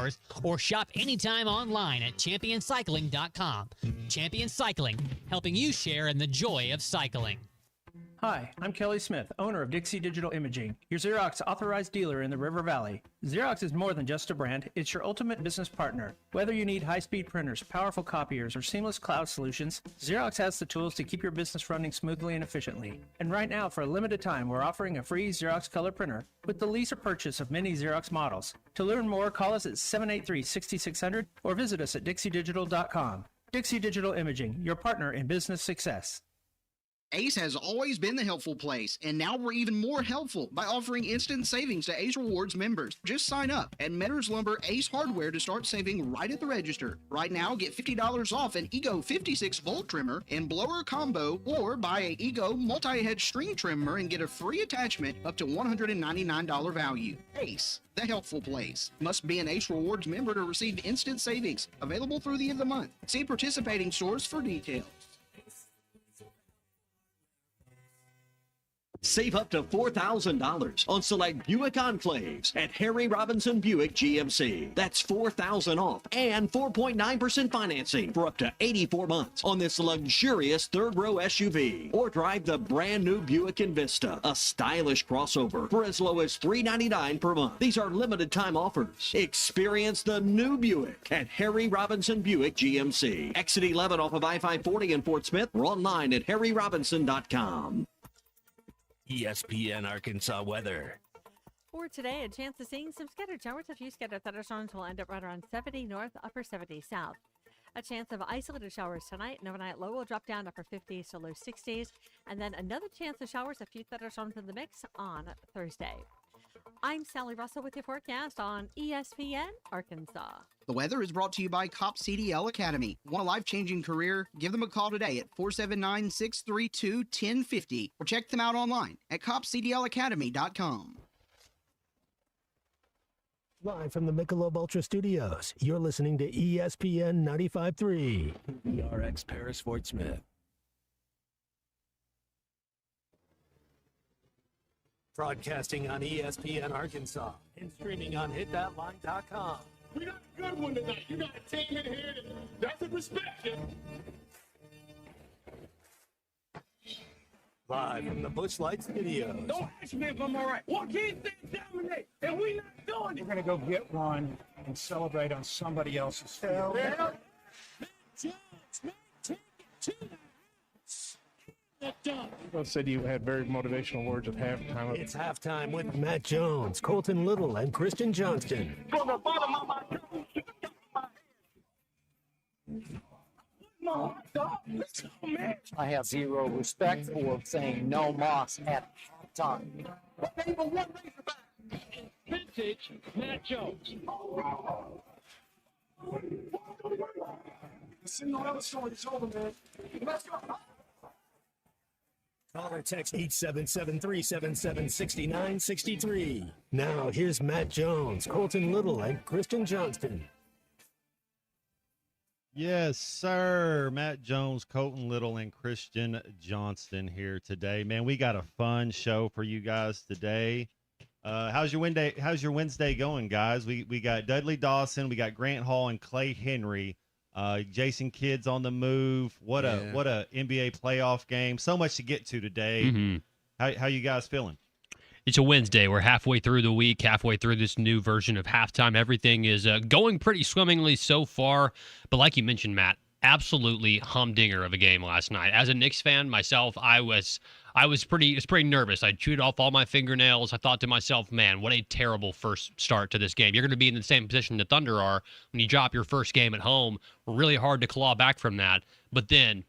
hours or shop anytime online at championcycling.com. Champion Cycling, helping you share in the joy of cycling. Hi, I'm Kelly Smith, owner of Dixie Digital Imaging, your Xerox authorized dealer in the River Valley. Xerox is more than just a brand, it's your ultimate business partner. Whether you need high-speed printers, powerful copiers, or seamless cloud solutions, Xerox has the tools to keep your business running smoothly and efficiently. And right now, for a limited time, we're offering a free Xerox color printer with the lease or purchase of many Xerox models. To learn more, call us at 783-6600 or visit us at dixiedigital.com. Dixie Digital Imaging, your partner in business success. Ace has always been the helpful place, and now we're even more helpful by offering instant savings to Ace Rewards members. Just sign up at Metters Lumber Ace Hardware to start saving right at the register. Right now, get $50 off an Ego 56-volt trimmer and blower combo, or buy an Ego multi-head string trimmer and get a free attachment up to $199 value. Ace, the helpful place. Must be an Ace Rewards member to receive instant savings. Available through the end of the month. See participating stores for details. Save up to $4,000 on select Buick Enclaves at Harry Robinson Buick GMC. That's $4,000 off and 4.9% financing for up to 84 months on this luxurious third-row SUV. Or drive the brand-new Buick Envista, a stylish crossover, for as low as $399 per month. These are limited-time offers. Experience the new Buick at Harry Robinson Buick GMC. Exit 11 off of I-540 in Fort Smith, or online at harryrobinson.com. ESPN Arkansas weather. For today, a chance of seeing some scattered showers. A few scattered thunderstorms will end up right around 70 north, upper 70 south. A chance of isolated showers tonight. An overnight low will drop down upper 50s to low 60s. And then another chance of showers, a few thunderstorms in the mix on Thursday. I'm Sally Russell with your forecast on ESPN Arkansas. The weather is brought to you by COP CDL Academy. Want a life-changing career? Give them a call today at 479-632-1050 or check them out online at copcdlacademy.com. Live from the Michelob Ultra Studios, you're listening to ESPN 95.3. ERX Paris Fort Smith. Broadcasting on ESPN Arkansas and streaming on hitthatline.com. We got a good one tonight. You got a team in here that's a respect you. Live from the Busch Light Studios. Don't ask me if I'm all right. Why can't they dominate? And we not doing it. We're going to go get one and celebrate on somebody else's field. Yeah. Take it to the Both said you had very motivational words at halftime. It's halftime with Matt Jones, Colton Little, and Christian Johnston. From the bottom of my let's go, man. I have zero respect for saying no Moss at halftime. Number one Razorback, vintage Matt Jones. The Cinderella story is over, man. Let's go. Call or text 877-377-6963. Now, here's Matt Jones, Colton Little, and Christian Johnston. Yes, sir. Matt Jones, Colton Little, and Christian Johnston here today. Man, we got a fun show for you guys today. How's your Wednesday going, guys? We got Dudley Dawson, we got Grant Hall and Clay Henry. Jason Kidd's on the move. What a NBA playoff game. So much to get to today. Mm-hmm. How you guys feeling? It's a Wednesday. We're halfway through the week, halfway through this new version of halftime. Everything is going pretty swimmingly so far. But like you mentioned, Matt, absolutely humdinger of a game last night. As a Knicks fan myself, I was pretty nervous. I chewed off all my fingernails. I thought to myself, man, what a terrible first start to this game. You're going to be in the same position the Thunder are when you drop your first game at home. Really hard to claw back from that. But then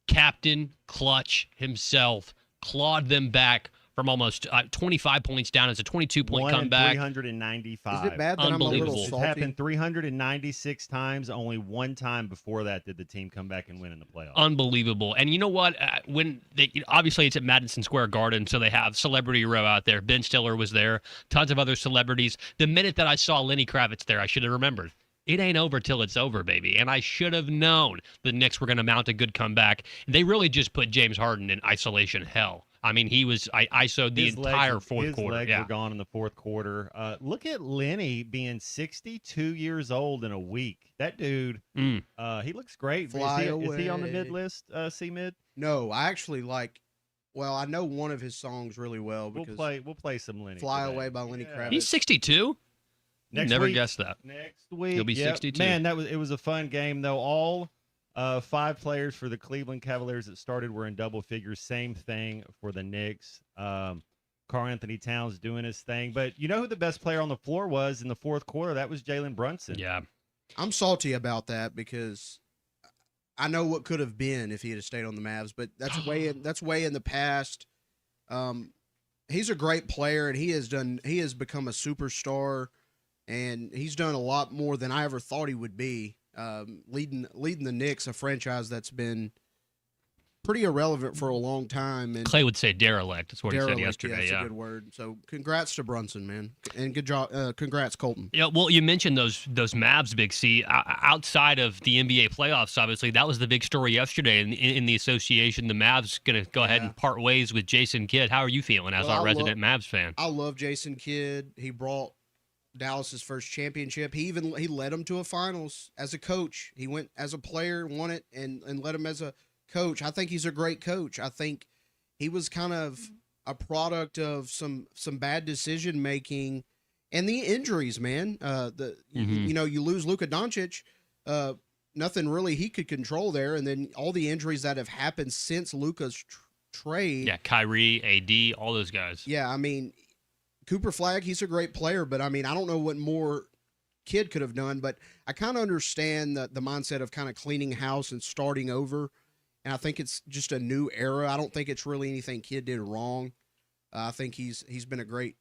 Captain Clutch himself clawed them back from almost 25 points down. It's a 22-point comeback. 395. Is it bad that I'm a little salty? It's happened 396 times. Only one time before that did the team come back and win in the playoffs. Unbelievable. And you know what? When they obviously it's at Madison Square Garden, so they have Celebrity Row out there. Ben Stiller was there. Tons of other celebrities. The minute that I saw Lenny Kravitz there, I should have remembered. It ain't over till it's over, baby. And I should have known the Knicks were going to mount a good comeback. They really just put James Harden in isolation hell. I mean, he was ISO'd the entire fourth his quarter. legs Yeah. were gone in the fourth quarter. Look at Lenny being 62 years old in a week. That dude, he looks great. Fly Is he on the away. mid list? C-mid? No, I actually like. Well, I know one of his songs really well We'll because play some Lenny. "Fly today. Away" by Lenny Kravitz. He's 62. Next Never week- guessed that. Next week, He'll be yep. 62. Man, it was a fun game though. All 5 players for the Cleveland Cavaliers that started were in double figures. Same thing for the Knicks. Karl Anthony Towns doing his thing, but you know who the best player on the floor was in the fourth quarter? That was Jalen Brunson. Yeah, I'm salty about that because I know what could have been if he had stayed on the Mavs, but that's way in the past. He's a great player, and he has become a superstar, and he's done a lot more than I ever thought he would be. Leading the Knicks, a franchise that's been pretty irrelevant for a long time. And Clay would say derelict. That's what he said derelict, yesterday. that's Yeah. a good word. So congrats to Brunson, man, and good job. Congrats, Colton. Yeah, well, you mentioned those Mavs, Big C. Outside of the NBA playoffs, obviously, that was the big story yesterday in the association. The Mavs going to go ahead and part ways with Jason Kidd. How are you feeling as Well, our resident Mavs fan? I love Jason Kidd. He brought Dallas's first championship. He led them to a finals as a coach. He went as a player, won it, and led them as a coach. I think he's a great coach. I think he was kind of a product of some bad decision making and the injuries, man. You lose Luka Doncic, nothing really he could control there, and then all the injuries that have happened since Luka's trade. Yeah, Kyrie, AD, all those guys. Yeah, I mean, Cooper Flagg, he's a great player, but I mean, I don't know what more Kidd could have done, but I kind of understand the mindset of kind of cleaning house and starting over. And I think it's just a new era. I don't think it's really anything Kidd did wrong. I think he's been a great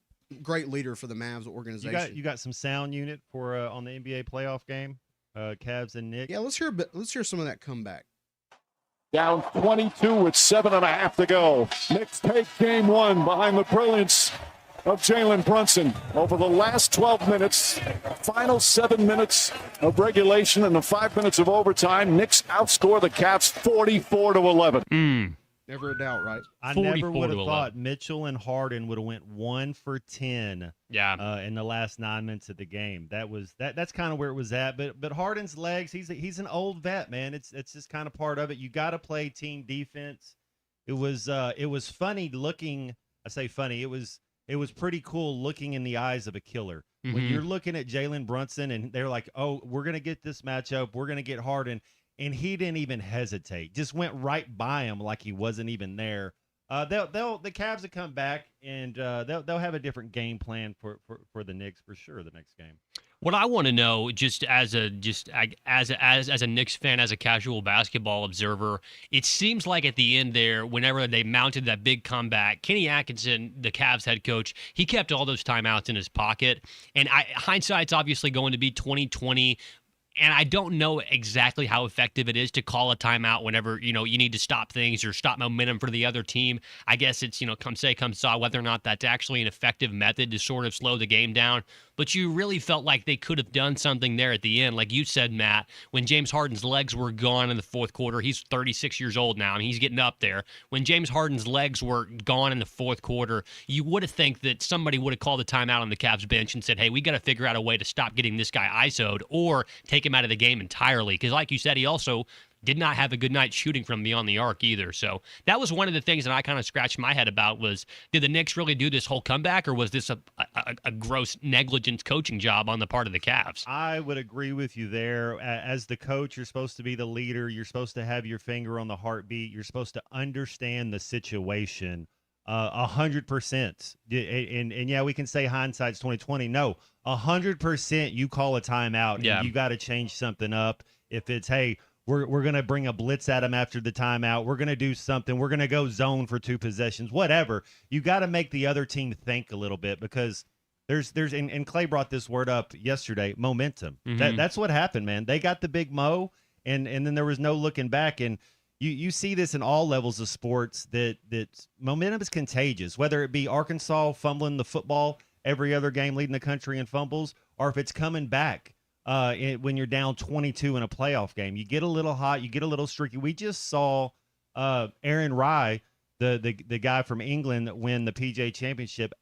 leader for the Mavs organization. You got some sound unit for on the NBA playoff game, Cavs and Knicks. Yeah, let's hear some of that comeback. Down 22 with 7.5 to go. Knicks take game 1 behind the brilliance of Jalen Brunson. Over the last 12 minutes, final 7 minutes of regulation and the 5 minutes of overtime, Knicks outscore the Cavs 44-11. Never a doubt, right? I never would have thought Mitchell and Harden would have went 1 for 10. Yeah. In the last 9 minutes of the game. That's kind of where it was at. But Harden's legs, he's an old vet, man. It's just kind of part of it. You got to play team defense. It was funny looking. I say funny. It was pretty cool looking in the eyes of a killer. When you're looking at Jalen Brunson and they're like, oh, we're going to get this matchup. We're going to get Harden. And he didn't even hesitate. Just went right by him like he wasn't even there. The Cavs will come back and they'll have a different game plan for the Knicks for sure the next game. What I want to know, just as a Knicks fan, as a casual basketball observer, it seems like at the end there, whenever they mounted that big comeback, Kenny Atkinson, the Cavs head coach, he kept all those timeouts in his pocket. And hindsight's obviously going to be 2020. And I don't know exactly how effective it is to call a timeout whenever, you need to stop things or stop momentum for the other team. I guess it's, come say, come saw, whether or not that's actually an effective method to sort of slow the game down. But you really felt like they could have done something there at the end. Like you said, Matt, when James Harden's legs were gone in the fourth quarter, he's 36 years old now, and he's getting up there. When James Harden's legs were gone in the fourth quarter, you would have think that somebody would have called a timeout on the Cavs bench and said, hey, we got to figure out a way to stop getting this guy ISO'd or take him out of the game entirely. Because like you said, he also did not have a good night shooting from beyond the arc either. So that was one of the things that I kind of scratched my head about was, did the Knicks really do this whole comeback, or was this a gross negligence coaching job on the part of the Cavs? I would agree with you there. As the coach, you're supposed to be the leader. You're supposed to have your finger on the heartbeat. You're supposed to understand the situation 100%. And yeah, we can say hindsight's 2020. No, 100% you call a timeout. Yeah. And you got to change something up. If it's, hey, we're going to bring a blitz at him after the timeout. We're going to do something. We're going to go zone for 2 possessions, whatever. You got to make the other team think a little bit because there's and Clay brought this word up yesterday, momentum. That's what happened, man. They got the big mo, and then there was no looking back. And you see this in all levels of sports that momentum is contagious, whether it be Arkansas fumbling the football every other game leading the country in fumbles, or if it's coming back. When you're down 22 in a playoff game, you get a little hot, you get a little streaky. We just saw Aaron Rye the guy from England win the PGA Championship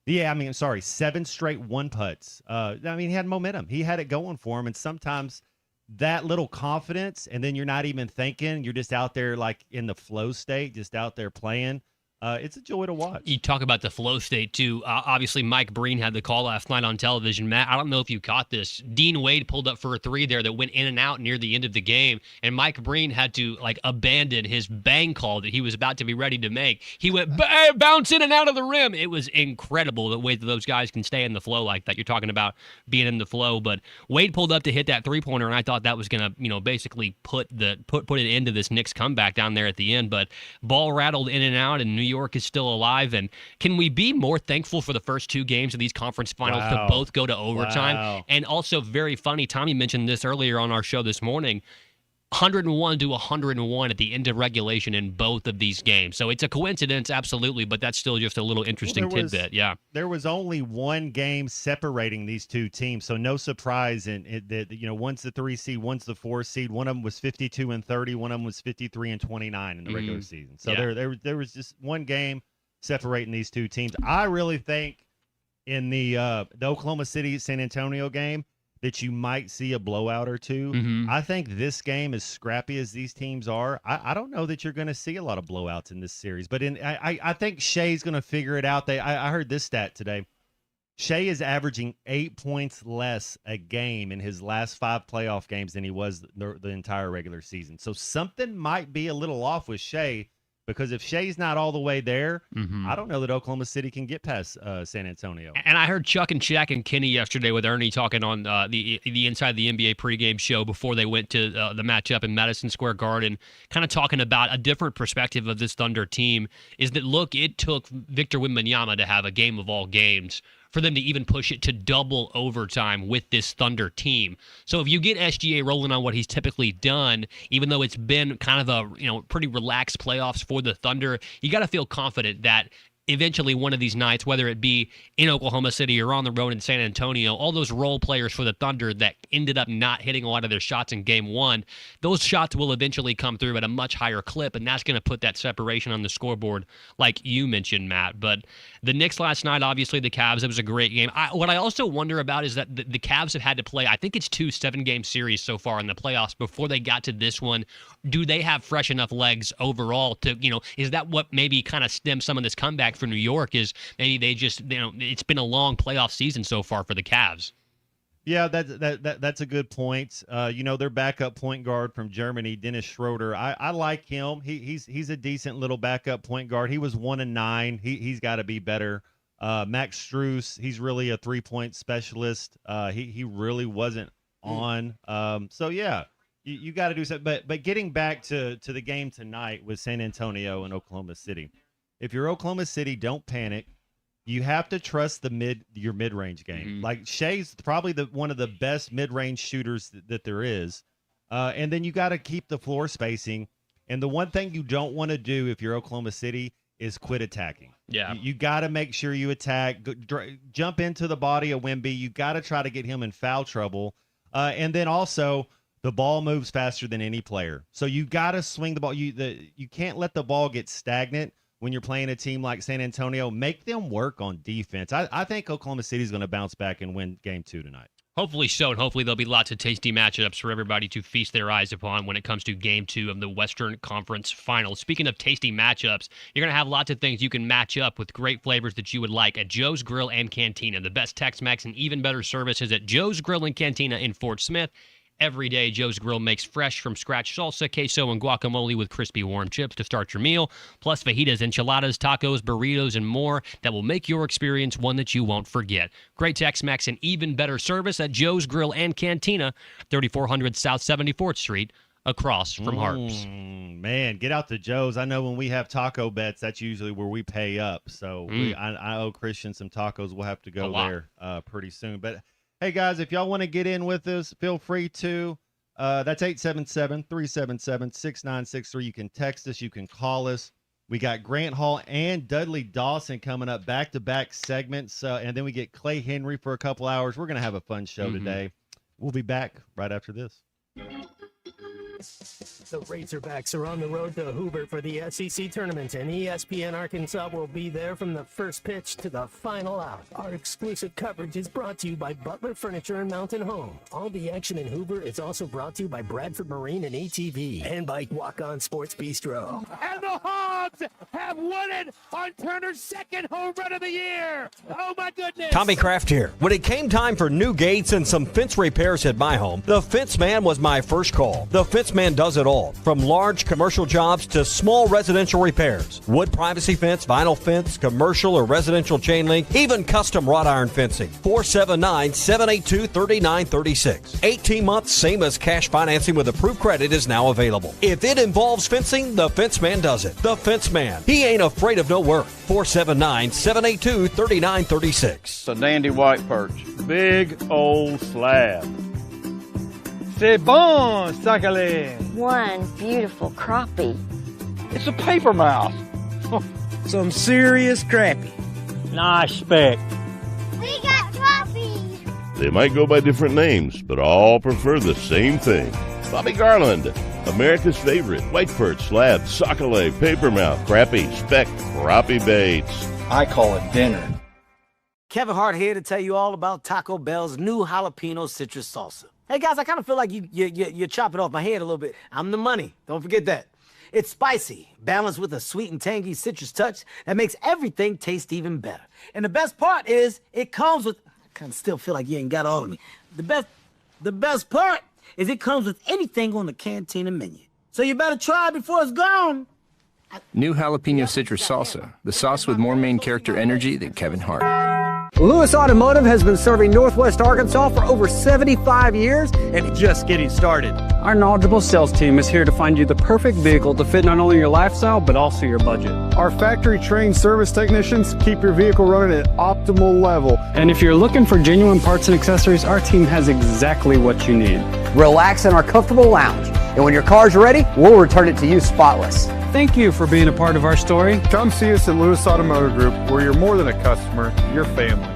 7 straight one putts. He had momentum. He had it going for him, and sometimes that little confidence, and then you're not even thinking, you're just out there like in the flow state, just out there playing. It's a joy to watch. You talk about the flow state, too. Obviously, Mike Breen had the call last night on television. Matt, I don't know if you caught this. Dean Wade pulled up for a 3 there that went in and out near the end of the game, and Mike Breen had to, abandon his bang call that he was about to be ready to make. He went bounce in and out of the rim. It was incredible the way that those guys can stay in the flow like that. You're talking about being in the flow, but Wade pulled up to hit that three-pointer, and I thought that was going to, basically put an end to this Knicks comeback down there at the end, but ball rattled in and out, and New York is still alive. And can we be more thankful for the first 2 games of these conference finals to both go to overtime? Wow. And also very funny, Tommy mentioned this earlier on our show this morning, 101 to 101 at the end of regulation in both of these games. So it's a coincidence, absolutely, but that's still just a little interesting tidbit. Yeah. There was only one game separating these two teams, so no surprise in it that, one's the 3 seed, one's the 4 seed. One of them was 52-30, one of them was 53-29 in the regular season. So there was just one game separating these two teams. I really think in the Oklahoma City San Antonio game that you might see a blowout or two. Mm-hmm. I think this game, as scrappy as these teams are, I don't know that you're going to see a lot of blowouts in this series. But I think Shea's going to figure it out. I heard this stat today. Shea is averaging 8 points less a game in his last 5 playoff games than he was the entire regular season. So something might be a little off with Shea, because if Shea's not all the way there, I don't know that Oklahoma City can get past San Antonio. And I heard Chuck and Shaq and Kenny yesterday with Ernie talking on the Inside the NBA pregame show before they went to the matchup in Madison Square Garden, kind of talking about a different perspective of this Thunder team, is that, look, it took Victor Wembanyama to have a game of all games for them to even push it to double overtime with this Thunder team. So if you get SGA rolling on what he's typically done, even though it's been kind of a pretty relaxed playoffs for the Thunder, you got to feel confident that eventually one of these nights, whether it be in Oklahoma City or on the road in San Antonio, all those role players for the Thunder that ended up not hitting a lot of their shots in game 1, those shots will eventually come through at a much higher clip, and that's going to put that separation on the scoreboard like you mentioned, Matt. But the Knicks last night, obviously the Cavs, it was a great game. What I also wonder about is that the Cavs have had to play, I think it's 2 7-game series so far in the playoffs before they got to this one. Do they have fresh enough legs overall to, is that what maybe kind of stems some of this comeback for New York, is maybe they just, it's been a long playoff season so far for the Cavs? Yeah, that's a good point. Their backup point guard from Germany, Dennis Schroeder, I like him. He's a decent little backup point guard. He was 1-9. He's got to be better. Max Strus, he's really a 3-point specialist. He really wasn't on. So yeah, you got to do something. But getting back to the game tonight with San Antonio and Oklahoma City. If you're Oklahoma City, don't panic. You have to trust your mid-range game. Mm-hmm. Like, Shea's probably one of the best mid-range shooters that there is. And then you got to keep the floor spacing. And the one thing you don't want to do if you're Oklahoma City is quit attacking. Yeah. You got to make sure you attack, jump into the body of Wemby. You got to try to get him in foul trouble. And then also, the ball moves faster than any player. So you got to swing the ball. You can't let the ball get stagnant. When you're playing a team like San Antonio, make them work on defense. I think Oklahoma City is going to bounce back and win game 2 tonight. Hopefully so, and hopefully there'll be lots of tasty matchups for everybody to feast their eyes upon when it comes to game 2 of the Western Conference Finals. Speaking of tasty matchups, you're going to have lots of things you can match up with great flavors that you would like at Joe's Grill and Cantina. The best Tex-Mex and even better service is at Joe's Grill and Cantina in Fort Smith. Every day, Joe's Grill makes fresh from scratch salsa, queso, and guacamole with crispy warm chips to start your meal, plus fajitas, enchiladas, tacos, burritos, and more that will make your experience one that you won't forget. Great Tex-Mex and even better service at Joe's Grill and Cantina, 3400 South 74th Street, across from Harps. Man, get out to Joe's. I know when we have taco bets, that's usually where we pay up. So I owe Christian some tacos. We'll have to go there pretty soon. But hey, guys, if y'all want to get in with us, feel free to. That's 877-377-6963. You can text us. You can call us. We got Grant Hall and Dudley Dawson coming up, back-to-back segments. And then we get Clay Henry for a couple hours. We're going to have a fun show today. We'll be back right after this. The Razorbacks are on the road to Hoover for the SEC tournament, and ESPN Arkansas will be there from the first pitch to the final out. Our exclusive coverage is brought to you by Butler Furniture and Mountain Home. All the action in Hoover is also brought to you by Bradford Marine and ATV, and by Walk On Sports Bistro. And the Hogs have won it on Turner's second home run of the year. Oh, my goodness. Tommy Kraft here. When it came time for new gates and some fence repairs at my home, the Fence Man was my first call. The Fence Man does it all, from large commercial jobs to small residential repairs. Wood privacy fence, vinyl fence, commercial or residential chain link, even custom wrought iron fencing. 479-782-3936. 18 months, same as cash financing with approved credit is now available. If it involves fencing, the Fence Man does it. The Fence Man. He ain't afraid of no work. 479-782-3936. It's a dandy white perch. Big old slab. C'est bon, Sakale. One beautiful crappie. It's a paper mouth. Some serious crappie. Nice speck. We got crappies. They might go by different names, but all prefer the same thing. Bobby Garland, America's favorite white perch, slab, sockeye, papermouth, crappie, speck, crappie baits. I call it dinner. Kevin Hart here to tell you all about Taco Bell's new jalapeno citrus salsa. Hey guys, I kind of feel like you're chopping off my head a little bit. I'm the money. Don't forget that. It's spicy, balanced with a sweet and tangy citrus touch that makes everything taste even better. And the best part is it comes with, I kind of still feel like you ain't got all of me. The best part is it comes with anything on the Cantina menu. So you better try it before it's gone. New jalapeno citrus salsa, the sauce with more main character energy than Kevin Hart. Lewis Automotive has been serving Northwest Arkansas for over 75 years and just getting started. Our knowledgeable sales team is here to find you the perfect vehicle to fit not only your lifestyle, but also your budget. Our factory-trained service technicians keep your vehicle running at optimal level. And if you're looking for genuine parts and accessories, our team has exactly what you need. Relax in our comfortable lounge. And when your car's ready, we'll return it to you spotless. Thank you for being a part of our story. Come see us at Lewis Automotive Group, where you're more than a customer, you're family.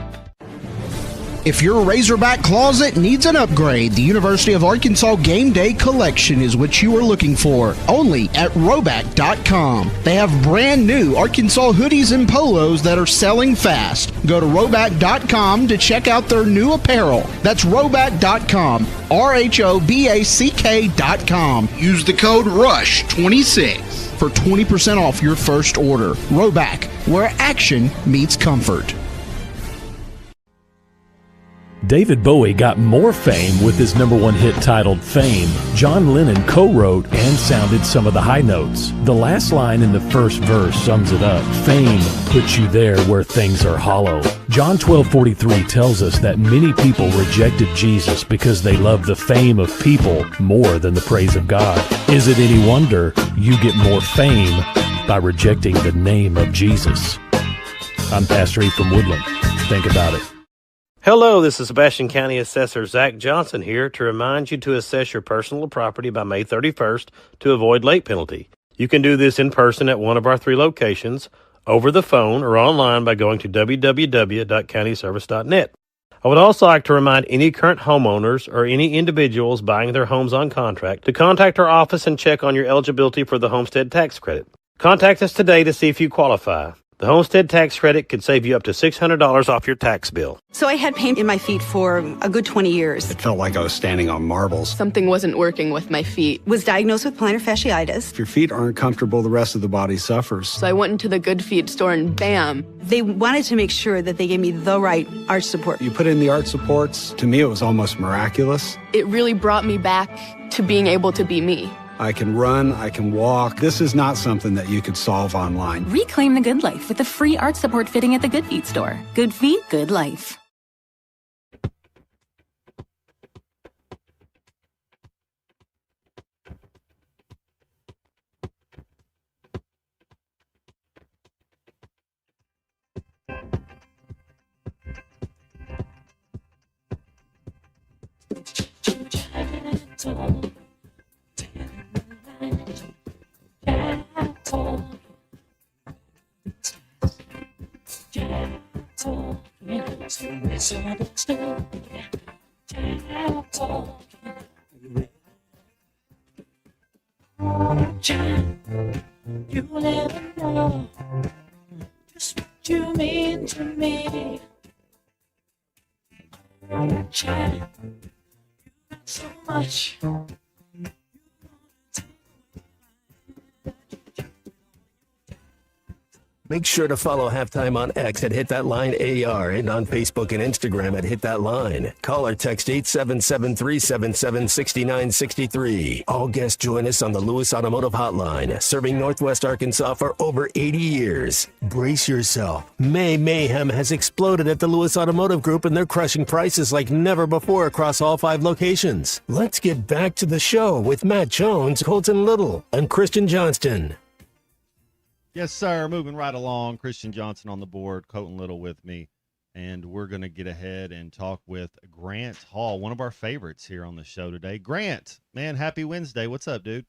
If your Razorback closet needs an upgrade, the University of Arkansas Game Day Collection is what you are looking for, only at Roback.com. They have brand new Arkansas hoodies and polos that are selling fast. Go to Roback.com to check out their new apparel. That's Roback.com, RHOBACK.com. Use the code RUSH26 for 20% off your first order. Roback, where action meets comfort. David Bowie got more fame with his #1 hit titled Fame. John Lennon co-wrote and sounded some of the high notes. The last line in the first verse sums it up. Fame puts you there where things are hollow. John 12:43 tells us that many people rejected Jesus because they loved the fame of people more than the praise of God. Is it any wonder you get more fame by rejecting the name of Jesus? I'm Pastor E from Woodland. Think about it. Hello, this is Sebastian County Assessor Zach Johnson here to remind you to assess your personal property by May 31st to avoid late penalty. You can do this in person at one of our 3 locations, over the phone, or online by going to www.countyservice.net. I would also like to remind any current homeowners or any individuals buying their homes on contract to contact our office and check on your eligibility for the homestead tax credit. Contact us today to see if you qualify. The homestead tax credit could save you up to $600 off your tax bill. So I had pain in my feet for a good 20 years. It felt like I was standing on marbles. Something wasn't working with my feet. Was diagnosed with plantar fasciitis. If your feet aren't comfortable, the rest of the body suffers. So I went into the Good Feet store and bam. They wanted to make sure that they gave me the right arch support. You put in the arch supports. To me, it was almost miraculous. It really brought me back to being able to be me. I can run, I can walk. This is not something that you could solve online. Reclaim the good life with the free arch support fitting at the Good Feet store. Good feet, good life. Chad, you never know just what you mean to me. Chad, you got so much. Make sure to follow Halftime on X at Hit That Line AR and on Facebook and Instagram at Hit That Line. Call or text 877-377-6963. All guests join us on the Lewis Automotive Hotline, serving Northwest Arkansas for over 80 years. Brace yourself. May mayhem has exploded at the Lewis Automotive Group, and they're crushing prices like never before across all 5 locations. Let's get back to the show with Matt Jones, Colton Little, and Christian Johnston. Yes, sir. Moving right along. Christian Johnson on the board, Colton Little with me. And we're going to get ahead and talk with Grant Hall, one of our favorites here on the show today. Grant, man, happy Wednesday. What's up, dude?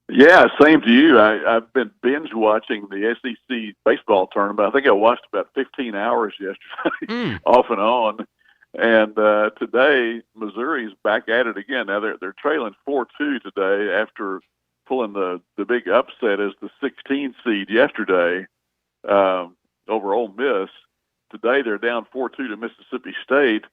Yeah, same to you. I've been binge watching the SEC baseball tournament. I think I watched about 15 hours yesterday, off and on. And today, Missouri's back at it again. Now they're trailing 4-2 today after pulling the big upset as the 16 seed yesterday over Ole Miss. Today they're down 4-2 to Mississippi State,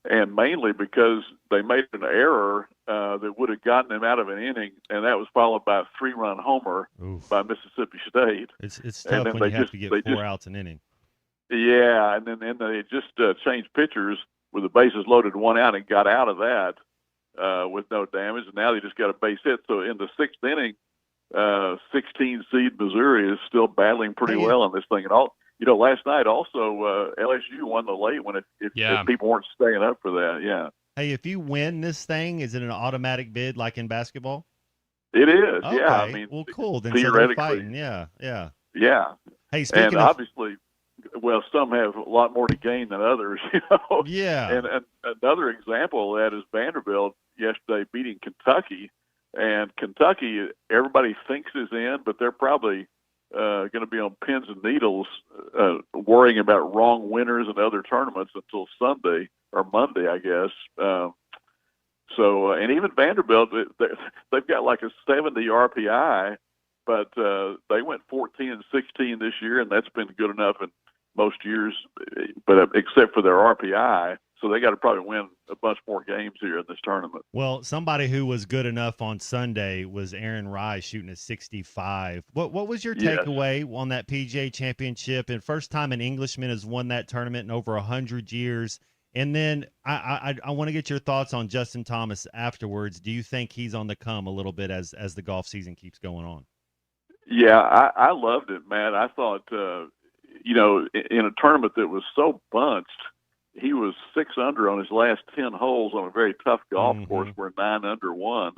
and mainly because they made an error that would have gotten them out of an inning, and that was followed by a 3-run homer by Mississippi State. It's tough when you have to get 4 outs an inning. Yeah, and then they just changed pitchers with the bases loaded, 1 out, and got out of that with no damage. And now they just got a base hit. So in the 6th inning, 16 seed Missouri is still battling pretty well on this thing. And all, last night also LSU won the late one if people weren't staying up for that. Yeah. Hey, if you win this thing, is it an automatic bid like in basketball? It is. Okay. Yeah. I mean, well, cool. Then theoretically, so they're fighting. Yeah. Yeah. Hey, speaking and of, obviously, well, some have a lot more to gain than others, Yeah. And another example of that is Vanderbilt yesterday beating Kentucky. And Kentucky, everybody thinks is in, but they're probably going to be on pins and needles worrying about wrong winners in other tournaments until Sunday or Monday, I guess. And even Vanderbilt, they've got like a 70 RPI, but they went 14-16 this year, and that's been good enough in most years, but except for their RPI. So they got to probably win a bunch more games here in this tournament. Well, somebody who was good enough on Sunday was Aaron Rice shooting a 65. What was your takeaway on that PGA Championship? And first time an Englishman has won that tournament in over 100 years. And then I want to get your thoughts on Justin Thomas afterwards. Do you think he's on the come a little bit as the golf season keeps going on? Yeah, I loved it, man. I thought, in a tournament that was so bunched, he was 6 under on his last 10 holes on a very tough golf course where 9 under won,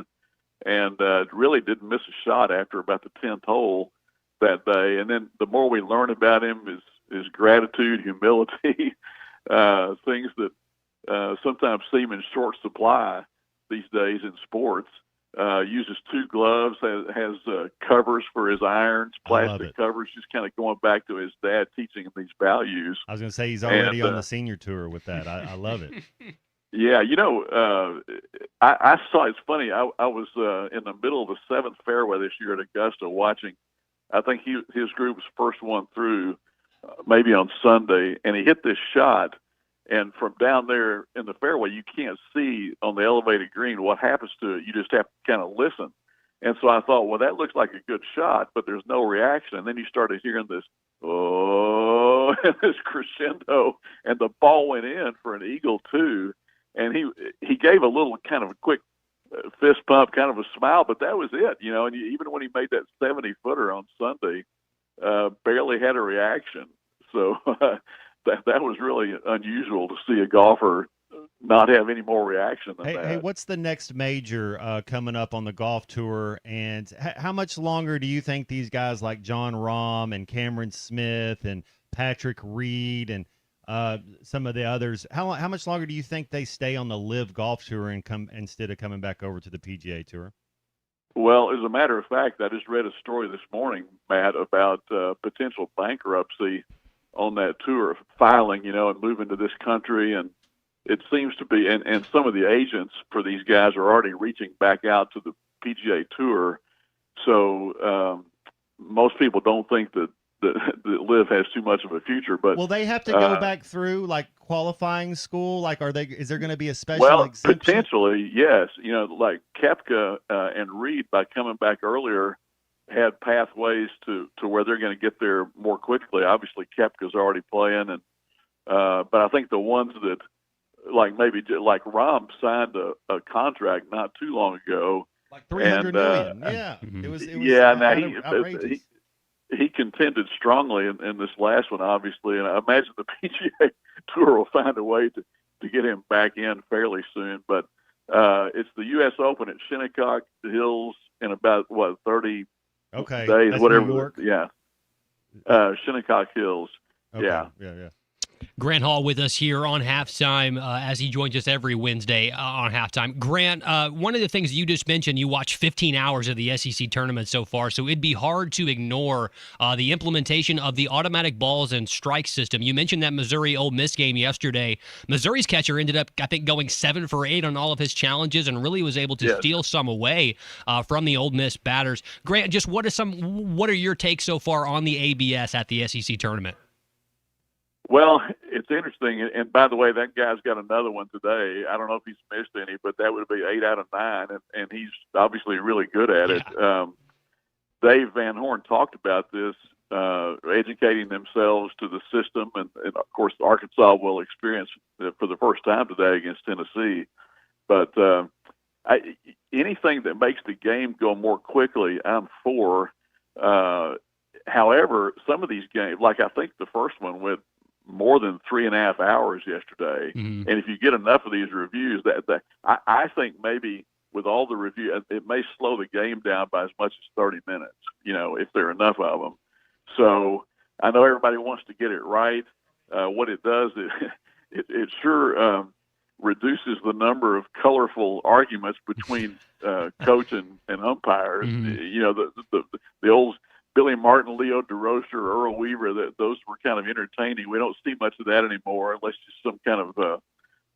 and really didn't miss a shot after about the 10th hole that day. And then the more we learn about him, his gratitude, humility, things that sometimes seem in short supply these days in sports. Uses 2 gloves, has covers for his irons, plastic covers, just kind of going back to his dad teaching him these values. I was going to say he's already on the senior tour with that. I love it. Yeah, I saw, it's funny, I was in the middle of the 7th fairway this year at Augusta watching, I think his group was first one through maybe on Sunday, and he hit this shot. And from down there in the fairway, you can't see on the elevated green what happens to it. You just have to kind of listen. And so I thought, well, that looks like a good shot, but there's no reaction. And then you started hearing this, this crescendo, and the ball went in for an eagle too. And he gave a little kind of a quick fist pump, kind of a smile, but that was it, And even when he made that 70-footer on Sunday, barely had a reaction. So. That was really unusual to see a golfer not have any more reaction than that. Hey, what's the next major coming up on the golf tour? And how much longer do you think these guys like Jon Rahm and Cameron Smith and Patrick Reed and some of the others, how much longer do you think they stay on the LIV Golf Tour and come instead of coming back over to the PGA Tour? Well, as a matter of fact, I just read a story this morning, Matt, about potential bankruptcy on that tour, filing, and moving to this country. And it seems to be, and some of the agents for these guys are already reaching back out to the PGA Tour So most people don't think that Liv has too much of a future. But will they have to go back through like qualifying school? Like, is there going to be a special exemption? Potentially, yes. You know, like Koepka and Reed, by coming back earlier, had pathways to where they're going to get there more quickly. Obviously, Koepka's already playing, and but I think the ones that like Rahm signed a contract not too long ago, like $300 million. Yeah, mm-hmm. It was outrageous. He contended strongly in this last one, obviously, and I imagine the PGA Tour will find a way to get him back in fairly soon. But it's the U.S. Open at Shinnecock Hills in about 30 days, that's whatever. New York? Yeah, Shinnecock Hills. Okay. Yeah. Grant Hall with us here on Halftime as he joins us every Wednesday on Halftime. Grant, one of the things you just mentioned, you watched 15 hours of the SEC tournament so far, so it'd be hard to ignore the implementation of the automatic balls and strike system. You mentioned that Missouri-Ole Miss game yesterday. Missouri's catcher ended up, I think, going 7 for 8 on all of his challenges and really was able to steal some away from the Ole Miss batters. Grant, just what are your takes so far on the ABS at the SEC tournament? Well, it's interesting, and by the way, that guy's got another one today. I don't know if he's missed any, but that would be 8 out of 9, and he's obviously really good at it. Dave Van Horn talked about this, educating themselves to the system, and of course, Arkansas will experience for the first time today against Tennessee. But anything that makes the game go more quickly, I'm for. However, some of these games, like I think the first one went more than 3.5 hours yesterday. Mm-hmm. And if you get enough of these reviews, I think maybe with all the review, it may slow the game down by as much as 30 minutes, if there are enough of them. So I know everybody wants to get it right. What it does is it sure reduces the number of colorful arguments between coach and umpires. Mm-hmm. The old Billy Martin, Leo DeRocher, Earl Weaver, those were kind of entertaining. We don't see much of that anymore unless just some kind of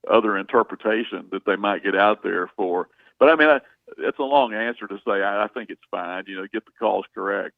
other interpretation that they might get out there for. But, I mean, it's a long answer to say I think it's fine, get the calls correct.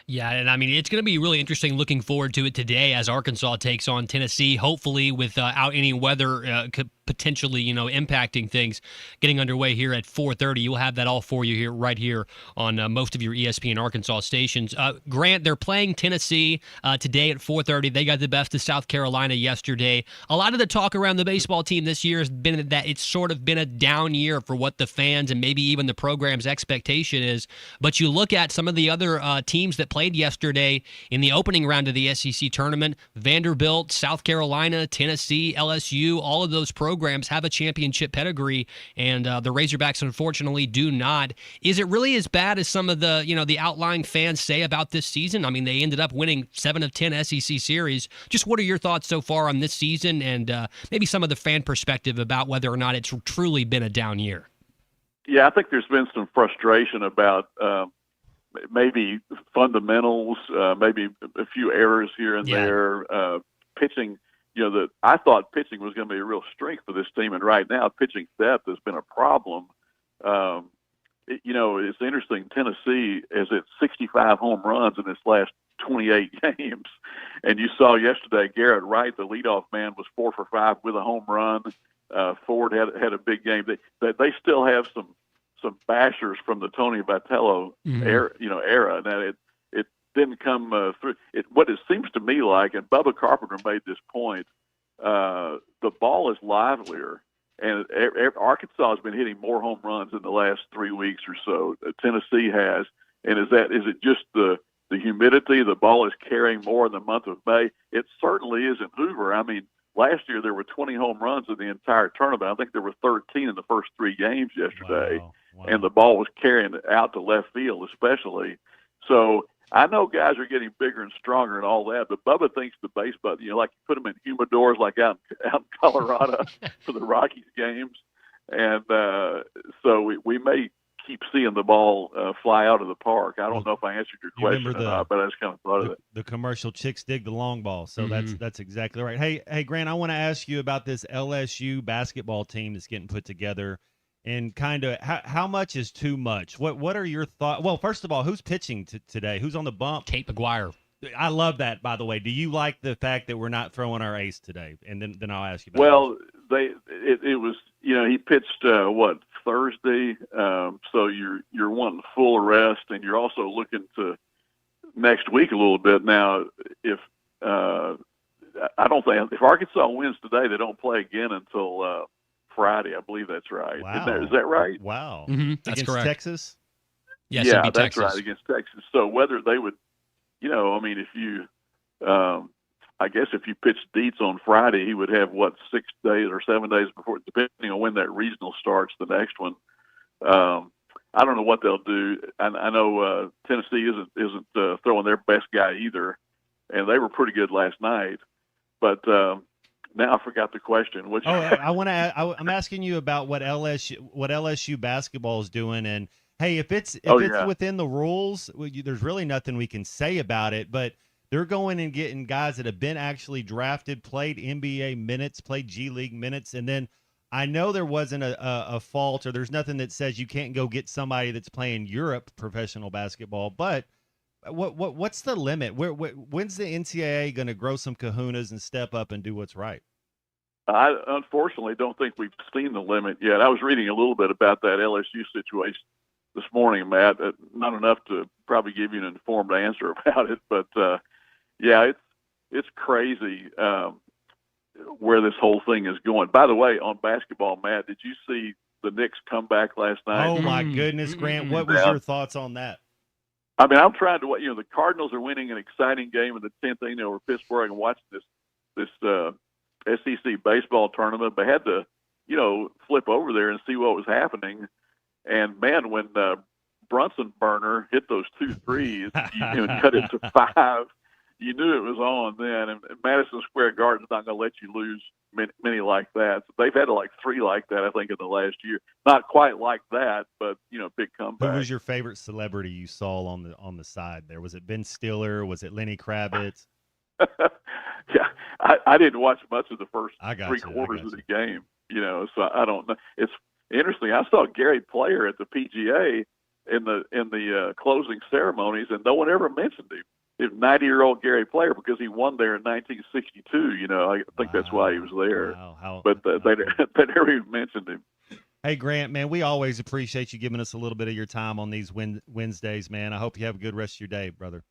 Yeah, and I mean, it's going to be really interesting looking forward to it today as Arkansas takes on Tennessee, hopefully without any weather potentially, impacting things getting underway here at 4:30. You'll have that all for you right here on most of your ESPN Arkansas stations. Grant, they're playing Tennessee today at 4:30. They got the best of South Carolina yesterday. A lot of the talk around the baseball team this year has been that it's sort of been a down year for what the fans and maybe even the program's expectation is. But you look at some of the other teams that played yesterday in the opening round of the SEC tournament, Vanderbilt, South Carolina, Tennessee, LSU, all of those programs have a championship pedigree, and the Razorbacks unfortunately do not. Is it really as bad as some of the the outlying fans say about this season? I mean, they ended up winning 7 of 10 SEC series. Just what are your thoughts so far on this season, and maybe some of the fan perspective about whether or not it's truly been a down year? Yeah, I think there's been some frustration about maybe fundamentals, maybe a few errors here and there, pitching. I thought pitching was going to be a real strength for this team, and right now pitching depth has been a problem. It's interesting. Tennessee is at 65 home runs in its last 28 games, and you saw yesterday Garrett Wright, the leadoff man, was 4 for 5 with a home run. Ford had a big game. They still have some bashers from the Tony Vitello era. Now it didn't come through. What it seems to me like, and Bubba Carpenter made this point, the ball is livelier, and Arkansas has been hitting more home runs in the last 3 weeks or so. Tennessee has, and is it just the humidity? The ball is carrying more in the month of May. It certainly isn't Hoover. I mean, last year there were 20 home runs in the entire tournament. I think there were 13 in the first 3 games yesterday. Wow. And the ball was carrying out to left field especially. So I know guys are getting bigger and stronger and all that, but Bubba thinks the baseball, like you put them in humidors like out in Colorado for the Rockies games. And so we may keep seeing the ball fly out of the park. I don't know if I answered your question or not, but I just kind of thought of it. The commercial chicks dig the long ball. So that's exactly right. Hey, Grant, I want to ask you about this LSU basketball team that's getting put together. and kind of how much is too much? What are your thoughts? Well, first of all, who's pitching today? Who's on the bump? Tate McGuire. I love that, by the way. Do you like the fact that we're not throwing our ace today? And then I'll ask you about it was, he pitched Thursday, so you're wanting full rest, and you're also looking to next week a little bit. Now, if I don't think if Arkansas wins today, they don't play again until Friday. I believe that's right. Wow. Is that right? Wow. Mm-hmm. That's Against correct. Texas? Yes, yeah, that's Texas. Right, against Texas. So whether they would, if you, I guess if you pitched Dietz on Friday, he would have 6 days or 7 days before, depending on when that regional starts, the next one. I don't know what they'll do. I know Tennessee isn't throwing their best guy either, and they were pretty good last night. But now I forgot the question. I want to. I'm asking you about what LSU basketball is doing, and hey, if it's within the rules, there's really nothing we can say about it. But they're going and getting guys that have been actually drafted, played NBA minutes, played G League minutes, and then I know there wasn't a fault, or there's nothing that says you can't go get somebody that's playing Europe professional basketball. But what's the limit? When's the NCAA going to grow some kahunas and step up and do what's right? I unfortunately don't think we've seen the limit yet. I was reading a little bit about that LSU situation this morning, Matt. Not enough to probably give you an informed answer about it, but it's crazy where this whole thing is going. By the way, on basketball, Matt, did you see the Knicks come back last night? Oh my goodness, Grant! What was your thoughts on that? I mean, I'm trying to. The Cardinals are winning an exciting game in the 10th inning over Pittsburgh, and watching this SEC baseball tournament. They had to, flip over there and see what was happening. And man, when Brunson Burner hit those 2 threes, and cut it to 5, you knew it was on then. And Madison Square Garden's not going to let you lose many like that. So they've had 3 like that, I think, in the last year. Not quite like that, but big comeback. Who was your favorite celebrity you saw on the side there? Was it Ben Stiller? Was it Lenny Kravitz? Yeah, I didn't watch much of the first 3 quarters of the game. So I don't know. It's interesting. I saw Gary Player at the PGA in the closing ceremonies, and no one ever mentioned him. It's 90-year-old Gary Player, because he won there in 1962. I think that's why he was there. Wow. But they never even mentioned him. Hey, Grant, man, we always appreciate you giving us a little bit of your time on these Wednesdays, man. I hope you have a good rest of your day, brother.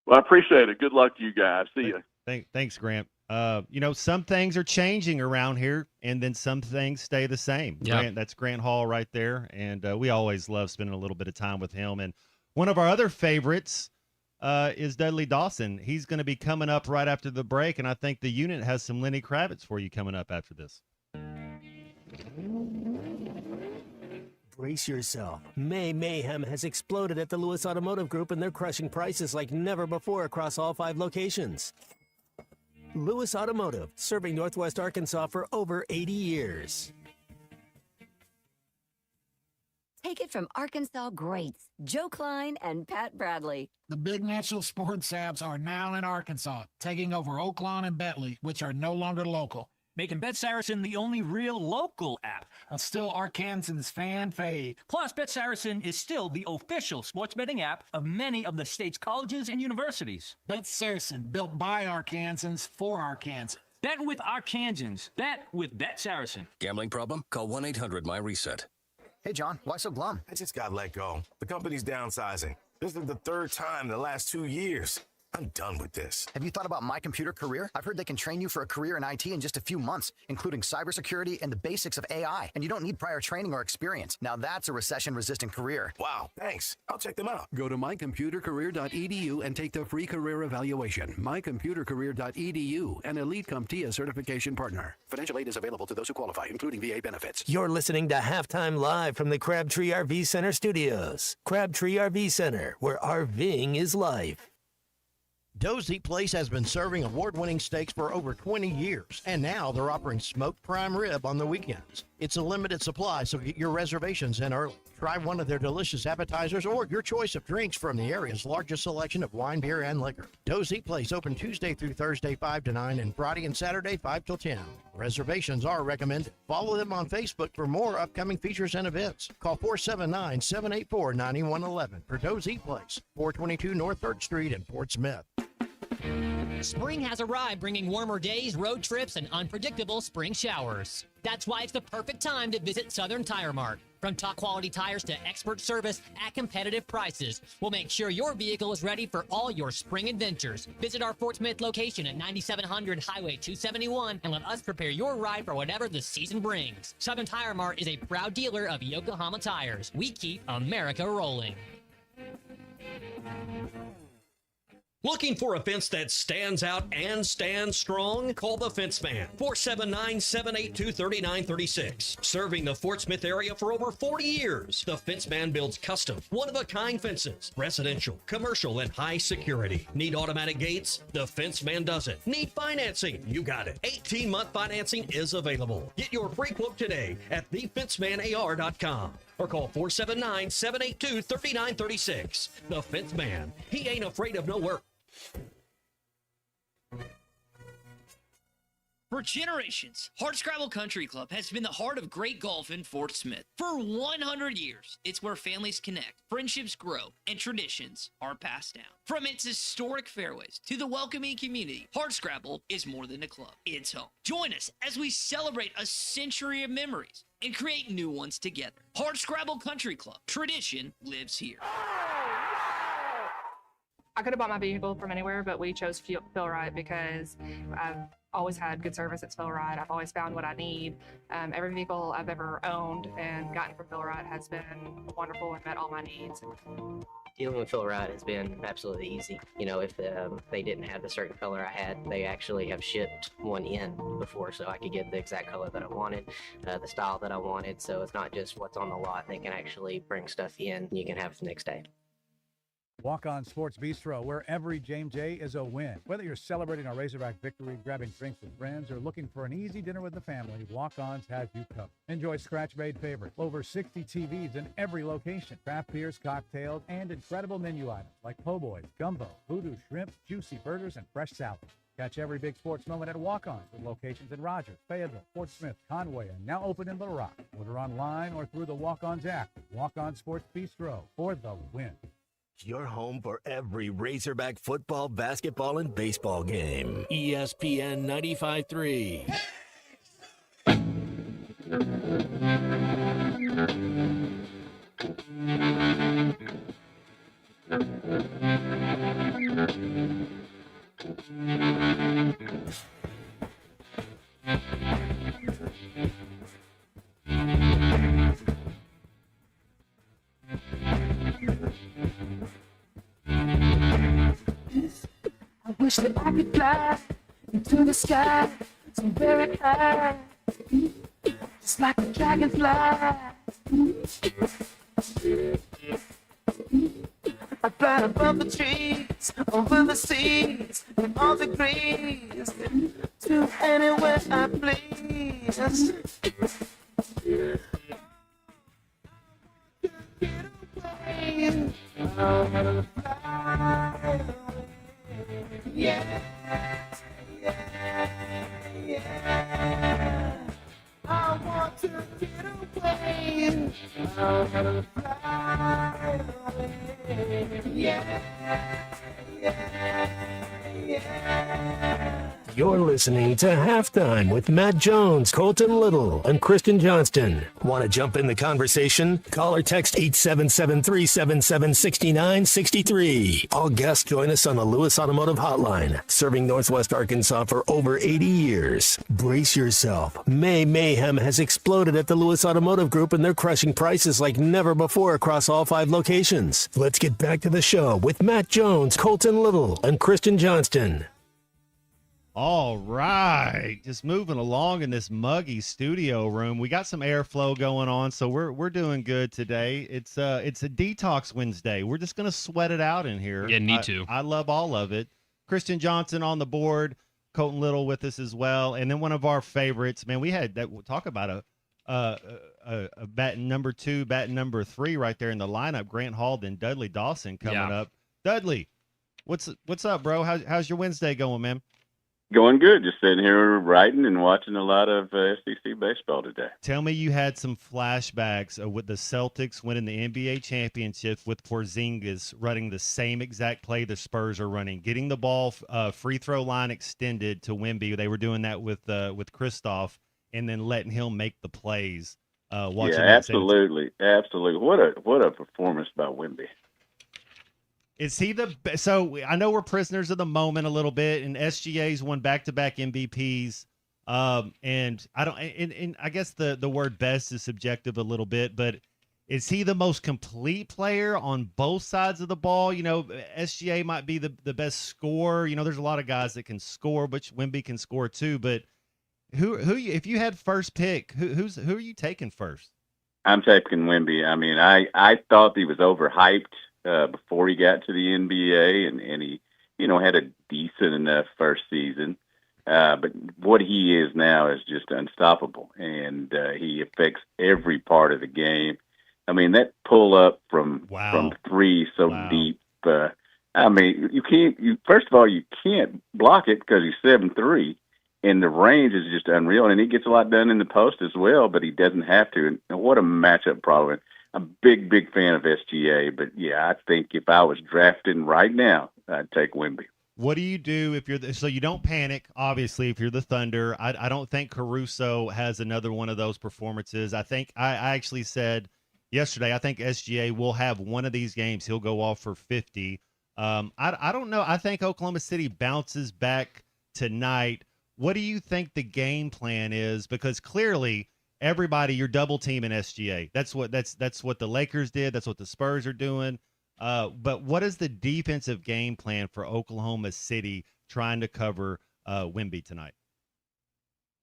Well, I appreciate it. Good luck to you guys. See you. Thanks, Grant. Some things are changing around here, and then some things stay the same. Yeah. That's Grant Hall right there, and we always love spending a little bit of time with him. And one of our other favorites is Dudley Dawson. He's going to be coming up right after the break, and I think the unit has some Lenny Kravitz for you coming up after this. Brace yourself. May Mayhem has exploded at the Lewis Automotive Group, and they're crushing prices like never before across all 5 locations. Lewis Automotive, serving Northwest Arkansas for over 80 years. Take it from Arkansas greats, Joe Klein and Pat Bradley. The big national sports apps are now in Arkansas, taking over Oaklawn and Bentley, which are no longer local. Making Bet Saracen the only real local app. And still Arkansans fan fave. Plus, Bet Saracen is still the official sports betting app of many of the state's colleges and universities. Bet Saracen, built by Arkansans for Arkansans. Bet with Arkansans. Bet with Bet Saracen. Gambling problem? Call 1-800-MY-RESET. Hey, John, why so glum? I just got let go. The company's downsizing. This is the 3rd time in the last 2 years. I'm done with this. Have you thought about My Computer Career? I've heard they can train you for a career in IT in just a few months, including cybersecurity and the basics of AI. And you don't need prior training or experience. Now that's a recession-resistant career. Wow, thanks. I'll check them out. Go to mycomputercareer.edu and take the free career evaluation. mycomputercareer.edu, an Elite CompTIA certification partner. Financial aid is available to those who qualify, including VA benefits. You're listening to Halftime Live from the Crabtree RV Center studios. Crabtree RV Center, where RVing is life. Doe's Eat Place has been serving award-winning steaks for over 20 years, and now they're offering smoked prime rib on the weekends. It's a limited supply, so get your reservations in early. Try one of their delicious appetizers or your choice of drinks from the area's largest selection of wine, beer, and liquor. Doe's Eat Place open Tuesday through Thursday 5 to 9 and Friday and Saturday 5 till 10. Reservations are recommended. Follow them on Facebook for more upcoming features and events. Call 479-784-9111 for Doe's Eat Place, 422 North 3rd Street in Fort Smith. Spring has arrived, bringing warmer days, road trips, and unpredictable spring showers. That's why it's the perfect time to visit Southern Tire Mart. From top quality tires to expert service at competitive prices, we'll make sure your vehicle is ready for all your spring adventures. Visit our Fort Smith location at 9700 Highway 271 and let us prepare your ride for whatever the season brings. Southern Tire Mart is a proud dealer of Yokohama tires. We keep America rolling. Looking for a fence that stands out and stands strong? Call the Fence Man, 479-782-3936. Serving the Fort Smith area for over 40 years, the Fence Man builds custom, one-of-a-kind fences, residential, commercial, and high security. Need automatic gates? The Fence Man does it. Need financing? You got it. 18-month financing is available. Get your free quote today at thefencemanar.com or call 479-782-3936. The Fence Man. He ain't afraid of no work. For generations, Hardscrabble Country Club has been the heart of great golf in Fort Smith. For 100 years, it's where families connect, friendships grow, and traditions are passed down. From its historic fairways to the welcoming community, Hardscrabble is more than a club. It's home. Join us as we celebrate a century of memories and create new ones together. Hardscrabble Country Club. Tradition lives here. I could have bought my vehicle from anywhere, but we chose Fill-Rite because I've always had good service at Fill-Rite. I've always found what I need. Every vehicle I've ever owned and gotten from Fill-Rite has been wonderful and met all my needs. Dealing with Fill-Rite has been absolutely easy. You know, if they didn't have the certain color I had, they actually have shipped one in before, so I could get the exact color that I wanted, the style that I wanted. So it's not just what's on the lot. They can actually bring stuff in and you can have it the next day. Walk On Sports Bistro, where every Game Day is a win. Whether you're celebrating a Razorback victory, grabbing drinks with friends, or looking for an easy dinner with the family, Walk On's has you covered. Enjoy scratch-made favorites, over 60 TVs in every location, craft beers, cocktails, and incredible menu items like po' boys, gumbo, voodoo shrimp, juicy burgers, and fresh salad. Catch every big sports moment at Walk-Ons with locations in Rogers, Fayetteville, Fort Smith, Conway, and now open in Little Rock. Order online or through the Walk-Ons app. Walk On Sports Bistro for the win. Your home for every Razorback football, basketball, and baseball game. ESPN 95.3. I wish that I could fly into the sky so very high, just like a dragonfly. I fly above the trees, over the seas, and all the degrees, to anywhere I please. Yeah, yeah, yeah. I want to get away. I wanna fly away. Yeah, yeah, yeah. You're listening to Halftime with Matt Jones, Colton Little, and Kristen Johnston. Want to jump in the conversation? Call or text 877-377-6963. All guests join us on the Lewis Automotive Hotline, serving Northwest Arkansas for over 80 years. Brace yourself. May mayhem has exploded at the Lewis Automotive Group, and they're crushing prices like never before across all 5 locations. Let's get back to the show with Matt Jones, Colton Little, and Kristen Johnston. All right, just moving along in this muggy studio room. We got some airflow going on, so we're doing good today. It's a detox Wednesday. We're just gonna sweat it out in here. Yeah, need to. I love all of it. Christian Johnson on the board, Colton Little with us as well, and then one of our favorites. Man, we had that. We'll talk about a batting number 2, batting number 3 right there in the lineup. Grant Hall, then Dudley Dawson coming up. Dudley, what's up, bro? How's your Wednesday going, man? Going good. Just sitting here writing and watching a lot of SEC baseball today. Tell me you had some flashbacks with the Celtics winning the NBA championship with Porzingis running the same exact play the Spurs are running, getting the ball free throw line extended to Wemby. They were doing that with Kristoff, and then letting him make the plays. Yeah, absolutely. What a performance by Wemby. Is he so I know we're prisoners of the moment a little bit, and SGA's won back-to-back MVPs. And I guess the word best is subjective a little bit, but is he the most complete player on both sides of the ball? You know, SGA might be the best scorer. You know, there's a lot of guys that can score, which Wemby can score too, but who if you had first pick, who are you taking first? I'm taking Wemby. I mean, I thought he was overhyped before he got to the NBA, and he, had a decent enough first season. But what he is now is just unstoppable, and he affects every part of the game. I mean, that pull up from 3 so deep. I mean, first of all, you can't block it because he's 7'3", and the range is just unreal. And he gets a lot done in the post as well, but he doesn't have to. And what a matchup problem. I'm a big fan of SGA, but yeah, I think if I was drafting right now, I'd take Wemby. What do you do if you're so you don't panic? Obviously, if you're the Thunder, I don't think Caruso has another one of those performances. I think I actually said yesterday, I think SGA will have one of these games. He'll go off for 50. I don't know. I think Oklahoma City bounces back tonight. What do you think the game plan is? Because clearly, everybody, you're double teaming SGA. That's what the Lakers did. That's what the Spurs are doing. But what is the defensive game plan for Oklahoma City trying to cover Wemby tonight?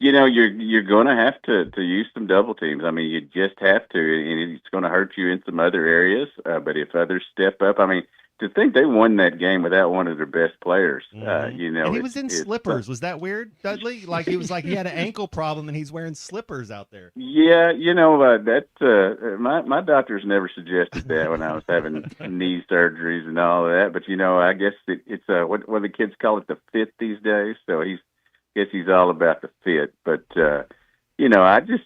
You're going to have to use some double teams. I mean, you just have to, and it's going to hurt you in some other areas. But if others step up, I mean, to think they won that game without one of their best players, and he was in slippers. Was that weird, Dudley? Like he was like he had an ankle problem and he's wearing slippers out there. Yeah, my doctors never suggested that when I was having knee surgeries and all of that. But I guess it's what the kids call it, the fit these days. So he's all about the fit. But I just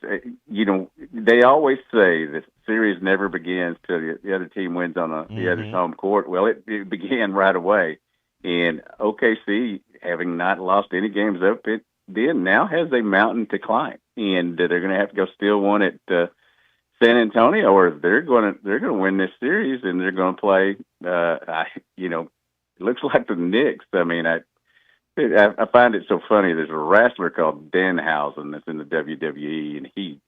they always say the series never begins till the other team wins on the other's home court. Well, it began right away, and OKC, having not lost any games up, it then now has a mountain to climb, and they're going to have to go steal one at San Antonio, or they're going to win this series, and they're going to play. It looks like the Knicks. I mean, I find it so funny. There's a wrestler called Danhausen that's in the WWE, and he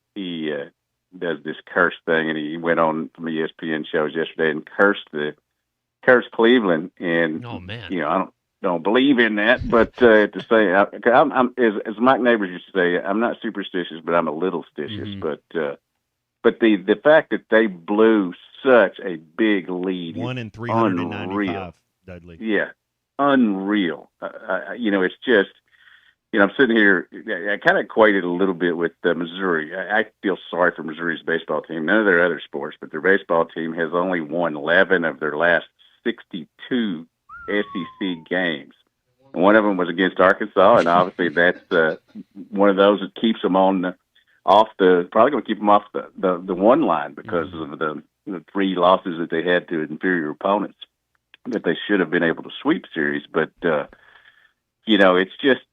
does this curse thing, and he went on from ESPN shows yesterday and cursed Cleveland. And oh man, I don't believe in that, but to say I'm as Mike Neighbors used to say, I'm not superstitious, but I'm a little stitious. Mm-hmm. But the fact that they blew such a big lead, 1 in 395, Dudley. Yeah. Unreal. It's just, I'm sitting here, I kind of equated a little bit with Missouri. I feel sorry for Missouri's baseball team. None of their other sports, but their baseball team has only won 11 of their last 62 SEC games. One of them was against Arkansas, and obviously that's one of those that keeps them probably going to keep them off the one line because of the 3 losses that they had to inferior opponents that they should have been able to sweep series. But, it's just,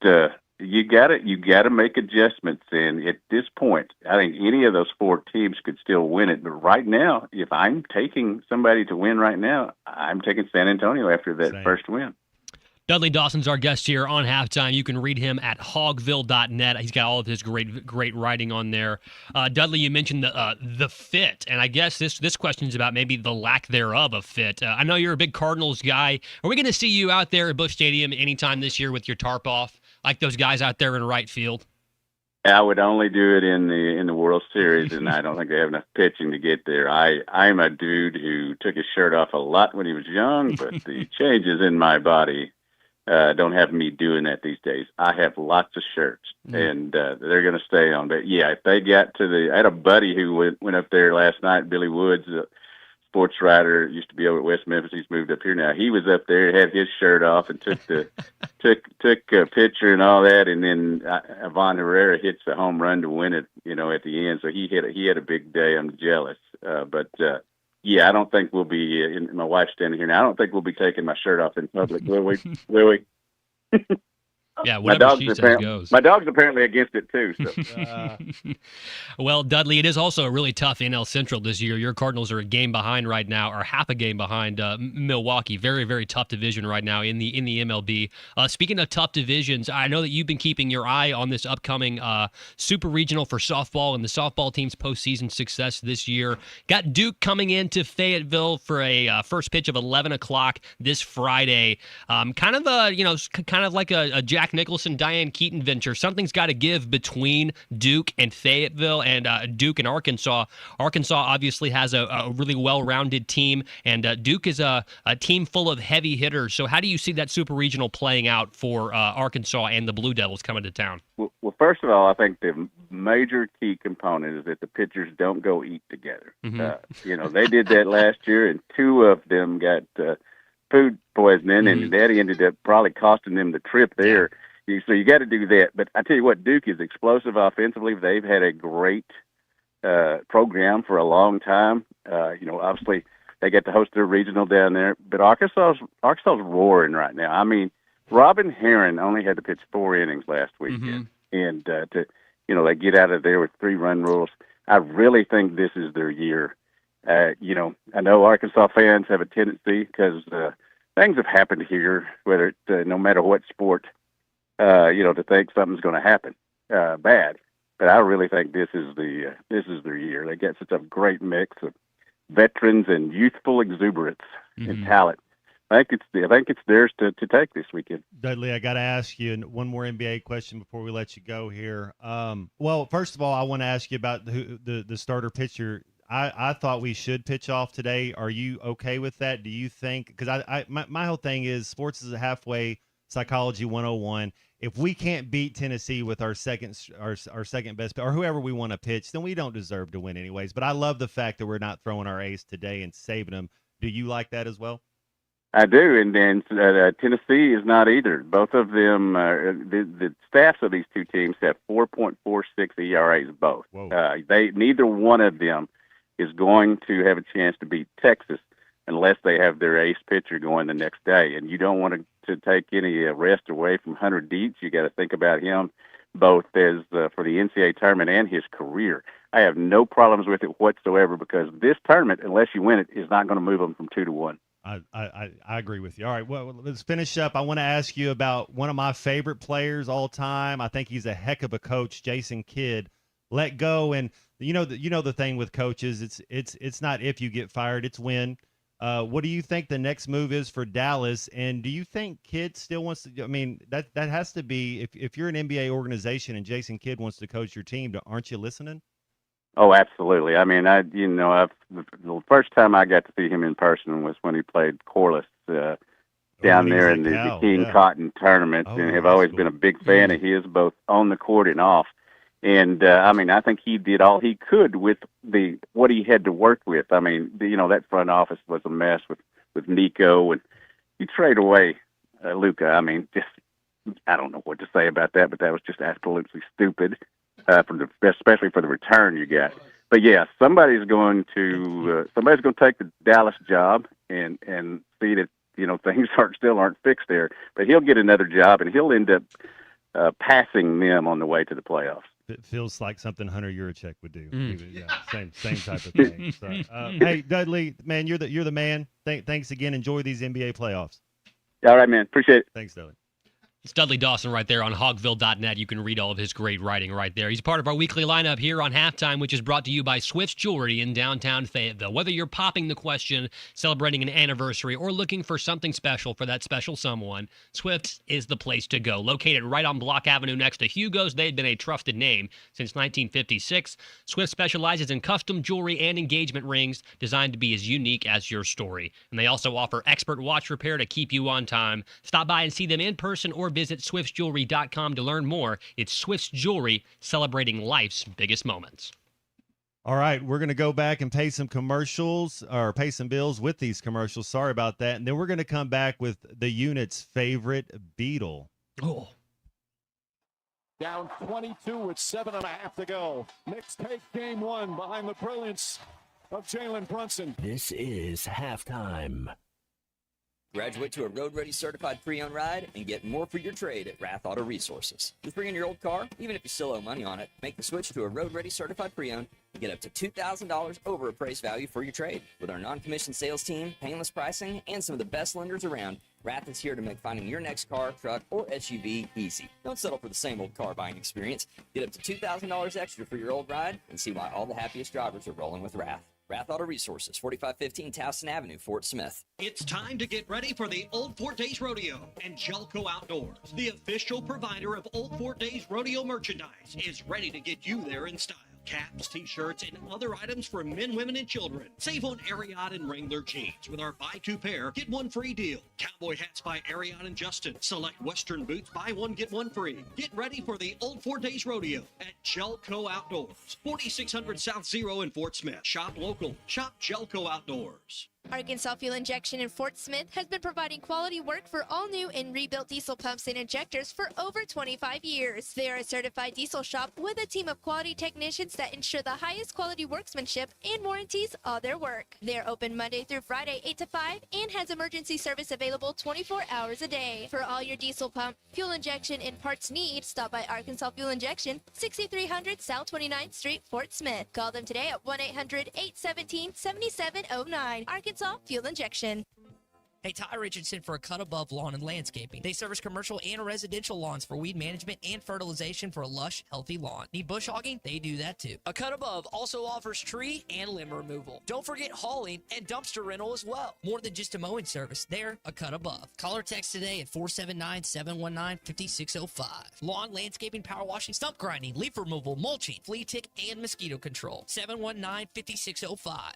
you got to make adjustments. And at this point, I think any of those 4 teams could still win it. But right now, if I'm taking somebody to win right now, I'm taking San Antonio after that first win. Dudley Dawson's our guest here on Halftime. You can read him at hogville.net. He's got all of his great writing on there. Dudley, you mentioned the fit, and I guess this question is about maybe the lack thereof of fit. I know you're a big Cardinals guy. Are we going to see you out there at Busch Stadium anytime this year with your tarp off, like those guys out there in right field? I would only do it in the World Series, and I don't think they have enough pitching to get there. I'm a dude who took his shirt off a lot when he was young, but the changes in my body don't have me doing that these days. I have lots of shirts, and they're going to stay on. But yeah, if they got to I had a buddy who went up there last night, Billy Woods, a sports writer, used to be over at West Memphis. He's moved up here now. He was up there, had his shirt off, and took took a picture and all that. And then Ivan Herrera hits a home run to win it, at the end. So he had a big day. I'm jealous, but. Yeah, I don't think we'll be. My wife's standing here now. I don't think we'll be taking my shirt off in public, will we? Will we? Yeah, whatever she says goes. My dog's apparently against it too. So. Well, Dudley, it is also a really tough NL Central this year. Your Cardinals are a game behind right now, or half a game behind Milwaukee. Very, very tough division right now in the MLB. Speaking of tough divisions, I know that you've been keeping your eye on this upcoming Super Regional for softball and the softball team's postseason success this year. Got Duke coming into Fayetteville for a first pitch of 11 o'clock this Friday. Kind of like a Jack Nicholson, Diane Keaton venture. Something's got to give between Duke and Fayetteville and Duke and Arkansas. Arkansas obviously has a really well-rounded team, and Duke is a team full of heavy hitters. So how do you see that Super Regional playing out for Arkansas and the Blue Devils coming to town? Well, first of all, I think the major key component is that the pitchers don't go eat together. Mm-hmm. They did that last year, and two of them got food poisoning, and that ended up probably costing them the trip there. So you got to do that. But I tell you what, Duke is explosive offensively. They've had a great program for a long time. Obviously they get to host their regional down there. But Arkansas's roaring right now. I mean, Robin Herron only had to pitch 4 innings last weekend, and they get out of there with 3-run rules. I really think this is their year. I know Arkansas fans have a tendency because things have happened here, whether it's no matter what sport, to think something's going to happen bad. But I really think this is their year. They get such a great mix of veterans and youthful exuberance and talent. I think it's theirs to take this weekend. Dudley, I got to ask you one more NBA question before we let you go here. Well, first of all, I want to ask you about the starter pitcher. I thought we should pitch off today. Are you okay with that? Do you think? Because my whole thing is sports is a halfway psychology 101. If we can't beat Tennessee with our second best or whoever we want to pitch, then we don't deserve to win anyways. But I love the fact that we're not throwing our ace today and saving them. Do you like that as well? I do, and then Tennessee is not either. Both of them, the staffs of these two teams have 4.46 ERAs both. Neither one of them is going to have a chance to beat Texas unless they have their ace pitcher going the next day. And you don't want to take any rest away from Hunter Dietz. You got to think about him both as for the NCAA tournament and his career. I have no problems with it whatsoever because this tournament, unless you win it, is not going to move them from 2-1. I agree with you. All right, well, let's finish up. I want to ask you about one of my favorite players all time. I think he's a heck of a coach, Jason Kidd. Let go, and you know the thing with coaches, it's not if you get fired, it's when. What do you think the next move is for Dallas? And do you think Kidd still wants to? I mean, that has to be if you're an NBA organization and Jason Kidd wants to coach your team, aren't you listening? Oh, absolutely. I mean, the first time I got to see him in person was when he played Corliss down there in the King Cotton tournament, and have always been a big fan of his, both on the court and off. And I think he did all he could with what he had to work with. I mean, that front office was a mess with Nico, and you trade away Luka. I mean, I don't know what to say about that, but that was just absolutely stupid. Especially for the return you got. But yeah, somebody's going to take the Dallas job and see that things aren't fixed there. But he'll get another job and he'll end up passing them on the way to the playoffs. It feels like something Hunter Yurachek would do. Yeah, same type of thing. So, hey, Dudley, man, you're the man. Thanks again. Enjoy these NBA playoffs. All right, man. Appreciate it. Thanks, Dudley. It's Dudley Dawson right there on hogville.net. You can read all of his great writing right there. He's part of our weekly lineup here on Halftime, which is brought to you by Swift's Jewelry in downtown Fayetteville. Whether you're popping the question, celebrating an anniversary, or looking for something special for that special someone, Swift's is the place to go. Located right on Block Avenue next to Hugo's, they've been a trusted name since 1956. Swift specializes in custom jewelry and engagement rings designed to be as unique as your story. And they also offer expert watch repair to keep you on time. Stop by and see them in person or visit swiftsjewelry.com to learn more. It's Swift's Jewelry, celebrating life's biggest moments. All right, we're going to go back and pay some commercials or pay some bills with these commercials. Sorry about that. And then we're going to come back with the unit's favorite Beatle. Oh. Down 22 with 7.5 to go. Knicks take game one behind the brilliance of Jalen Brunson. This is halftime. Graduate to a Road Ready certified pre-owned ride and get more for your trade at Rath Auto Resources. Just bring in your old car, even if you still owe money on it, make the switch to a Road Ready certified pre-owned and get up to $2,000 over appraised value for your trade. With our non-commissioned sales team, painless pricing, and some of the best lenders around, Rath is here to make finding your next car, truck, or SUV easy. Don't settle for the same old car buying experience. Get up to $2,000 extra for your old ride and see why all the happiest drivers are rolling with Rath. Rath Auto Resources, 4515 Towson Avenue, Fort Smith. It's time to get ready for the Old Fort Days Rodeo, and Jelco Outdoors, the official provider of Old Fort Days Rodeo merchandise, is ready to get you there in style. Caps, t-shirts, and other items for men, women, and children. Save on Ariat and Wrangler jeans with our buy two pair, get one free deal. Cowboy hats by Ariat and Justin. Select Western boots, buy one, get one free. Get ready for the Old Fort Days Rodeo at Jelco Outdoors. 4600 South Zero in Fort Smith. Shop local. Shop Jelco Outdoors. Arkansas Fuel Injection in Fort Smith has been providing quality work for all new and rebuilt diesel pumps and injectors for over 25 years. They are a certified diesel shop with a team of quality technicians that ensure the highest quality workmanship and warranties all their work. They're open Monday through Friday 8 to 5 and has emergency service available 24 hours a day. For all your diesel pump, fuel injection, and parts needs, stop by Arkansas Fuel Injection, 6300 South 29th Street, Fort Smith. Call them today at 1-800-817-7709. Arkansas Fuel Injection. Hey, Ty Richardson for A Cut Above Lawn and Landscaping. They service commercial and residential lawns for weed management and fertilization for a lush, healthy lawn. Need bush hogging? They do that too. A Cut Above also offers tree and limb removal. Don't forget hauling and dumpster rental as well. More than just a mowing service, they're A Cut Above. Call or text today at 479-719-5605. Lawn, landscaping, power washing, stump grinding, leaf removal, mulching, flea tick, and mosquito control. 719-5605.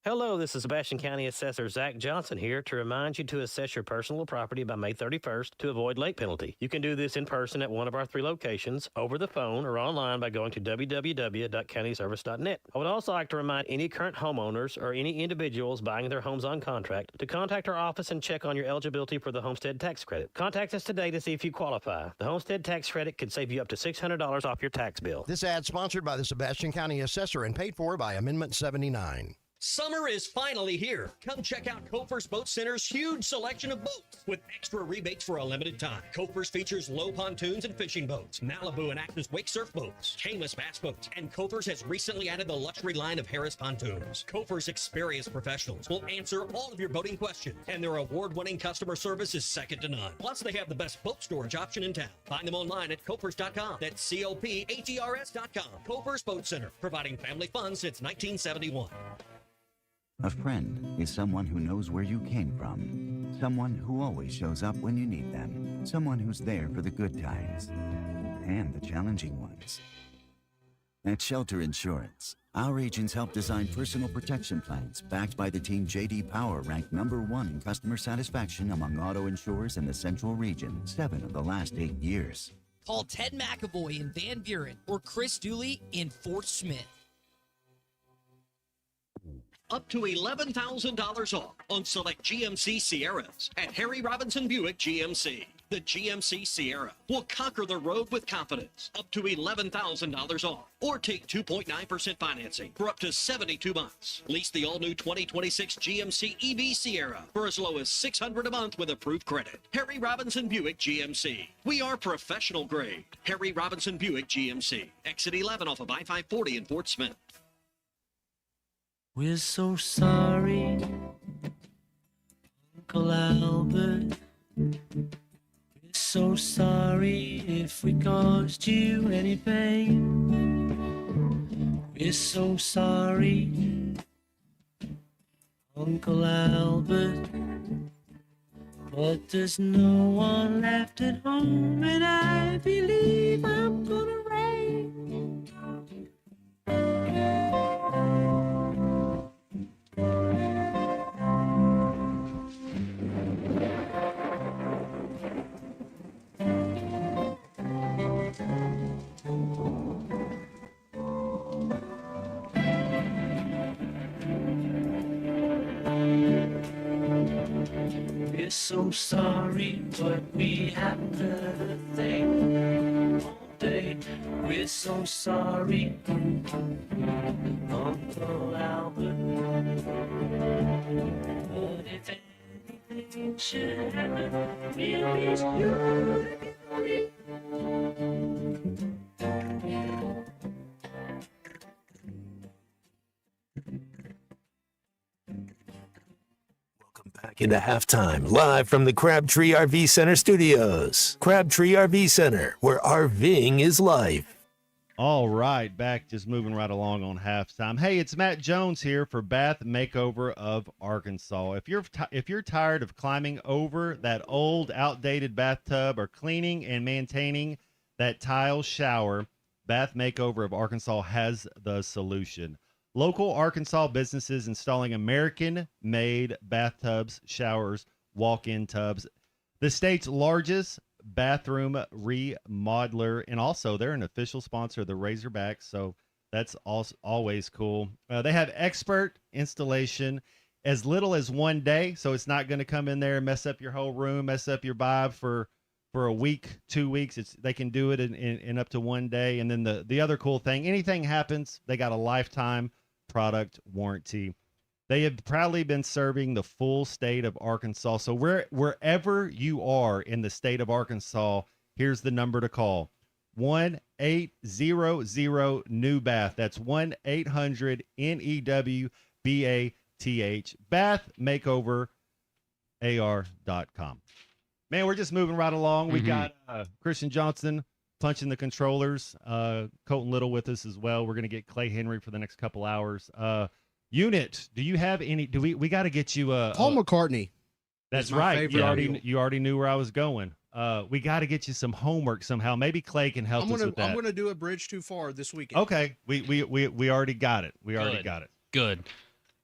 Hello, this is Sebastian County Assessor Zach Johnson here to remind you to assess your personal property by May 31st to avoid late penalty. You can do this in person at one of our 3 locations, over the phone, or online by going to www.countyservice.net. I would also like to remind any current homeowners or any individuals buying their homes on contract to contact our office and check on your eligibility for the homestead tax credit. Contact us today to see if you qualify. The homestead tax credit could save you up to $600 off your tax bill. This ad sponsored by the Sebastian County Assessor and paid for by Amendment 79. Summer is finally here. Come check out Kofer's Boat Center's huge selection of boats with extra rebates for a limited time. Kofer's features low pontoons and fishing boats, Malibu and Actus wake surf boats, Camus bass boats, and Kofer's has recently added the luxury line of Harris pontoons. Kofer's experienced professionals will answer all of your boating questions, and their award-winning customer service is second to none. Plus, they have the best boat storage option in town. Find them online at Kofers.com. That's COPHERS.com. Kofer's Boat Center, providing family fun since 1971. A friend is someone who knows where you came from, someone who always shows up when you need them, someone who's there for the good times and the challenging ones. At Shelter Insurance, our agents help design personal protection plans backed by the team J.D. Power ranked #1 in customer satisfaction among auto insurers in the Central Region 7 of the last 8 years. Call Ted McAvoy in Van Buren or Chris Dooley in Fort Smith. Up to $11,000 off on select GMC Sierras at Harry Robinson Buick GMC. The GMC Sierra will conquer the road with confidence. Up to $11,000 off. Or take 2.9% financing for up to 72 months. Lease the all-new 2026 GMC EV Sierra for as low as $600 a month with approved credit. Harry Robinson Buick GMC. We are professional grade. Harry Robinson Buick GMC. Exit 11 off of I-540 in Fort Smith. We're so sorry, Uncle Albert. so sorry if we caused you any pain. We're so sorry, Uncle Albert. But there's no one left at home, and I believe I'm gonna rain. We're so sorry, but we have to think all day. We're so sorry, Uncle Albert. But if anything should happen, we'll be sure to be Back into halftime, live from the Crabtree RV Center studios. Crabtree RV Center, where RVing is life. All right, back just moving right along on halftime. Hey, it's Matt Jones here for Bath Makeover of Arkansas. If you're tired of climbing over that old, outdated bathtub or cleaning and maintaining that tile shower, Bath Makeover of Arkansas has the solution. Local Arkansas businesses installing American-made bathtubs, showers, walk-in tubs. The state's largest bathroom remodeler, and also they're an official sponsor of the Razorbacks, so that's also always cool. They have expert installation as little as 1 day, so it's not going to come in there and mess up your whole room, mess up your vibe for a week, 2 weeks. They can do it in up to 1 day. And then the other cool thing, anything happens, they got a lifetime product warranty. They have proudly been serving the full state of Arkansas. So wherever you are in the state of Arkansas, here's the number to call: 1-800-NEW-BATH. That's 1-800-NEW-BATH. Bath Makeover AR.com. Man, we're just moving right along. We got Christian Johnson punching the controllers. Colton Little with us as well. We're going to get Clay Henry for the next couple hours. Unit, do you have any? We got to get you Paul McCartney. That's is my right. favorite You already knew where I was going. We got to get you some homework somehow. Maybe Clay can help us with that. I'm gonna do a bridge too far this weekend. Okay, we already got it. Good.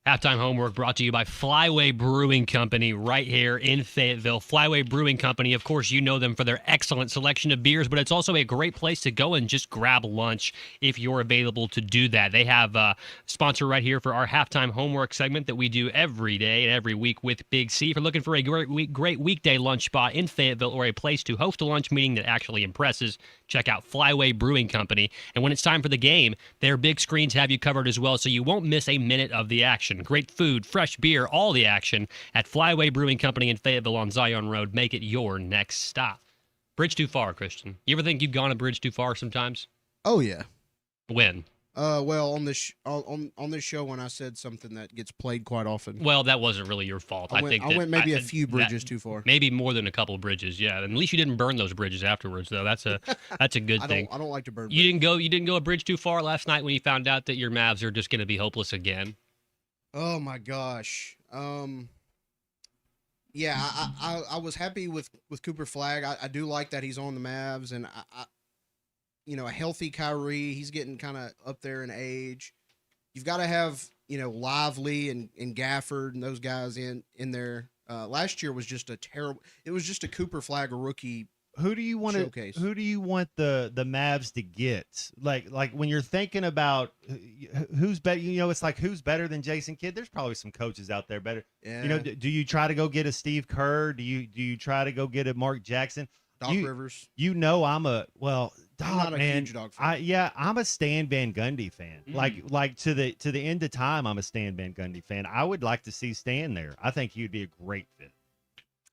Halftime homework brought to you by Flyway Brewing Company right here in Fayetteville. Flyway Brewing Company, of course, you know them for their excellent selection of beers, but it's also a great place to go and just grab lunch if you're available to do that. They have a sponsor right here for our halftime homework segment that we do every day and every week with Big C. If you're looking for a great weekday lunch spot in Fayetteville or a place to host a lunch meeting that actually impresses, check out Flyway Brewing Company. And when it's time for the game, their big screens have you covered as well, so you won't miss a minute of the action. Great food, fresh beer, all the action at Flyway Brewing Company in Fayetteville on Zion Road. Make it your next stop. Bridge too far, Christian. You ever think you've gone a bridge too far sometimes? Oh yeah. When? Well, on this on this show, when I said something that gets played quite often. Well, that wasn't really your fault. I went maybe a few bridges too far. Maybe more than a couple of bridges. Yeah, and at least you didn't burn those bridges afterwards, though. That's a good thing. I don't like to burn. You didn't go a bridge too far last night when you found out that your Mavs are just going to be hopeless again. Oh my gosh. Yeah, I was happy with Cooper Flagg. I do like that he's on the Mavs, and I a healthy Kyrie. He's getting kind of up there in age. You've got to have Lively and Gafford and those guys in there. Last year was just a terrible. It was just a Cooper Flagg rookie. Who do you want showcase. Who do you want the Mavs to get? Like when you're thinking about who's better, it's like who's better than Jason Kidd? There's probably some coaches out there better. Yeah. Do you try to go get a Steve Kerr? Do you try to go get a Mark Jackson? Doc Rivers. I'm not a huge Doc fan. I'm a Stan Van Gundy fan. Like to the end of time, I'm a Stan Van Gundy fan. I would like to see Stan there. I think he'd be a great fit.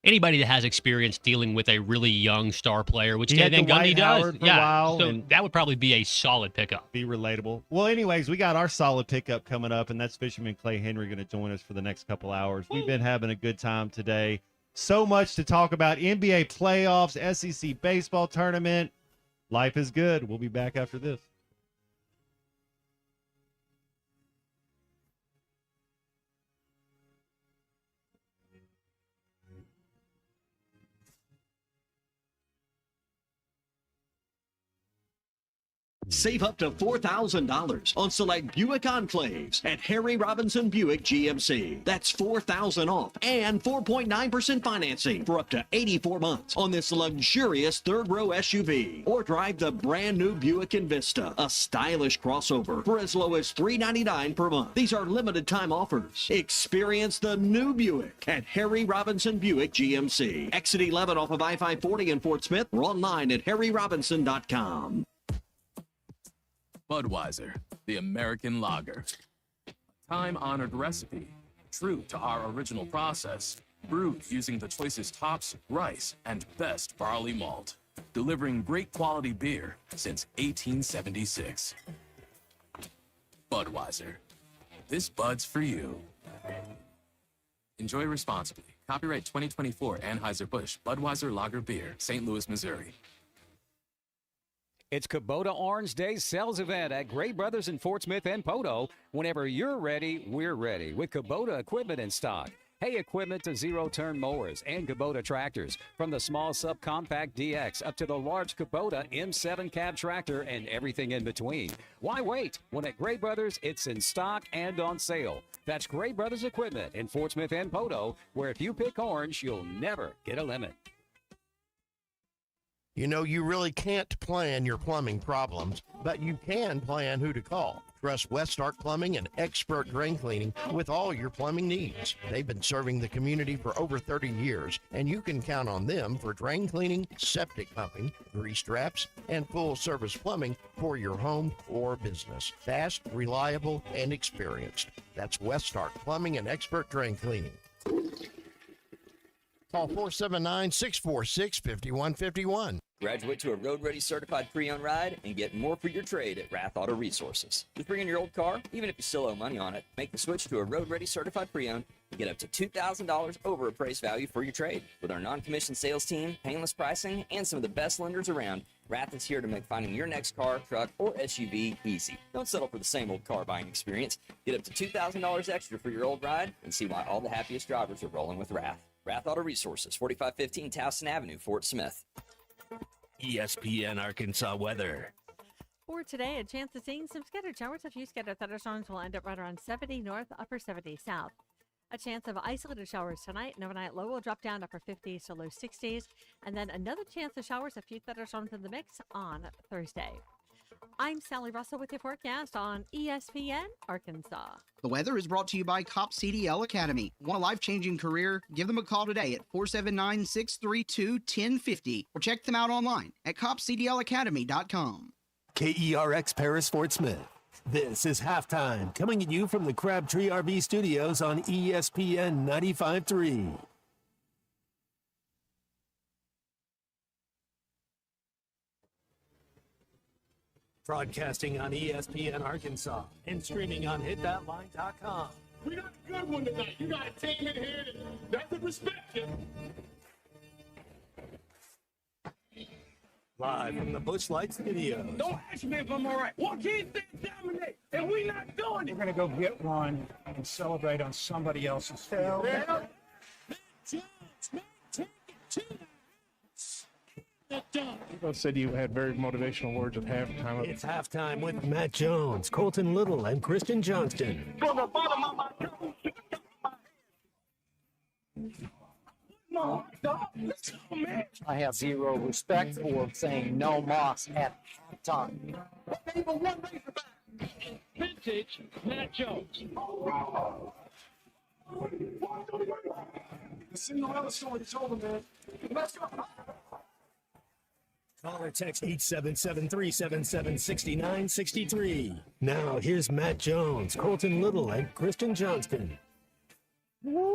Anybody that has experience dealing with a really young star player, which Stan Van Dwight Gundy does, Howard for a while, so and that would probably be a solid pickup. Be relatable. Well, anyways, we got our solid pickup coming up, and that's Fisherman Clay Henry going to join us for the next couple hours. We've been having a good time today So much to talk about. NBA playoffs, SEC baseball tournament. Life is good. We'll be back after this. Save up to $4,000 on select Buick Enclaves at Harry Robinson Buick GMC. That's $4,000 off and 4.9% financing for up to 84 months on this luxurious third-row SUV. Or drive the brand-new Buick Envista, a stylish crossover, for as low as $399 per month. These are limited-time offers. Experience the new Buick at Harry Robinson Buick GMC. Exit 11 off of I-540 in Fort Smith, or online at harryrobinson.com. Budweiser, the American lager. A time-honored recipe, true to our original process, brewed using the choicest hops, rice, and best barley malt, delivering great quality beer since 1876. Budweiser. This Bud's for you. Enjoy responsibly. Copyright 2024 Anheuser-Busch Budweiser Lager Beer, St. Louis, Missouri. It's Kubota Orange Day sales event at Gray Brothers in Fort Smith and Poto. Whenever you're ready, we're ready with Kubota equipment in stock. Hay equipment to zero-turn mowers and Kubota tractors, from the small subcompact DX up to the large Kubota M7 cab tractor and everything in between. Why wait? When at Gray Brothers, it's in stock and on sale. That's Gray Brothers Equipment in Fort Smith and Poto, where if you pick orange, you'll never get a limit. You know, you really can't plan your plumbing problems, but you can plan who to call. Trust Westark Plumbing and expert drain cleaning with all your plumbing needs. They've been serving the community for over 30 years, and you can count on them for drain cleaning, septic pumping, grease traps, and full-service plumbing for your home or business. Fast, reliable, and experienced. That's Westark Plumbing and expert drain cleaning. Call 479-646-5151. Graduate to a road-ready certified pre-owned ride and get more for your trade at Rath Auto Resources. Just bring in your old car, even if you still owe money on it. Make the switch to a road-ready certified pre-owned and get up to $2,000 over appraised value for your trade. With our non-commissioned sales team, painless pricing, and some of the best lenders around, Rath is here to make finding your next car, truck, or SUV easy. Don't settle for the same old car buying experience. Get up to $2,000 extra for your old ride and see why all the happiest drivers are rolling with Rath. Rath Auto Resources, 4515 Towson Avenue, Fort Smith. ESPN Arkansas weather. For today, a chance of seeing some scattered showers. A few scattered thunderstorms will end up right around 70 north, upper 70 south. A chance of isolated showers tonight. An overnight low will drop down upper 50s to low 60s. And then another chance of showers, a few thunderstorms in the mix on Thursday. I'm Sally Russell with your forecast on ESPN Arkansas. The weather is brought to you by COP CDL Academy. Want a life-changing career? Give them a call today at 479-632-1050 or check them out online at copcdlacademy.com. KERX Paris Fort Smith. This is Halftime, coming at you from the Crabtree RV Studios on ESPN 95.3. Broadcasting on ESPN Arkansas and streaming on hitthatline.com. We got a good one tonight. You got a team in here that could respect you. Live from the Busch Light Studios. Don't ask me if I'm all right. Joaquin said dominate, and we not doing it. We're going to go get one and celebrate on somebody else's field. Yeah. Take it to People said you had very motivational words at halftime. It's halftime with Matt Jones, Colton Little, and Christian Johnston. From the bottom of my I have zero respect for saying no Moss at halftime. Vintage Matt Jones. The Cinderella story is over, man. Let's go. Call or text 877-377-6963. Now, here's Matt Jones, Colton Little, and Christian Johnston. Woo!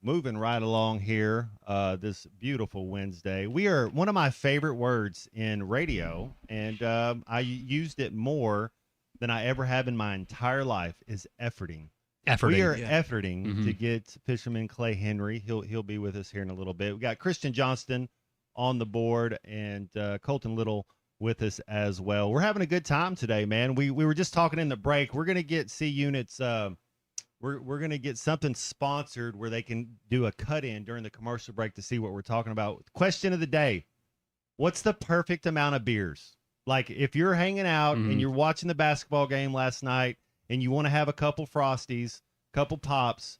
Moving right along here this beautiful Wednesday. We are one of my favorite words in radio, and I used it more than I ever have in my entire life, is efforting. We are Yeah. efforting to get Fisherman Clay Henry. He'll be with us here in a little bit. We got Christian Johnston on the board and Colton Little with us as well. We're having a good time today, man. We were just talking in the break. We're gonna get C Units. We're gonna get something sponsored where they can do a cut in during the commercial break to see what we're talking about. Question of the day: what's the perfect amount of beers? Like if you're hanging out and you're watching the basketball game last night and you want to have a couple Frosties, couple Pops.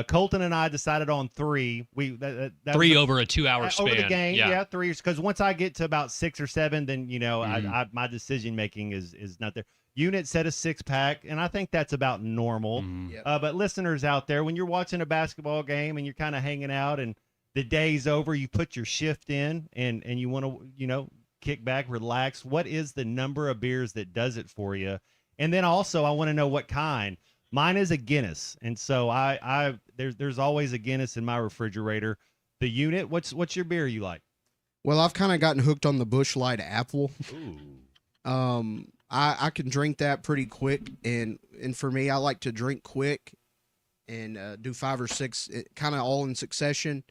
Colton and I decided on 3. That Three was over a 2-hour span. over the game. Yeah. Yeah, 3. Because once I get to about 6 or 7, then my decision making is not there. Unit said a 6-pack, and I think that's about normal. But listeners out there, when you're watching a basketball game and you're kind of hanging out and the day's over, you put your shift in and you want to kick back, relax. What is the number of beers that does it for you? And then also, I want to know what kind. Mine is a Guinness, and so there's always a Guinness in my refrigerator. The Unit, what's your beer you like? Well, I've kind of gotten hooked on the Busch Light Apple. Ooh. I can drink that pretty quick, and for me, I like to drink quick and do 5 or 6, kind of all in succession.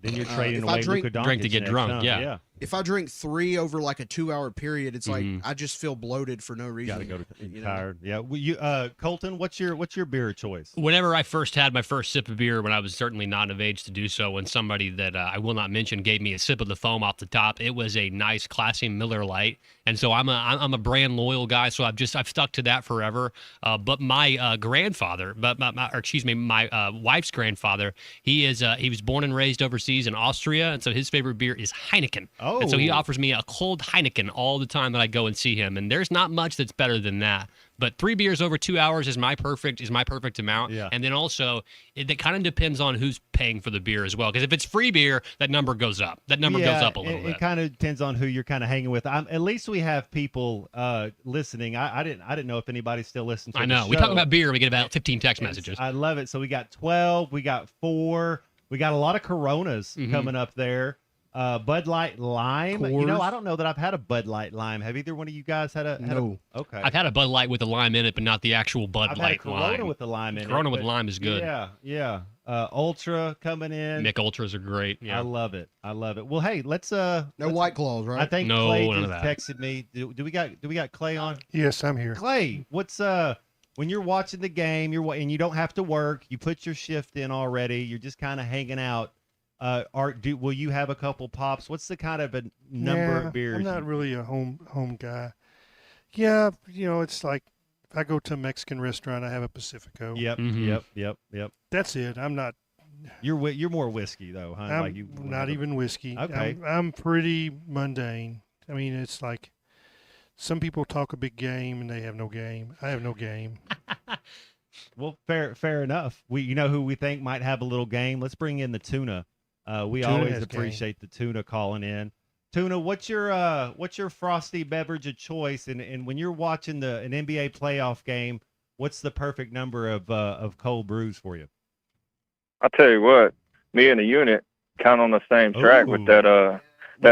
Then you're trading away Luka Doncic drink to get drunk. Yeah. If I drink 3 over like a 2-hour period, it's like I just feel bloated for no reason. Got to go to tired. Yeah. Well, Colton, what's your beer choice? Whenever I first had my first sip of beer, when I was certainly not of age to do so, when somebody that I will not mention gave me a sip of the foam off the top, it was a nice, classy Miller Lite. And so I'm a brand loyal guy, so I've stuck to that forever. But my grandfather, my wife's grandfather, he was born and raised overseas in Austria, and so his favorite beer is Heineken. Oh. And so he offers me a cold Heineken all the time that I go and see him, and there's not much that's better than that. But 3 beers over 2 hours is my perfect amount. Yeah. And then also, that kind of depends on who's paying for the beer as well. Because if it's free beer, that number goes up. That number goes up a little bit. It kind of depends on who you're kind of hanging with. At least we have people listening. I didn't know if anybody still listens to I know. the We show. talk about beer, we get about 15 text messages. I love it. So we got 12, we got 4, we got a lot of Coronas coming up there. Bud Light Lime. Coors. I don't know that I've had a Bud Light Lime. Have either one of you guys had a? No. Okay. I've had a Bud Light with a lime in it, but not the actual Bud I've had a Light Corona lime. with the lime in it. Corona with but- lime is good. Yeah. Ultra coming in. Mick Ultras are great. Yeah. I love it. Well, hey, let's No White Claws, right? I think No, Clay none of just that. texted me. Do we got Clay on? Yes, I'm here. Clay, what's when you're watching the game, and you don't have to work, you put your shift in already, you're just kind of hanging out. Will you have a couple Pops? What's the kind of a number of beers? I'm not really a home guy. Yeah, it's like if I go to a Mexican restaurant, I have a Pacifico. Yep. That's it. I'm not. You're more whiskey though, huh? I'm not even whiskey. Okay. I'm pretty mundane. I mean, it's like some people talk a big game and they have no game. I have no game. Well, fair enough. You know who we think might have a little game? Let's bring in the Tuna. We Tuna always has appreciate the Tuna calling in. Tuna, what's your frosty beverage of choice? And when you're watching an NBA playoff game, what's the perfect number of cold brews for you? I'll tell you what, me and the Unit kind of on the same track with that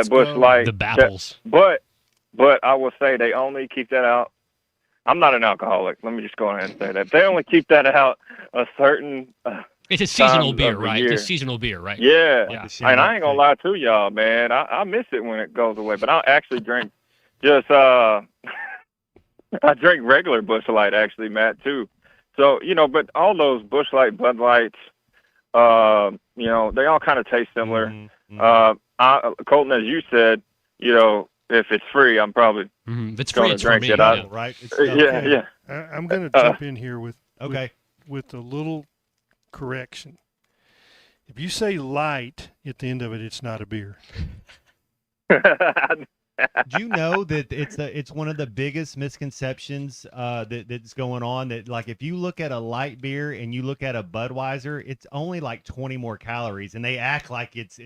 Busch Light. The Battles. But I will say they only keep that out. I'm not an alcoholic. Let me just go ahead and say that. They only keep that out a certain It's a seasonal times beer, of the right? year. It's a seasonal beer, right? Yeah. Yeah. And I ain't going to lie to y'all, man. I miss it when it goes away. But I actually drink just I drink regular Busch Light, actually, Matt, too. So, but all those Busch Light, Bud Lights, they all kind of taste similar. Colton, as you said, if it's free, I'm probably if it's going free, to it's for drink me, it. yeah. Right? Yeah. I'm going to jump in here with okay with a little correction. If you say light at the end of it, it's not a beer. Do you know that it's one of the biggest misconceptions that's going on? That like if you look at a light beer and you look at a Budweiser, it's only like 20 more calories, and they act like it's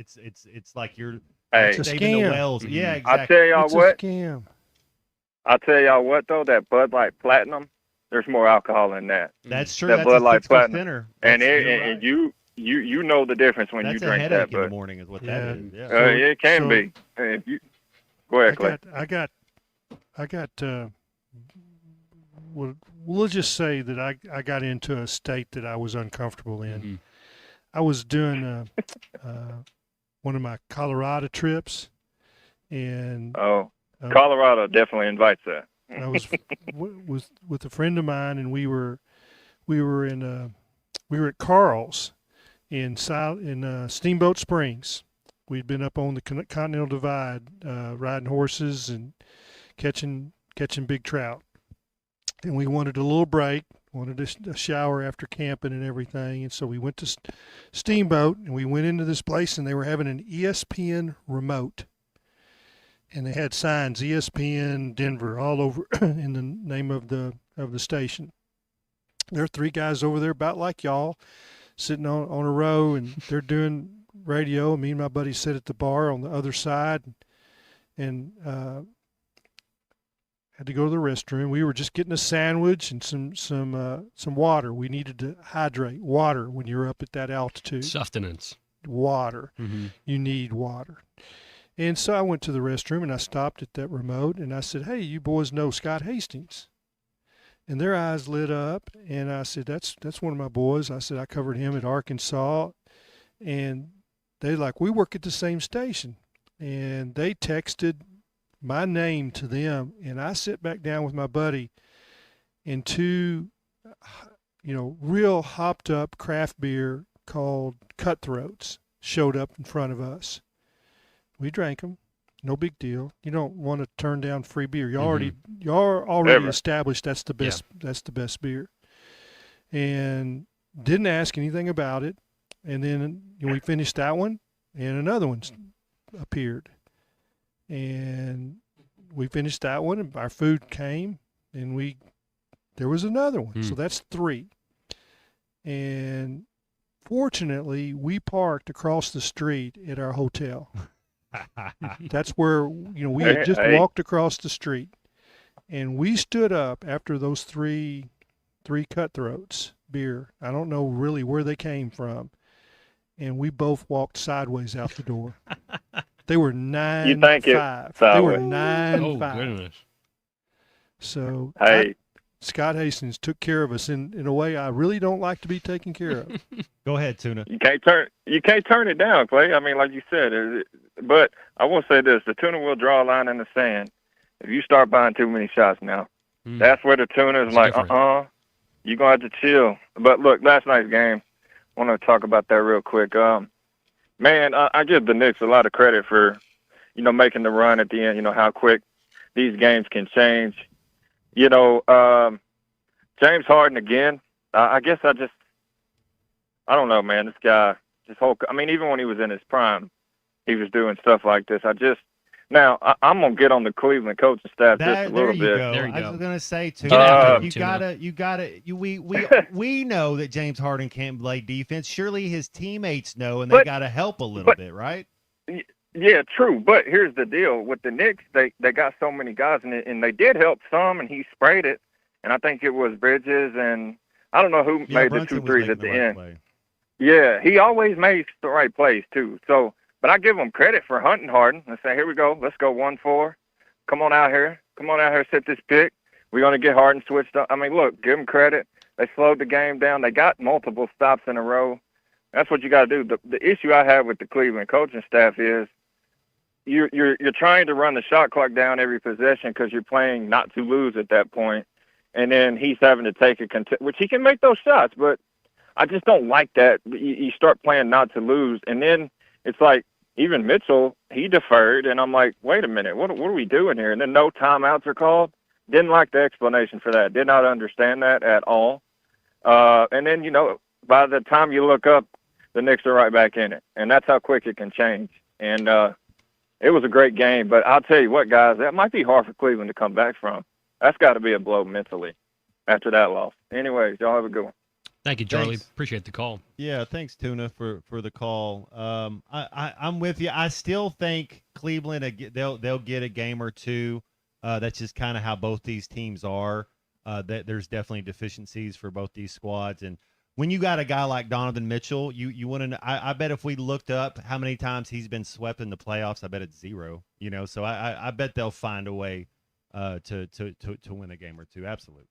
like you're Hey, saving the wells. Yeah, exactly. I tell y'all It's what. a scam. I tell y'all what though, that Bud Light Platinum, there's more alcohol in that. That's true. That That's Bud a Light 6% Platinum, thinner. and You're and you know the difference when That's you a drink headache that. in the But morning is what that is. Yeah. it can be. If you go ahead, Clay. I got. Well, let's just say that I got into a state that I was uncomfortable in. I was doing one of my Colorado trips, and Colorado definitely invites that. I was with a friend of mine, and we were at Carl's in Steamboat Springs. We'd been up on the Continental Divide, riding horses and catching big trout, and we wanted a little break, wanted a shower after camping and everything, and so we went to Steamboat, and we went into this place, and they were having an ESPN remote, and they had signs ESPN Denver all over in the name of the station. There are 3 guys over there about like y'all, sitting on a row, and they're doing radio. Me and my buddy sit at the bar on the other side, and had to go to the restroom. We were just getting a sandwich and some water. We needed to hydrate. Water when you're up at that altitude. Sustenance. Water. You need water. And so I went to the restroom, and I stopped at that remote, and I said, "Hey, you boys know Scott Hastings?" And their eyes lit up, and I said, that's one of my boys. I said, I covered him at Arkansas. And they like, we work at the same station. And they texted my name to them, and I sit back down with my buddy, and 2, real hopped up craft beer called Cutthroats showed up in front of us. We drank them. No big deal. You don't want to turn down free beer. Y'all already established that's the best. Yeah. That's the best beer. And didn't ask anything about it. And then we finished that one, and another one appeared. And we finished that one, and our food came, and there was another one. So that's 3. And fortunately, we parked across the street at our hotel. That's where, we had just walked across the street, and we stood up after those three Cutthroats beer. I don't know really where they came from, and we both walked sideways out the door. They were 9'5". You think They were 9'5". Oh goodness! So hey, Scott Hastings took care of us in a way I really don't like to be taken care of. Go ahead, Tuna. You can't turn it down, Clay. I mean, like you said, but I will say this: the Tuna will draw a line in the sand if you start buying too many shots. Now, that's where the Tuna is like, you're gonna have to chill. But look, last night's game. I want to talk about that real quick. Man, I give the Knicks a lot of credit for, making the run at the end. How quick these games can change. James Harden again. I guess I don't know, man. This guy, even when he was in his prime, he was doing stuff like this. I'm gonna get on the Cleveland coaching staff just a little bit. There you go. I was gonna say too. We know that James Harden can't play defense. Surely his teammates know, and they got to help a little bit, right? Yeah, true. But here's the deal with the Knicks: they got so many guys, and they did help some, and he sprayed it. And I think it was Bridges, and I don't know who made the 2 threes at the end. Play. Yeah, he always makes the right plays too. So. But I give him credit for hunting Harden and say, here we go. Let's go 1-4. Come on out here. Set this pick. We're going to get Harden switched up. I mean, look, give him credit. They slowed the game down. They got multiple stops in a row. That's what you got to do. The issue I have with the Cleveland coaching staff is you're trying to run the shot clock down every possession because you're playing not to lose at that point. And then he's having to take which he can make those shots, but I just don't like that. You start playing not to lose, and then it's like even Mitchell, he deferred, and I'm like, wait a minute, what are we doing here? And then no timeouts are called. Didn't like the explanation for that. Did not understand that at all. And then, by the time you look up, the Knicks are right back in it, and that's how quick it can change. And it was a great game, but I'll tell you what, guys, that might be hard for Cleveland to come back from. That's got to be a blow mentally after that loss. Anyways, y'all have a good one. Thank you, Charlie. Thanks. Appreciate the call. Yeah, thanks, Tuna, for the call. I'm with you. I still think Cleveland, they'll get a game or two. That's just kind of how both these teams are. That there's definitely deficiencies for both these squads. And when you got a guy like Donovan Mitchell, you want to know, I bet if we looked up how many times he's been swept in the playoffs, I bet it's 0. So I bet they'll find a way to win a game or two. Absolutely.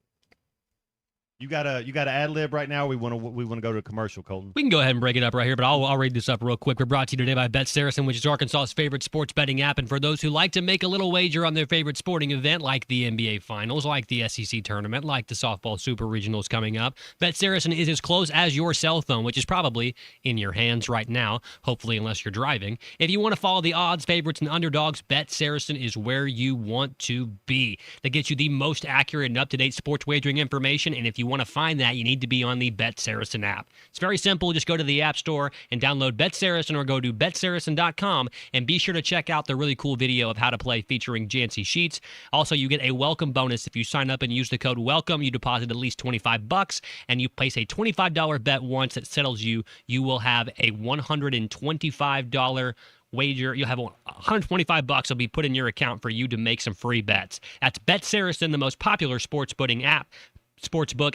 You got to ad lib right now. We want to go to a commercial, Colton. We can go ahead and break it up right here, but I'll read this up real quick. We're brought to you today by Bet Saracen, which is Arkansas's favorite sports betting app. And for those who like to make a little wager on their favorite sporting event, like the NBA Finals, like the SEC Tournament, like the softball Super Regionals coming up, Bet Saracen is as close as your cell phone, which is probably in your hands right now, hopefully unless you're driving. If you want to follow the odds, favorites, and underdogs, Bet Saracen is where you want to be. That gets you the most accurate and up-to-date sports wagering information, and if you want to find that, you need to be on the Bet Saracen app. It's very simple. Just go to the App Store and download Bet Saracen or go to betsaracen.com and be sure to check out the really cool video of how to play featuring Jancy Sheets. Also, you get a welcome bonus if you sign up and use the code WELCOME. You deposit at least $25 and you place a $25 bet once that settles you. You will have a $125 wager. You'll have $125 will be put in your account for you to make some free bets. That's Bet Saracen, the most popular sportsbook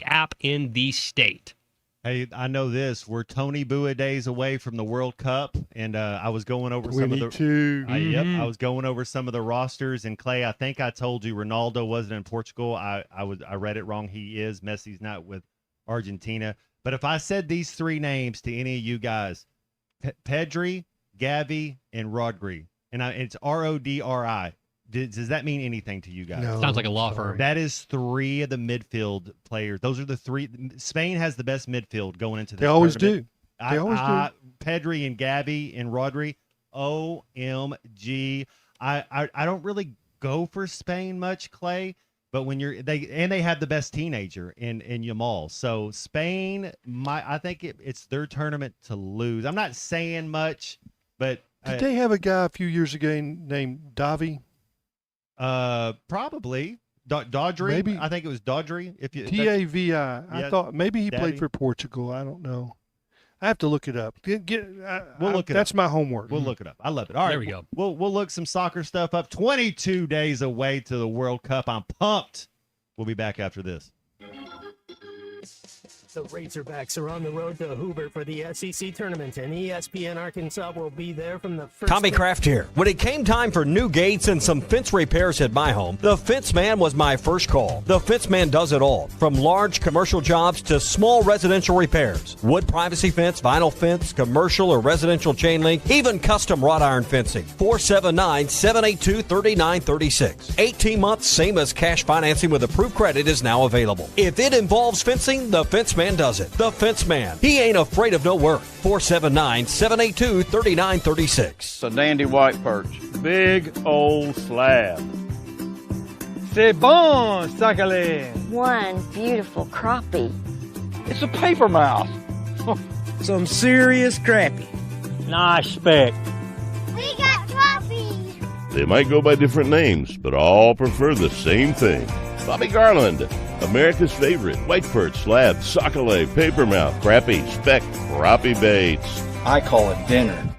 app in the state. Hey, I know this. We're Tony Bua days away from the World Cup, and I was going over some of the. I was going over some of the rosters, and Clay, I think I told you Ronaldo wasn't in Portugal. I read it wrong. He is. Messi's not with Argentina. But if I said these three names to any of you guys, Pedri, Gavi, and Rodri, and it's Rodri. Does that mean anything to you guys? No, sounds like a law firm. That is three of the midfield players. Those are the three. Spain has the best midfield going into this. They always tournament. do. They always do. Pedri and Gavi and Rodri. OMG. I don't really go for Spain much, Clay. But when they have the best teenager in Yamal. So Spain, I think it's their tournament to lose. I'm not saying much, but did they have a guy a few years ago named Davi? Probably Dodry. Maybe. I think it was Dodry. If you Tavi, I thought maybe he Daddy. played for Portugal. I don't know. I have to look it up. We'll look it That's up. my homework. We'll look it up. I love it. All right, there we go. We'll look some soccer stuff up. 22 days away to the World Cup. I'm pumped. We'll be back after this. The Razorbacks are on the road to Hoover for the SEC tournament, and ESPN Arkansas will be there from the first. Tommy Kraft here. When it came time for new gates and some fence repairs at my home, the Fence Man was my first call. The Fence Man does it all, from large commercial jobs to small residential repairs. Wood privacy fence, vinyl fence, commercial or residential chain link, even custom wrought iron fencing. 479-782-3936. 18 months, same as cash financing with approved credit is now available. If it involves fencing, the Fence Man does it. The Fence Man. He ain't afraid of no work. 479-782-3936. It's a dandy white perch. Big old slab. C'est bon, sacale. One beautiful crappie. It's a paper mouth. Some serious crappie. Nice speck. We got crappies. They might go by different names, but all prefer the same thing. Bobby Garland, America's favorite white perch, slab, sockeye, papermouth, crappie, speck, crappie baits. I call it dinner.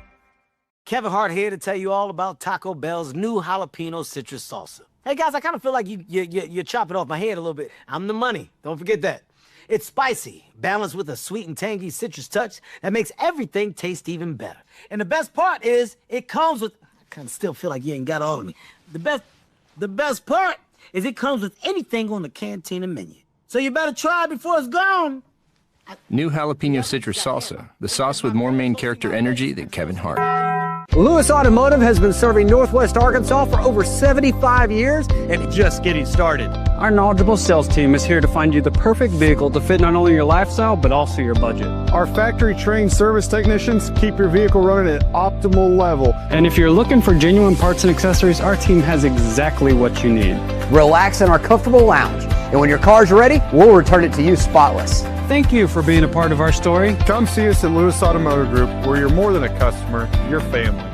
Kevin Hart here to tell you all about Taco Bell's new jalapeno citrus salsa. Hey guys, I kind of feel like you're chopping off my head a little bit. I'm the money. Don't forget that. It's spicy, balanced with a sweet and tangy citrus touch that makes everything taste even better. And the best part is it comes with. I kind of still feel like you ain't got all of me. The best part is it comes with anything on the Cantina menu. So you better try it before it's gone. New jalapeno citrus salsa, the sauce with more main character energy than Kevin Hart. Lewis Automotive has been serving Northwest Arkansas for over 75 years and just getting started. Our knowledgeable sales team is here to find you the perfect vehicle to fit not only your lifestyle, but also your budget. Our factory-trained service technicians keep your vehicle running at optimal level. And if you're looking for genuine parts and accessories, our team has exactly what you need. Relax in our comfortable lounge. And when your car's ready, we'll return it to you spotless. Thank you for being a part of our story. Come see us at Lewis Automotive Group, where you're more than a customer, you're family.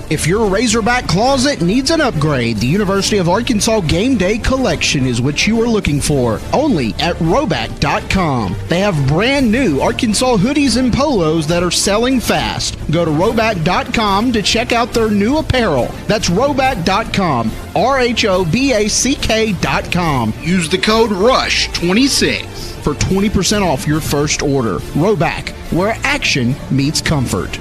If your Razorback closet needs an upgrade, the University of Arkansas Game Day Collection is what you are looking for, only at Roback.com. They have brand new Arkansas hoodies and polos that are selling fast. Go to Roback.com to check out their new apparel. That's Roback.com, RHOBACK.com. Use the code RUSH26 for 20% off your first order. Roback, where action meets comfort.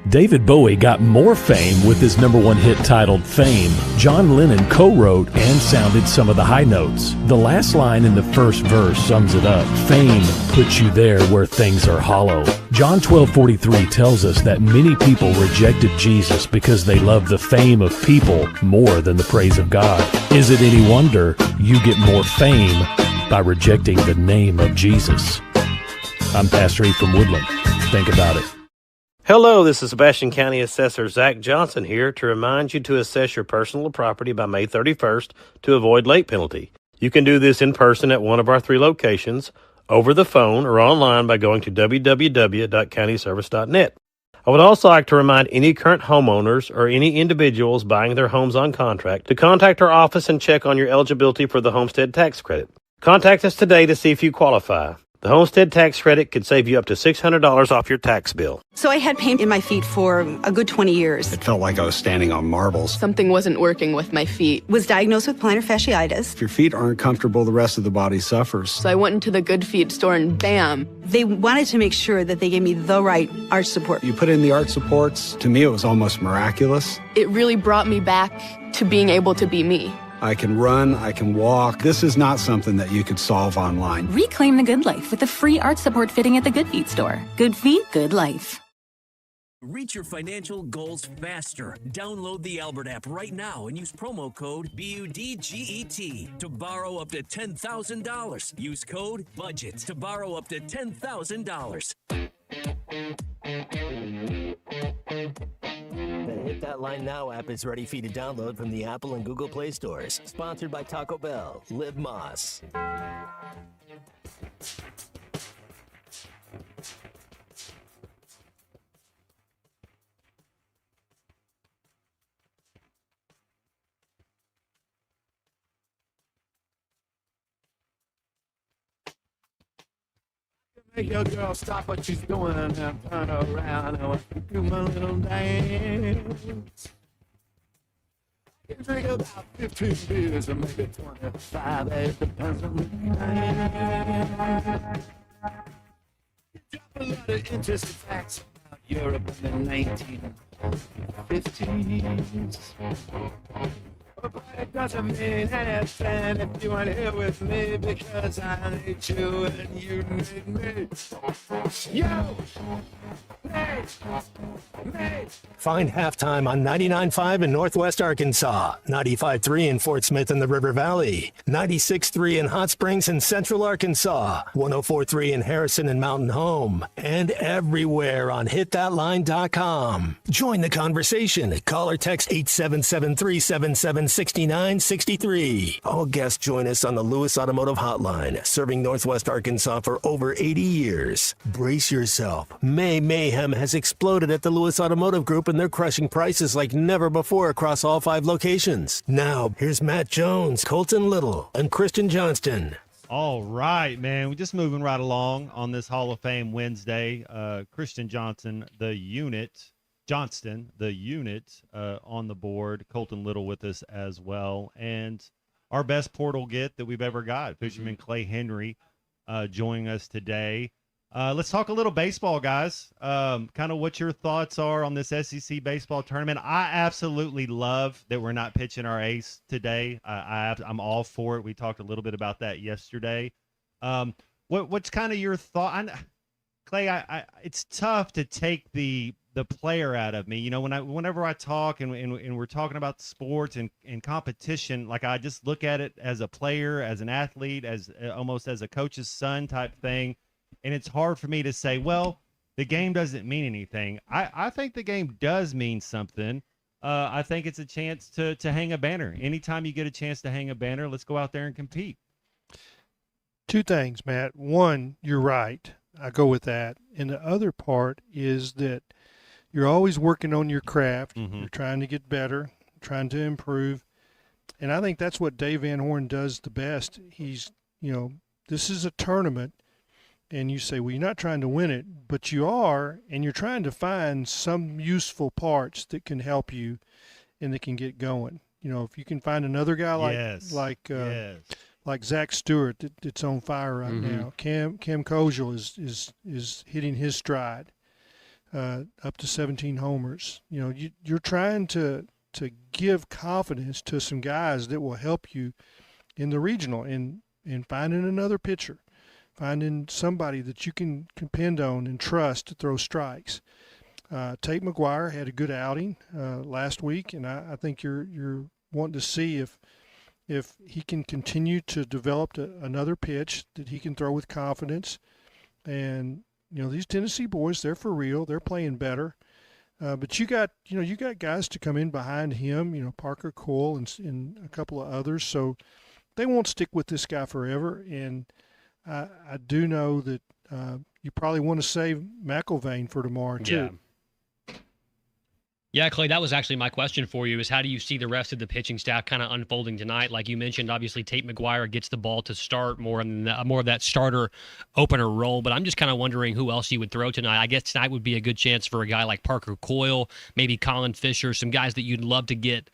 David Bowie got more fame with his #1 hit titled Fame. John Lennon co-wrote and sounded some of the high notes. The last line in the first verse sums it up. Fame puts you there where things are hollow. John 12:43 tells us that many people rejected Jesus because they loved the fame of people more than the praise of God. Is it any wonder you get more fame by rejecting the name of Jesus? I'm Pastor E from Woodland. Think about it. Hello, this is Sebastian County Assessor Zach Johnson here to remind you to assess your personal property by May 31st to avoid late penalty. You can do this in person at one of our 3 locations, over the phone, or online by going to www.countyservice.net. I would also like to remind any current homeowners or any individuals buying their homes on contract to contact our office and check on your eligibility for the homestead tax credit. Contact us today to see if you qualify. The homestead tax credit could save you up to $600 off your tax bill. So I had pain in my feet for a good 20 years. It felt like I was standing on marbles. Something wasn't working with my feet. Was diagnosed with plantar fasciitis. If your feet aren't comfortable, the rest of the body suffers. So I went into the Good Feet store and bam. They wanted to make sure that they gave me the right arch support. You put in the arch supports. To me, it was almost miraculous. It really brought me back to being able to be me. I can run, I can walk. This is not something that you could solve online. Reclaim the good life with the free arch support fitting at the Good Feet store. Good feet, good life. Reach your financial goals faster. Download the Albert app right now and use promo code BUDGET to borrow up to $10,000. Use code BUDGET to borrow up to $10,000. The Hit That Line Now app is ready for you to download from the Apple and Google Play stores. Sponsored by Taco Bell. Live Moss. Make your girl stop what she's doing and turn around and do my little dance. You can drink about 15 beers or maybe 25. It depends on the night. You drop a lot of interesting facts about Europe in the 1950s. But it doesn't mean anything if you aren't here with me, because I need you and you need me. You need me. Find Halftime on 99.5 in Northwest Arkansas, 95.3 in Fort Smith in the River Valley, 96.3 in Hot Springs in Central Arkansas, 104.3 in Harrison and Mountain Home, and everywhere on hitthatline.com. Join the conversation. Call or text 877-377-6963. All guests join us on the Lewis Automotive Hotline, serving Northwest Arkansas for over 80 years. Brace yourself. May mayhem has exploded at the Lewis Automotive Group, and they're crushing prices like never before across all 5 locations. Now, here's Matt Jones, Colton Little, and Christian Johnston. All right, man. We're just moving right along on this Hall of Fame Wednesday. Christian Johnston, the unit on the board. Colton Little with us as well. And our best portal get that we've ever got, Fisherman Clay Henry, joining us today. Let's talk a little baseball, guys. Kind of what your thoughts are on this SEC baseball tournament. I absolutely love that we're not pitching our ace today. I'm all for it. We talked a little bit about that yesterday. What's kind of your thought? Clay, it's tough to take the player out of me. You know, whenever I talk and we're talking about sports and competition, like I just look at it as a player, as an athlete, as almost as a coach's son type thing. And it's hard for me to say, well, the game doesn't mean anything. I think the game does mean something. I think it's a chance to hang a banner. Anytime you get a chance to hang a banner, let's go out there and compete. 2 things, Matt. One, you're right. I go with that. And the other part is that you're always working on your craft. Mm-hmm. You're trying to get better, trying to improve. And I think that's what Dave Van Horn does the best. He's, this is a tournament. And you say, well, you're not trying to win it, but you are, and you're trying to find some useful parts that can help you and that can get going. If you can find another guy like Zach Stewart that's on fire right now. Cam Kojal is hitting his stride. up to 17 homers. You're trying to give confidence to some guys that will help you in the regional and finding another pitcher, finding somebody that you can depend on and trust to throw strikes. Tate McGuire had a good outing last week, and I think you're wanting to see if he can continue to develop another pitch that he can throw with confidence. And these Tennessee boys, they're for real. They're playing better. But you got guys to come in behind him. Parker Cole and a couple of others. So they won't stick with this guy forever. And I do know that you probably want to save McIlvain for tomorrow too. Yeah. Yeah, Clay, that was actually my question for you, is how do you see the rest of the pitching staff kind of unfolding tonight? Like you mentioned, obviously Tate McGuire gets the ball to start more of that starter opener role, but I'm just kind of wondering who else you would throw tonight. I guess tonight would be a good chance for a guy like Parker Coyle, maybe Colin Fisher, some guys that you'd love to get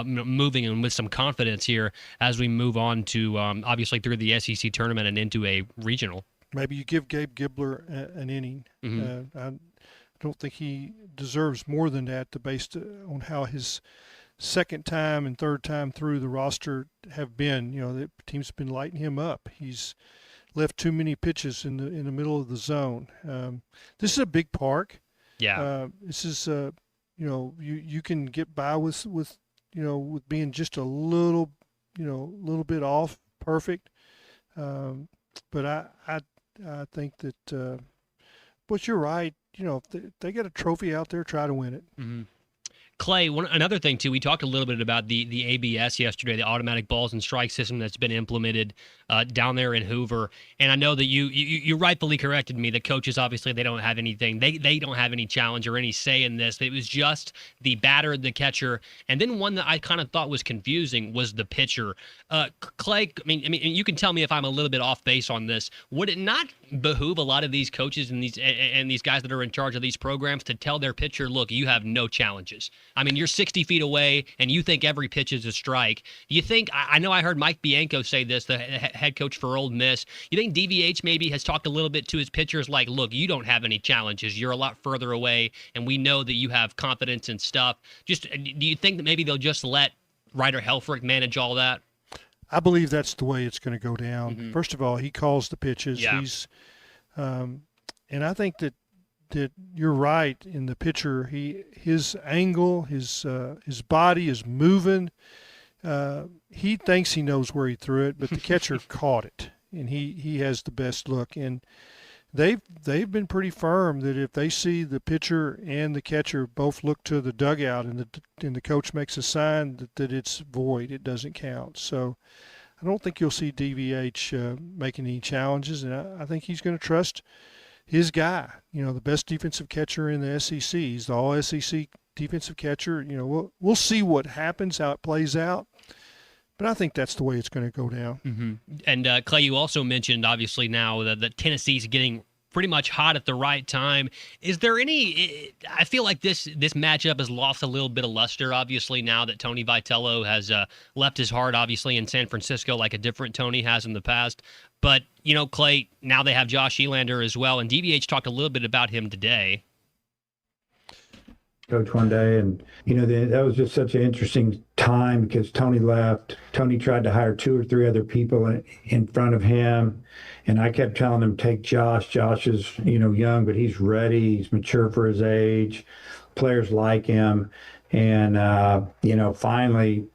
moving and with some confidence here as we move on to obviously through the SEC tournament and into a regional. Maybe you give Gabe Gibler an inning. I don't think he deserves more than that based on how his second time and third time through the roster have been. The team's been lighting him up. He's left too many pitches in the middle of the zone. This is a big park. Yeah. This is you can get by with being just a little bit off perfect. But I think that but you're right. If they get a trophy out there, try to win it. Mm-hmm. Clay, another thing, too, we talked a little bit about the ABS yesterday, the automatic balls and strike system that's been implemented down there in Hoover. And I know that you rightfully corrected me that coaches, obviously, they don't have anything. They don't have any challenge or any say in this. It was just the batter, the catcher. And then one that I kind of thought was confusing was the pitcher. Clay, I mean, you can tell me if I'm a little bit off base on this. Would it not behoove a lot of these coaches and these guys that are in charge of these programs to tell their pitcher, look, you have no challenges? I mean, you're 60 feet away, and you think every pitch is a strike. Do you think – I know I heard Mike Bianco say this, the head coach for Ole Miss. You think DVH maybe has talked a little bit to his pitchers like, look, you don't have any challenges. You're a lot further away, and we know that you have confidence and stuff. Just do you think that maybe they'll just let Ryder Helfrich manage all that? I believe that's the way it's going to go down. Mm-hmm. First of all, he calls the pitches. Yeah. He's and I think that you're right in the pitcher. His angle, his body is moving. He thinks he knows where he threw it, but the catcher caught it, and he has the best look. And they've been pretty firm that if they see the pitcher and the catcher both look to the dugout and the coach makes a sign that it's void, it doesn't count. So I don't think you'll see DVH making any challenges, and I think he's going to trust his guy, the best defensive catcher in the SEC. He's the all-SEC defensive catcher. We'll see what happens, how it plays out. But I think that's the way it's going to go down. Mm-hmm. And, Clay, you also mentioned, obviously, now that Tennessee's getting pretty much hot at the right time. Is there any – I feel like this matchup has lost a little bit of luster, obviously, now that Tony Vitello has left his heart, obviously, in San Francisco like a different Tony has in the past. But, Clay, now they have Josh Elander as well, and DVH talked a little bit about him today. Coach one day, and that was just such an interesting time because Tony left. Tony tried to hire 2 or 3 other people in front of him, and I kept telling him, take Josh. Josh is young, but he's ready. He's mature for his age. Players like him, and finally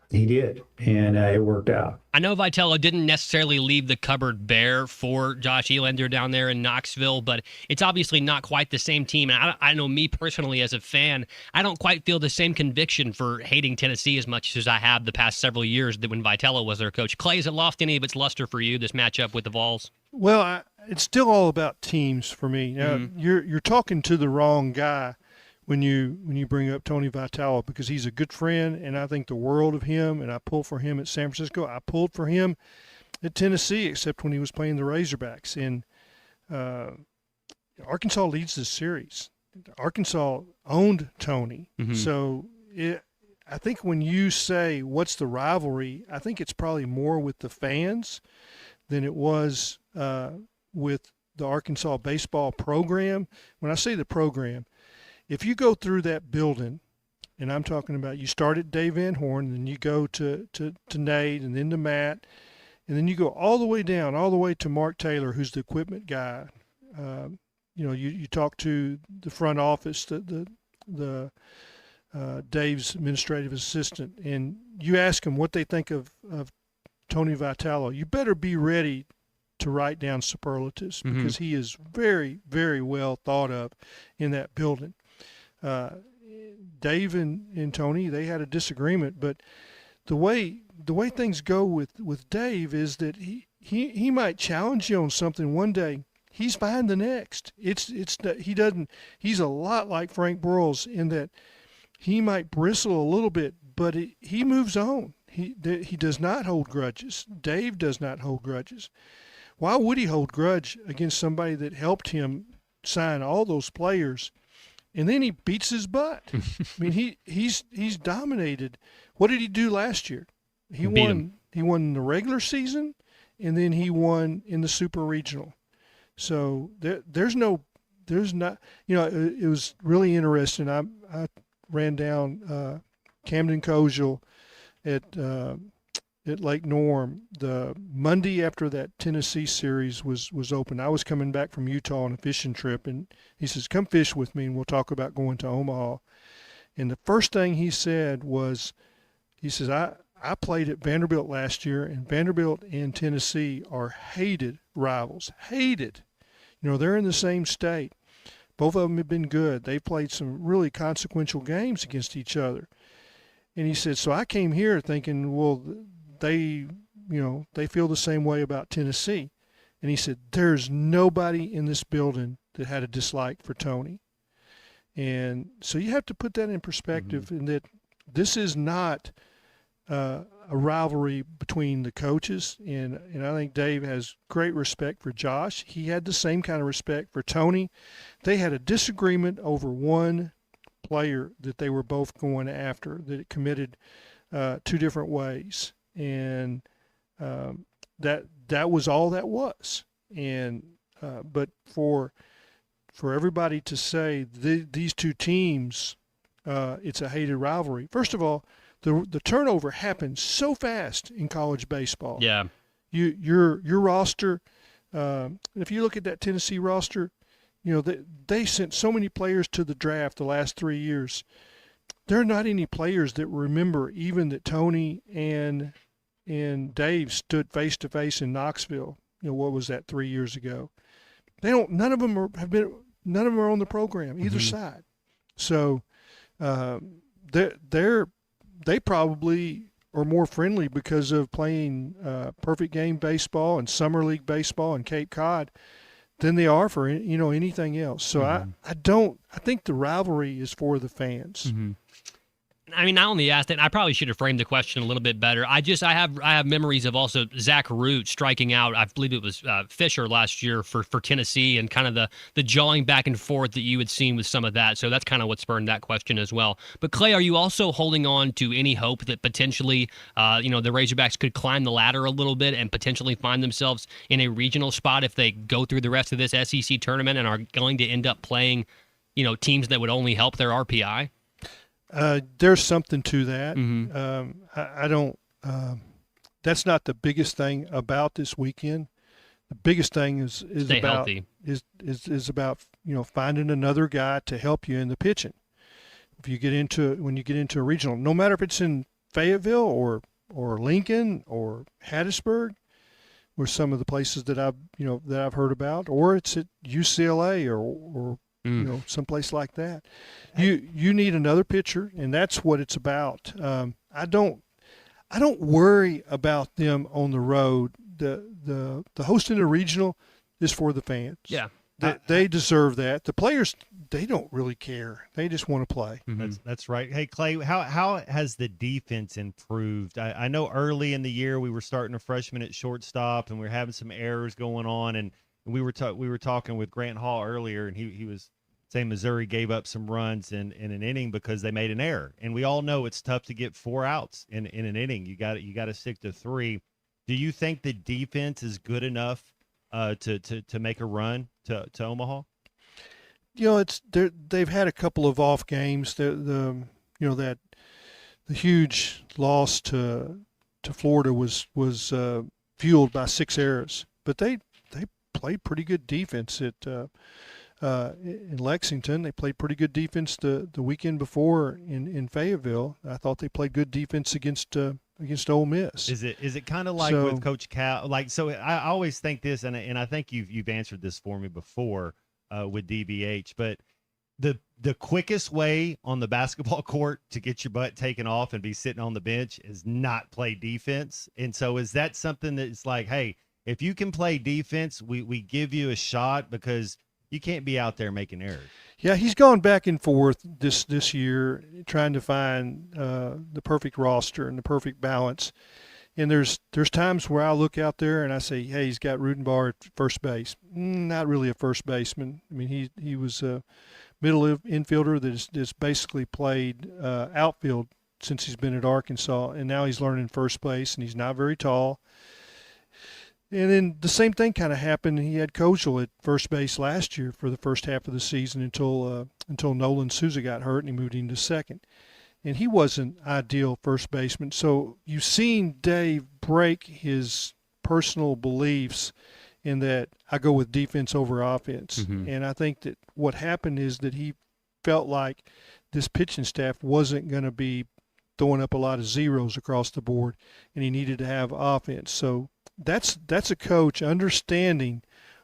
he did, and it worked out. I know Vitello didn't necessarily leave the cupboard bare for Josh Elander down there in Knoxville, but it's obviously not quite the same team. And I know me personally as a fan, I don't quite feel the same conviction for hating Tennessee as much as I have the past several years when Vitello was their coach. Clay, has it lost any of its luster for you, this matchup with the Vols? Well, it's still all about teams for me. Now, you're talking to the wrong guy when you bring up Tony Vitello, because he's a good friend, and I think the world of him, and I pulled for him at San Francisco. I pulled for him at Tennessee, except when he was playing the Razorbacks. And Arkansas leads this series. Arkansas owned Tony. Mm-hmm. So I think when you say what's the rivalry, I think it's probably more with the fans than it was with the Arkansas baseball program. When I say the program, if you go through that building, and I'm talking about you start at Dave Van Horn, and then you go to Nate, and then to Matt, and then you go all the way down, all the way to Mark Taylor, who's the equipment guy. You talk to the front office, the Dave's administrative assistant, and you ask them what they think of Tony Vitello. You better be ready to write down superlatives because he is very, very well thought of in that building. Dave and Tony, they had a disagreement, but the way things go with Dave is that he might challenge you on something one day. He's fine the next. He's a lot like Frank Broyles in that he might bristle a little bit, but he moves on. He does not hold grudges. Dave does not hold grudges. Why would he hold grudge against somebody that helped him sign all those players, and then he beats his butt? I mean, he's dominated. What did he do last year? He won the regular season, and then he won in the Super Regional. So there's not. It was really interesting. I ran down Camden Kosiel at Lake Norm the Monday after that Tennessee series was open. I was coming back from Utah on a fishing trip, and he says, "Come fish with me, and we'll talk about going to Omaha." And the first thing he said was, he says, I played at Vanderbilt last year, and Vanderbilt and Tennessee are hated rivals. Hated. They're in the same state. Both of them have been good. They've played some really consequential games against each other. And he said, so I came here thinking, well, they feel the same way about Tennessee. And he said, there's nobody in this building that had a dislike for Tony. And so you have to put that in perspective, in that this is not a rivalry between the coaches, and I think Dave has great respect for Josh. He had the same kind of respect for Tony. They had a disagreement over one player that they were both going after, that committed two different ways, and that was all that was. And but for everybody to say these two teams, it's a hated rivalry. First of all, the turnover happens so fast in college baseball. Yeah. Your roster, if you look at that Tennessee roster, they sent so many players to the draft the last 3 years. There are not any players that remember even that Tony and Dave stood face to face in Knoxville. What was that 3 years ago? None of them are on the program either side. So they probably are more friendly because of playing perfect game baseball and summer league baseball and Cape Cod than they are for anything else. So I think the rivalry is for the fans. I mean, I only asked it. I probably should have framed the question a little bit better. I have memories of also Zach Root striking out. I believe it was Fisher last year for Tennessee, and kind of the jawing back and forth that you had seen with some of that. So that's kind of what spurred that question as well. But Clay, are you also holding on to any hope that potentially, the Razorbacks could climb the ladder a little bit and potentially find themselves in a regional spot if they go through the rest of this SEC tournament and are going to end up playing, teams that would only help their RPI? There's something to that. I don't. That's not the biggest thing about this weekend. The biggest thing is Stay about healthy. is about finding another guy to help you in the pitching. When you get into a regional, no matter if it's in Fayetteville or Lincoln or Hattiesburg, or some of the places that I've heard about, or it's at UCLA or someplace like that. You need another pitcher, and that's what it's about. I don't worry about them on the road. The hosting a regional is for the fans. Yeah. They deserve that. The players, they don't really care. They just want to play. That's right. Hey, Clay, how has the defense improved? I know early in the year we were starting a freshman at shortstop, and we were having some errors going on, and we were talking with Grant Hall earlier, and he was saying Missouri gave up some runs in an inning because they made an error. And we all know it's tough to get 4 outs in an inning. You got to stick to 3. Do you think the defense is good enough to make a run to Omaha? They've had a couple of off games. The huge loss to Florida was fueled by 6 errors, but they played pretty good defense in Lexington. They played pretty good defense the weekend before in Fayetteville. I thought they played good defense against Ole Miss. Is it kind of like with Coach Cal? So I always think this, and I think you've answered this for me before with DBH, but the quickest way on the basketball court to get your butt taken off and be sitting on the bench is not play defense. And so is that something that's like, hey, if you can play defense, we give you a shot, because you can't be out there making errors. Yeah, he's gone back and forth this year trying to find the perfect roster and the perfect balance. And there's times where I look out there and I say, hey, he's got Rudenbar at first base. Not really a first baseman. I mean, he was a middle infielder that's basically played outfield since he's been at Arkansas, and now he's learning first base, and he's not very tall. And then the same thing kind of happened. He had Kozel at first base last year for the first half of the season until Nolan Souza got hurt and he moved into second. And he wasn't ideal first baseman. So you've seen Dave break his personal beliefs in that I go with defense over offense. Mm-hmm. And I think that what happened is that he felt like this pitching staff wasn't going to be throwing up a lot of zeros across the board, and he needed to have offense. So that's a coach understanding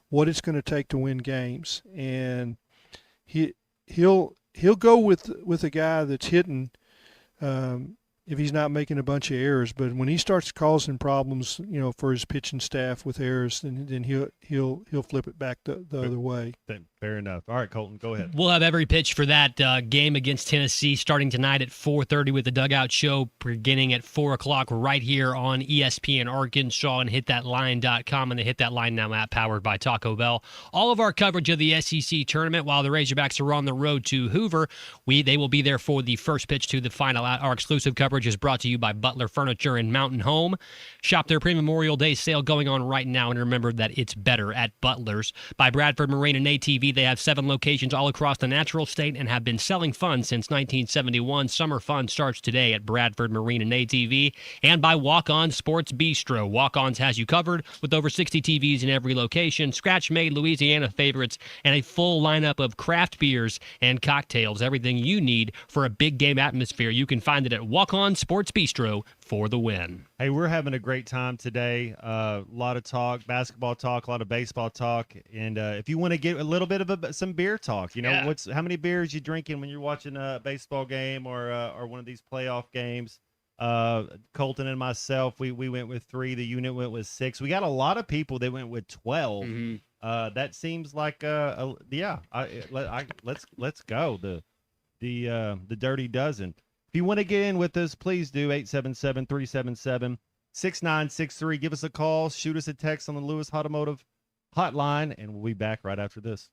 what it's going to take to win games, and he'll go with a guy that's hitting if he's not making a bunch of errors. But when he starts causing problems, for his pitching staff with errors, then he'll flip it back the other way. Fair enough. All right, Colton, go ahead. We'll have every pitch for that game against Tennessee starting tonight at 4:30 with the Dugout Show beginning at 4 o'clock right here on ESPN Arkansas and hitthatline.com and the Hit That Line Now app powered by Taco Bell. All of our coverage of the SEC tournament while the Razorbacks are on the road to Hoover. They will be there for the first pitch to the final. Our exclusive coverage is brought to you by Butler Furniture and Mountain Home. Shop their pre-Memorial Day sale going on right now, and remember that it's better at Butler's. By Bradford Marine and ATV, they have 7 locations all across the natural state and have been selling fun since 1971. Summer fun starts today at Bradford Marine and ATV. And by Walk-On Sports Bistro. Walk-On's has you covered with over 60 TVs in every location, scratch-made Louisiana favorites, and a full lineup of craft beers and cocktails. Everything you need for a big game atmosphere. You can find it at Walk-On Sports Bistro for the win. Hey, we're having a great time today. A lot of talk, basketball talk, a lot of baseball talk, and if you want to get a little bit of some beer talk, how many beers you drinking when you're watching a baseball game or one of these playoff games? Colton and myself, we went with 3. The unit went with 6. We got a lot of people that went with 12. Mm-hmm. That seems like let's go the Dirty Dozen. If you want to get in with us, please do 877-377-6963. Give us a call, shoot us a text on the Lewis Automotive hotline, and we'll be back right after this.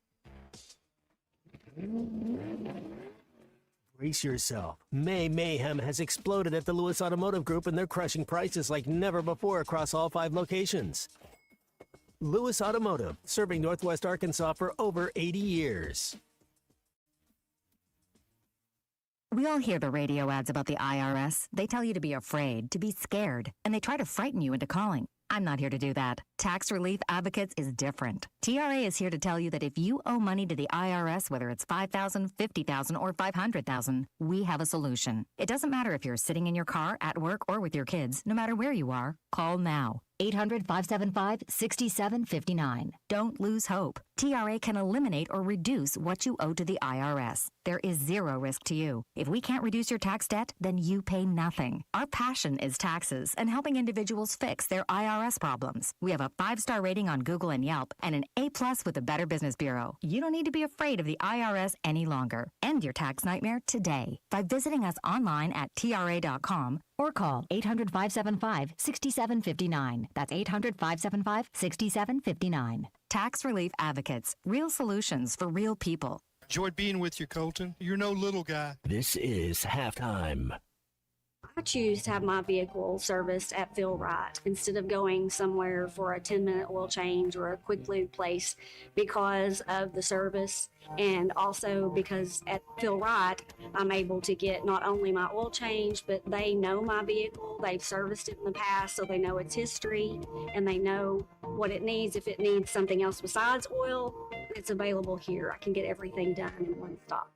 Brace yourself. May Mayhem has exploded at the Lewis Automotive Group, and they're crushing prices like never before across all 5 locations. Lewis Automotive, serving Northwest Arkansas for over 80 years. We all hear the radio ads about the IRS. They tell you to be afraid, to be scared, and they try to frighten you into calling. I'm not here to do that. Tax Relief Advocates is different. TRA is here to tell you that if you owe money to the IRS, whether it's $5,000, $50,000, or $500,000, we have a solution. It doesn't matter if you're sitting in your car, at work, or with your kids. No matter where you are, call now. 800-575-6759. Don't lose hope. TRA can eliminate or reduce what you owe to the IRS. There is 0 risk to you. If we can't reduce your tax debt, then you pay nothing. Our passion is taxes and helping individuals fix their IRS problems. We have a 5-star rating on Google and Yelp and an A+ with the Better Business Bureau. You don't need to be afraid of the IRS any longer. End your tax nightmare today by visiting us online at TRA.com or call 800-575-6759. That's 800-575-6759. Tax Relief Advocates. Real solutions for real people. Enjoyed being with you, Colton. You're no little guy. This is halftime. I choose to have my vehicle serviced at Phil Wright instead of going somewhere for a 10-minute oil change or a quick lube place because of the service, and also because at Phil Wright I'm able to get not only my oil change, but they know my vehicle. They've serviced it in the past, so they know its history and they know what it needs. If it needs something else besides oil, it's available here. I can get everything done in one stop.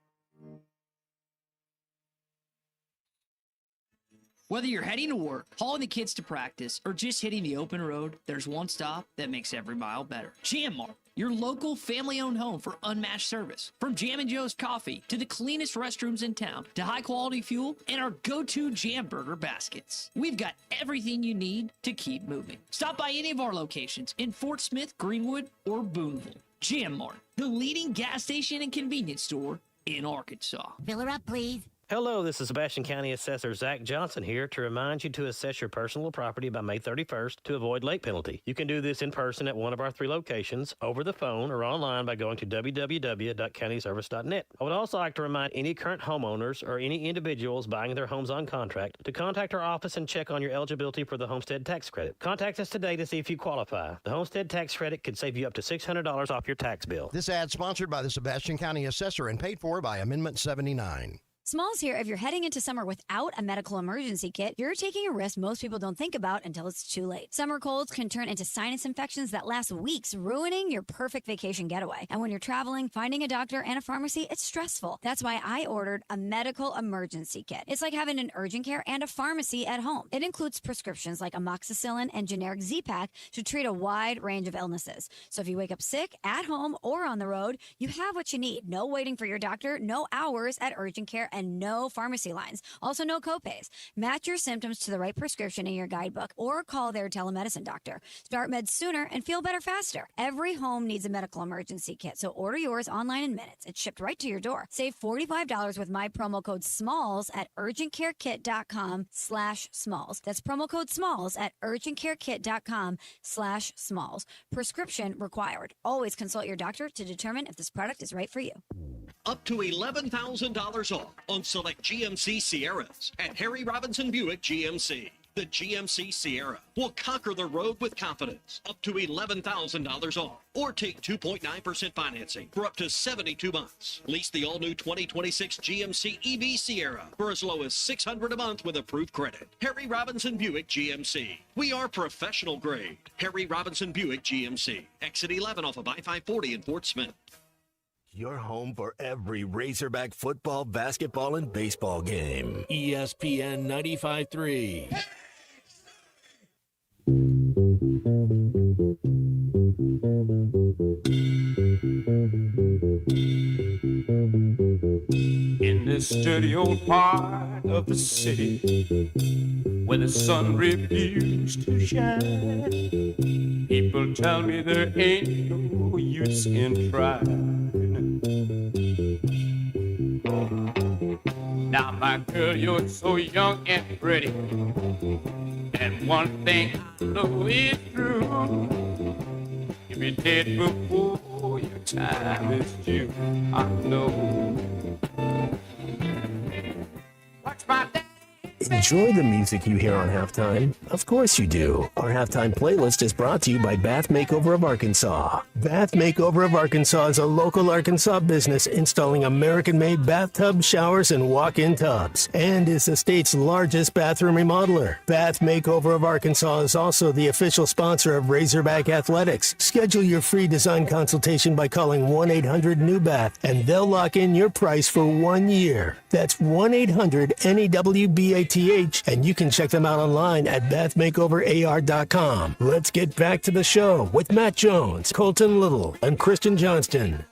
Whether you're heading to work, hauling the kids to practice, or just hitting the open road, there's one stop that makes every mile better. Jam Mart, your local family-owned home for unmatched service. From Jam and Joe's coffee to the cleanest restrooms in town to high-quality fuel and our go-to Jam Burger baskets. We've got everything you need to keep moving. Stop by any of our locations in Fort Smith, Greenwood, or Boonville. Jam Mart, the leading gas station and convenience store in Arkansas. Fill her up, please. Hello, this is Sebastian County Assessor Zach Johnson here to remind you to assess your personal property by May 31st to avoid late penalty. You can do this in person at one of our 3 locations, over the phone, or online by going to www.countyservice.net. I would also like to remind any current homeowners or any individuals buying their homes on contract to contact our office and check on your eligibility for the homestead tax credit. Contact us today to see if you qualify. The homestead tax credit could save you up to $600 off your tax bill. This ad sponsored by the Sebastian County Assessor and paid for by Amendment 79. Smalls here. If you're heading into summer without a medical emergency kit, you're taking a risk most people don't think about until it's too late. Summer colds can turn into sinus infections that last weeks, ruining your perfect vacation getaway. And when you're traveling, finding a doctor and a pharmacy, it's stressful. That's why I ordered a medical emergency kit. It's like having an urgent care and a pharmacy at home. It includes prescriptions like amoxicillin and generic Z-Pak to treat a wide range of illnesses. So if you wake up sick, at home, or on the road, you have what you need. No waiting for your doctor, no hours at urgent care, and no pharmacy lines. Also, no copays. Match your symptoms to the right prescription in your guidebook or call their telemedicine doctor. Start meds sooner and feel better faster. Every home needs a medical emergency kit, so order yours online in minutes. It's shipped right to your door. Save $45 with my promo code SMALLS at urgentcarekit.com/smalls. That's promo code SMALLS at urgentcarekit.com/smalls. Prescription required. Always consult your doctor to determine if this product is right for you. Up to $11,000 off on select GMC Sierras at Harry Robinson Buick GMC. The GMC Sierra will conquer the road with confidence. Up to $11,000 off. Or take 2.9% financing for up to 72 months. Lease the all-new 2026 GMC EV Sierra for as low as $600 a month with approved credit. Harry Robinson Buick GMC. We are professional grade. Harry Robinson Buick GMC. Exit 11 off of I-540 in Fort Smith. Your home for every Razorback football, basketball, and baseball game. ESPN 95.3. In this dirty old part of the city where the sun refused to shine, people tell me there ain't no use in trying. Now, my girl, you're so young and pretty, and one thing I know is true. You'll be dead before your time is due. I know. Watch my dad. Enjoy the music you hear on Halftime? Of course you do. Our Halftime playlist is brought to you by Bath Makeover of Arkansas. Bath Makeover of Arkansas is a local Arkansas business installing American-made bathtubs, showers, and walk-in tubs, and is the state's largest bathroom remodeler. Bath Makeover of Arkansas is also the official sponsor of Razorback Athletics. Schedule your free design consultation by calling 1-800-NEW-BATH, and they'll lock in your price for 1 year. That's 1-800-NEWBATH, and you can check them out online at bathmakeoverar.com. Let's get back to the show with Matt Jones, Colton Little, and Christian Johnston.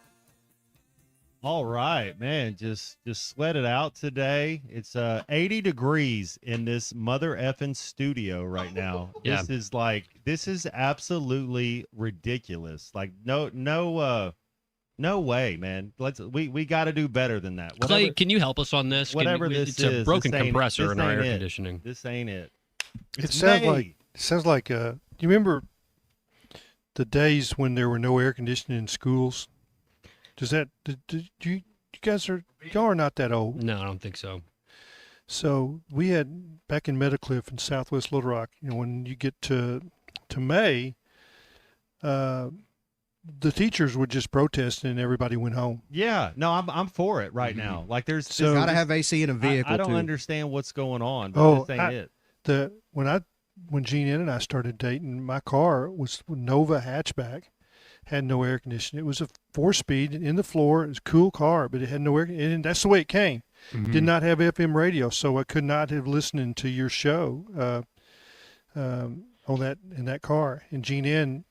All right, man, just sweat it out today. It's 80 degrees in this mother effing studio right now. Yeah. This is absolutely ridiculous. Like no way, man. We got to do better than that. Clay, can you help us on this? It's a broken compressor in our air conditioning. This ain't it. It sounds like do you remember the days when there were no air conditioning in schools? Y'all are not that old. No, I don't think so. So we had back in Meadowcliff in Southwest Little Rock. When you get to May, the teachers would just protest and everybody went home. Yeah, no, I'm for it right now. Like there's So- Gotta have AC in a vehicle I don't too. understand what's going on. But this ain't it. When Jean Ann and I started dating, my car was Nova hatchback, had no air conditioning. It was a 4-speed in the floor. It was a cool car, but it had no air. And that's the way it came. Did not have FM radio, so I could not have listened to your show on that in that car. And Jean Ann,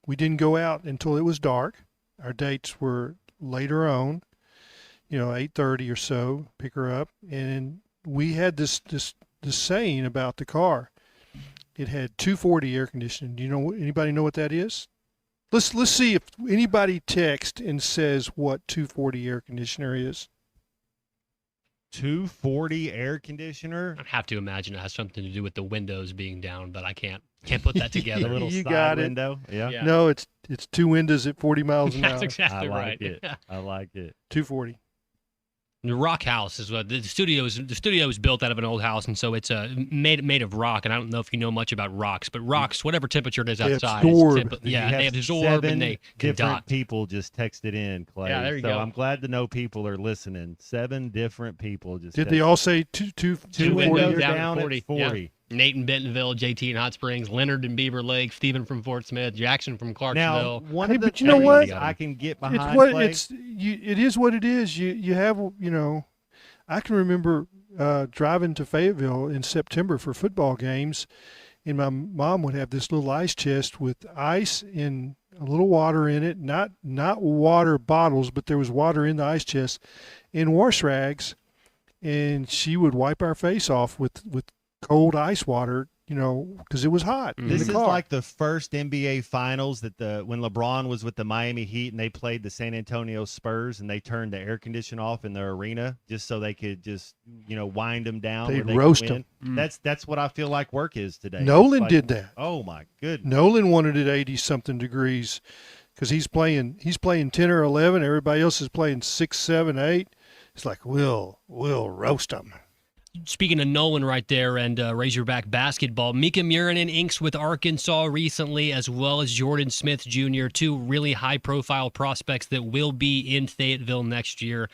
we didn't go out until it was dark. Our dates were later on, 8:30 or so. Pick her up, and we had this saying about the car. It had 240 air conditioning. Do you know? Anybody know what that is? Let's see if anybody texts and says what 240 air conditioner is. 240 air conditioner. I have to imagine it has something to do with the windows being down, but I can't put that together. A little You side got it. window. Yeah. No, it's two windows at 40 miles an That's hour. exactly I right. like it. I like it. 240. The rock house is what the studio is built out of an old house, and so it's made of rock. And I don't know if you know much about rocks, but rocks, whatever temperature it is They outside, absorb. they You absorb seven and they different conduct. people just texted in, Clay. Yeah, there you so go. I'm glad to know people are listening. 7 different people just. Did they all say two Two 240? windows down down at at 40. 40. Yeah. Nate in Bentonville, JT in Hot Springs, Leonard in Beaver Lake, Stephen from Fort Smith, Jackson from Now, Clarksville. one Hey, of the but you know what? things I can get behind. It is what it is. You have I can remember driving to Fayetteville in September for football games, and my mom would have this little ice chest with ice and a little water in it, not water bottles, but there was water in the ice chest, and wash rags, and she would wipe our face off with cold ice water, because it was hot. in This the is car. like the first NBA Finals when LeBron was with the Miami Heat and they played the San Antonio Spurs and they turned the air condition off in their arena just so they could just wind them down. They'd where they roast could win. them. That's what I feel like work is today. Nolan It's like, did that. Oh my goodness. Nolan wanted it 80 something degrees because he's playing 10 or 11. Everybody else is playing 6, 7, 8. It's like we'll roast them. Speaking of Nolan right there and Razorback basketball, Mika Murinen inks with Arkansas recently, as well as Jordan Smith Jr., two really high-profile prospects that will be in Fayetteville next year.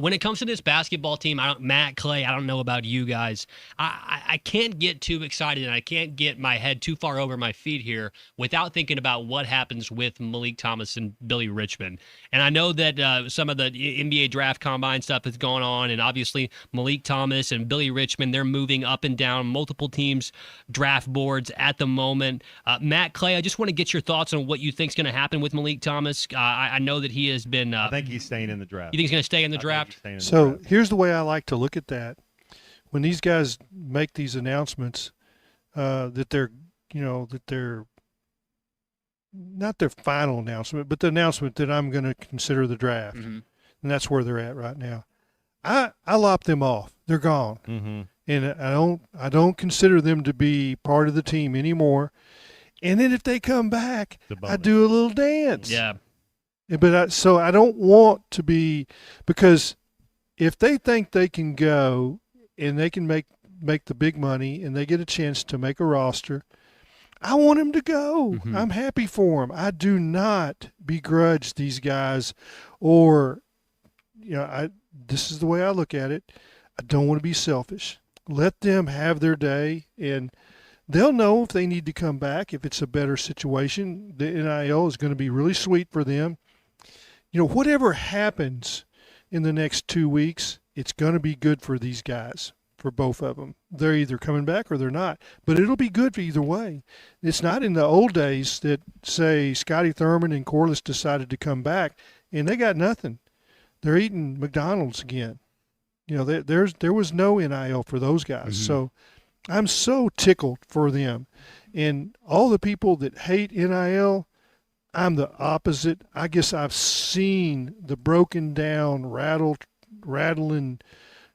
When it comes to this basketball team, Matt, Clay, I don't know about you guys. I can't get too excited, and I can't get my head too far over my feet here without thinking about what happens with Malik Thomas and Billy Richmond. And I know that some of the NBA draft combine stuff is going on, and obviously Malik Thomas and Billy Richmond, they're moving up and down multiple teams' draft boards at the moment. Matt, Clay, I just want to get your thoughts on what you think is going to happen with Malik Thomas. I know that he has been. I think he's staying in the draft. You think he's going to stay in the draft? So here's the way I like to look at that. When these guys make these announcements, that they're not their final announcement, but the announcement that I'm going to consider the draft, and that's where they're at right now. I lop them off. They're gone, and I don't consider them to be part of the team anymore. And then if they come back, I do a little dance. Yeah. But so I don't want to be, because if they think they can go and they can make the big money and they get a chance to make a roster, I want them to go. I'm happy for them. I do not begrudge these guys, or this is the way I look at it. I don't want to be selfish. Let them have their day, and they'll know if they need to come back, if it's a better situation. The NIL is going to be really sweet for them. Whatever happens in the next 2 weeks, it's going to be good for these guys, for both of them. They're either coming back or they're not, but it'll be good for either way. It's not in the old days that, say, Scotty Thurman and Corliss decided to come back, and they got nothing. They're eating McDonald's again. There was no NIL for those guys. So I'm so tickled for them. And all the people that hate NIL, I'm the opposite. I guess I've seen the broken down, rattling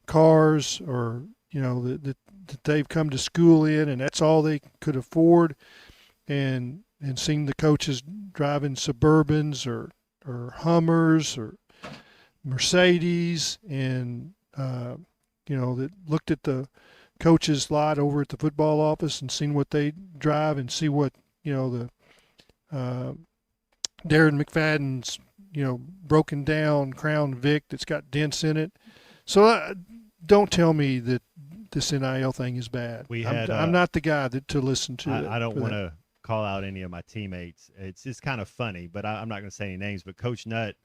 cars, or that they've come to school in, and that's all they could afford, and seen the coaches driving Suburbans or Hummers or Mercedes, and that looked at the coach's lot over at the football office and seen what they drive and see what, the Darren McFadden's, broken down Crown Vic that's got dents in it. So don't tell me that this NIL thing is bad. I'm not the guy to listen to. I don't want to call out any of my teammates. It's just kind of funny, but I'm not going to say any names. But Coach Nutt,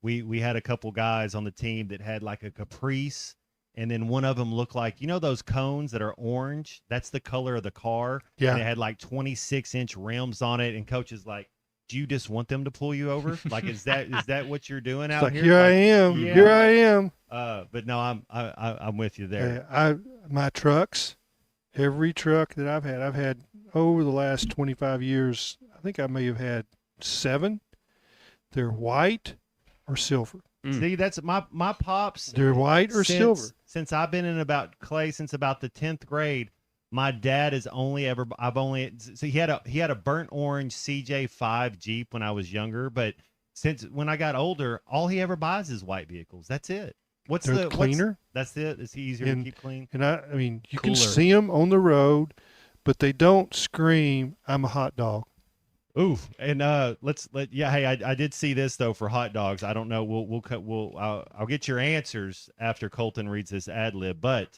we had a couple guys on the team that had like a Caprice, and then one of them looked like, those cones that are orange? That's the color of the car. Yeah. And it had like 26-inch rims on it, and Coach is like, do you just want them to pull you over? Like, is that what you're doing out here? Here I am. Yeah. Here I am. But no, I'm with you there. My trucks, every truck that I've had over the last 25 years, I think I may have had 7. They're white or silver. See, that's my pops. They're white or silver. Since I've been in about since about the 10th grade, my dad has he had a burnt orange CJ5 Jeep when I was younger, but when I got older, all he ever buys is white vehicles. That's it. They're cleaner? That's it. It's easier to keep clean. And I mean, you Cooler. can see them on the road, but they don't scream, "I'm a hot dog." Oof. And hey, I did see this though for hot dogs. I don't know. I'll get your answers after Colton reads this ad lib, but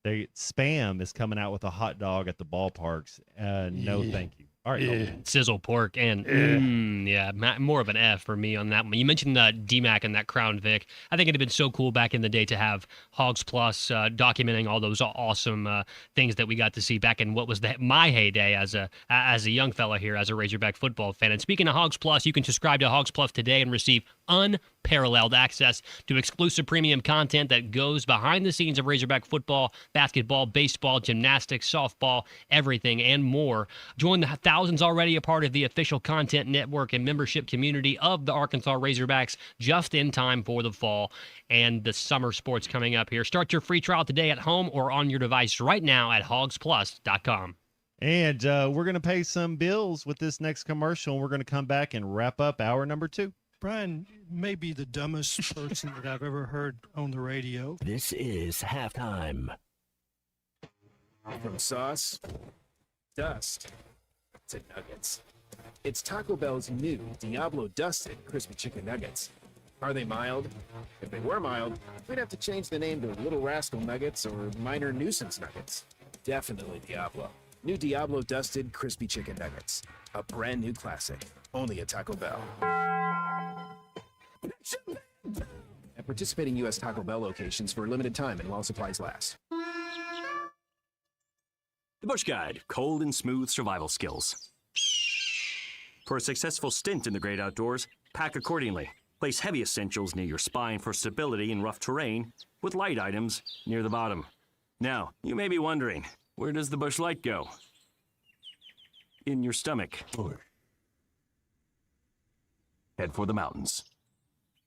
Spam is coming out with a hot dog at the ballparks. No, thank you. All right, Sizzle pork and more of an F for me on that one. You mentioned DMAC and that Crown Vic. I think it'd have been so cool back in the day to have Hogs Plus documenting all those awesome things that we got to see back in what was my heyday as a young fella here as a Razorback football fan. And speaking of Hogs Plus, you can subscribe to Hogs Plus today and receive unparalleled access to exclusive premium content that goes behind the scenes of Razorback football, basketball, baseball, gymnastics, softball, everything and more. Join the thousands already a part of the official content network and membership community of the Arkansas Razorbacks just in time for the fall and the summer sports coming up here. Start your free trial today at home or on your device right now at hogsplus.com. And we're going to pay some bills with this next commercial, and we're going to come back and wrap up hour number 2. Brian may be the dumbest person that I've ever heard on the radio. This is halftime. From sauce, dust, to nuggets. It's Taco Bell's new Diablo Dusted Crispy Chicken Nuggets. Are they mild? If they were mild, we'd have to change the name to Little Rascal Nuggets or Minor Nuisance Nuggets. Definitely Diablo. New Diablo Dusted Crispy Chicken Nuggets. A brand new classic. Only at Taco Bell. At participating U.S. Taco Bell locations for a limited time and while supplies last. The Bush Guide, cold and smooth survival skills. For a successful stint in the great outdoors, pack accordingly. Place heavy essentials near your spine for stability in rough terrain, with light items near the bottom. Now, you may be wondering, where does the Bush Light go? In your stomach. Head for the mountains.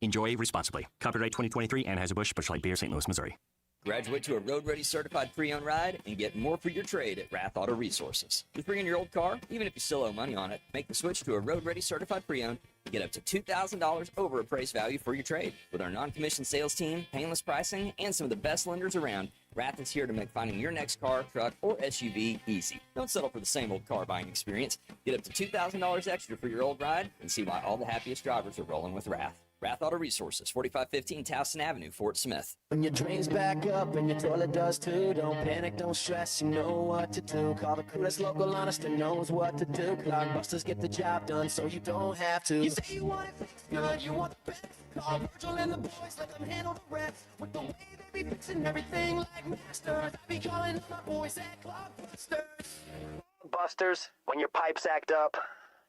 Enjoy responsibly. Copyright 2023 Anheuser-Busch Busch Light Beer, St. Louis, Missouri. Graduate to a road-ready certified pre-owned ride and get more for your trade at Rath Auto Resources. Just bring in your old car, even if you still owe money on it, make the switch to a road-ready certified pre-owned and get up to $2,000 over appraised value for your trade. With our non-commissioned sales team, painless pricing, and some of the best lenders around, Rath is here to make finding your next car, truck, or SUV easy. Don't settle for the same old car buying experience. Get up to $2,000 extra for your old ride and see why all the happiest drivers are rolling with Rath. Rath Auto Resources, 4515 Towson Avenue, Fort Smith. When your drains back up and your toilet does too, don't panic, don't stress, you know what to do. Call the crew that's local, honest, and knows what to do. Clogbusters get the job done so you don't have to. You say you want it fixed good, you want the best. Call Virgil and the boys, let them handle the rest. With the way they be fixing everything like masters, I be calling on my boys at Clogbusters. Busters, when your pipes act up,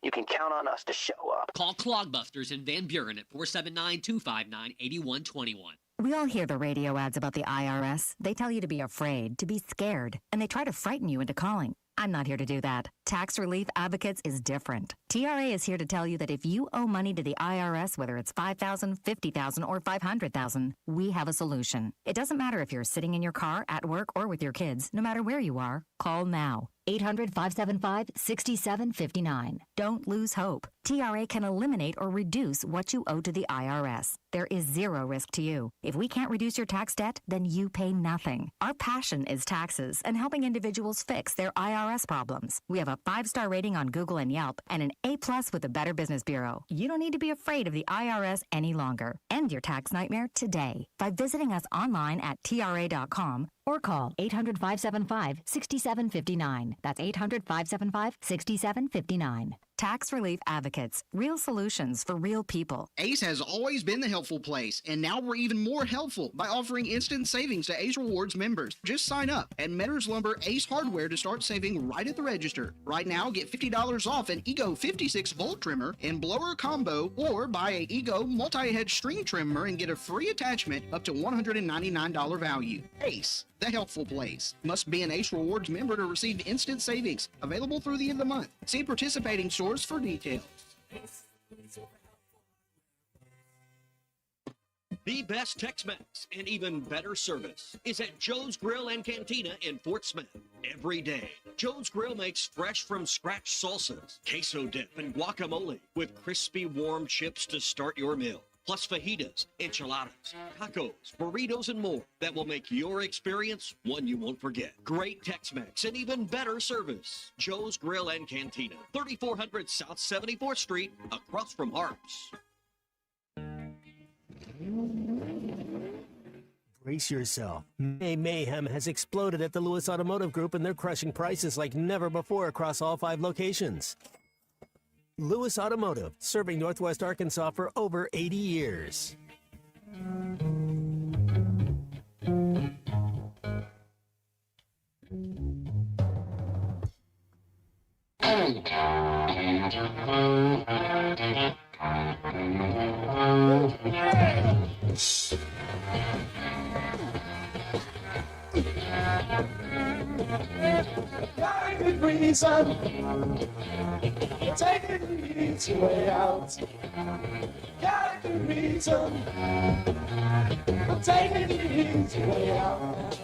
you can count on us to show up. Call Clogbusters in Van Buren at 479-259-8121. We all hear the radio ads about the IRS. They tell you to be afraid, to be scared, and they try to frighten you into calling. I'm not here to do that. Tax Relief Advocates is different. TRA is here to tell you that if you owe money to the IRS, whether it's $5,000, $50,000, or $500,000, we have a solution. It doesn't matter if you're sitting in your car, at work, or with your kids. No matter where you are, call now. 800-575-6759. Don't lose hope. TRA can eliminate or reduce what you owe to the IRS. There is zero risk to you. If we can't reduce your tax debt, then you pay nothing. Our passion is taxes and helping individuals fix their IRS problems. We have a 5-star rating on Google and Yelp and an A+ with the Better Business Bureau. You don't need to be afraid of the IRS any longer. End your tax nightmare today by visiting us online at TRA.com or call 800-575-6759. That's 800-575-6759. Tax Relief Advocates. Real solutions for real people. Ace has always been the helpful place, and now we're even more helpful by offering instant savings to Ace Rewards members. Just sign up at Metters Lumber Ace Hardware to start saving right at the register. Right now, get $50 off an Ego 56-volt trimmer and blower combo, or buy a Ego multi-head string trimmer and get a free attachment up to $199 value. Ace, the helpful place. Must be an Ace Rewards member to receive instant savings. Available through the end of the month. See participating stores for details. The best Tex-Mex and even better service is at Joe's Grill and Cantina in Fort Smith. Every day, Joe's Grill makes fresh from scratch salsas, queso dip, and guacamole with crispy warm chips to start your meal. Plus fajitas, enchiladas, tacos, burritos, and more that will make your experience one you won't forget. Great Tex-Mex and even better service. Joe's Grill and Cantina, 3400 South 74th Street, across from Harps. Brace yourself. Mayhem has exploded at the Lewis Automotive Group, and they're crushing prices like never before across all 5 locations. Lewis Automotive, serving Northwest Arkansas for over 80 years. Got a good reason. Take it easy way out. Got a good reason. Take it easy way out.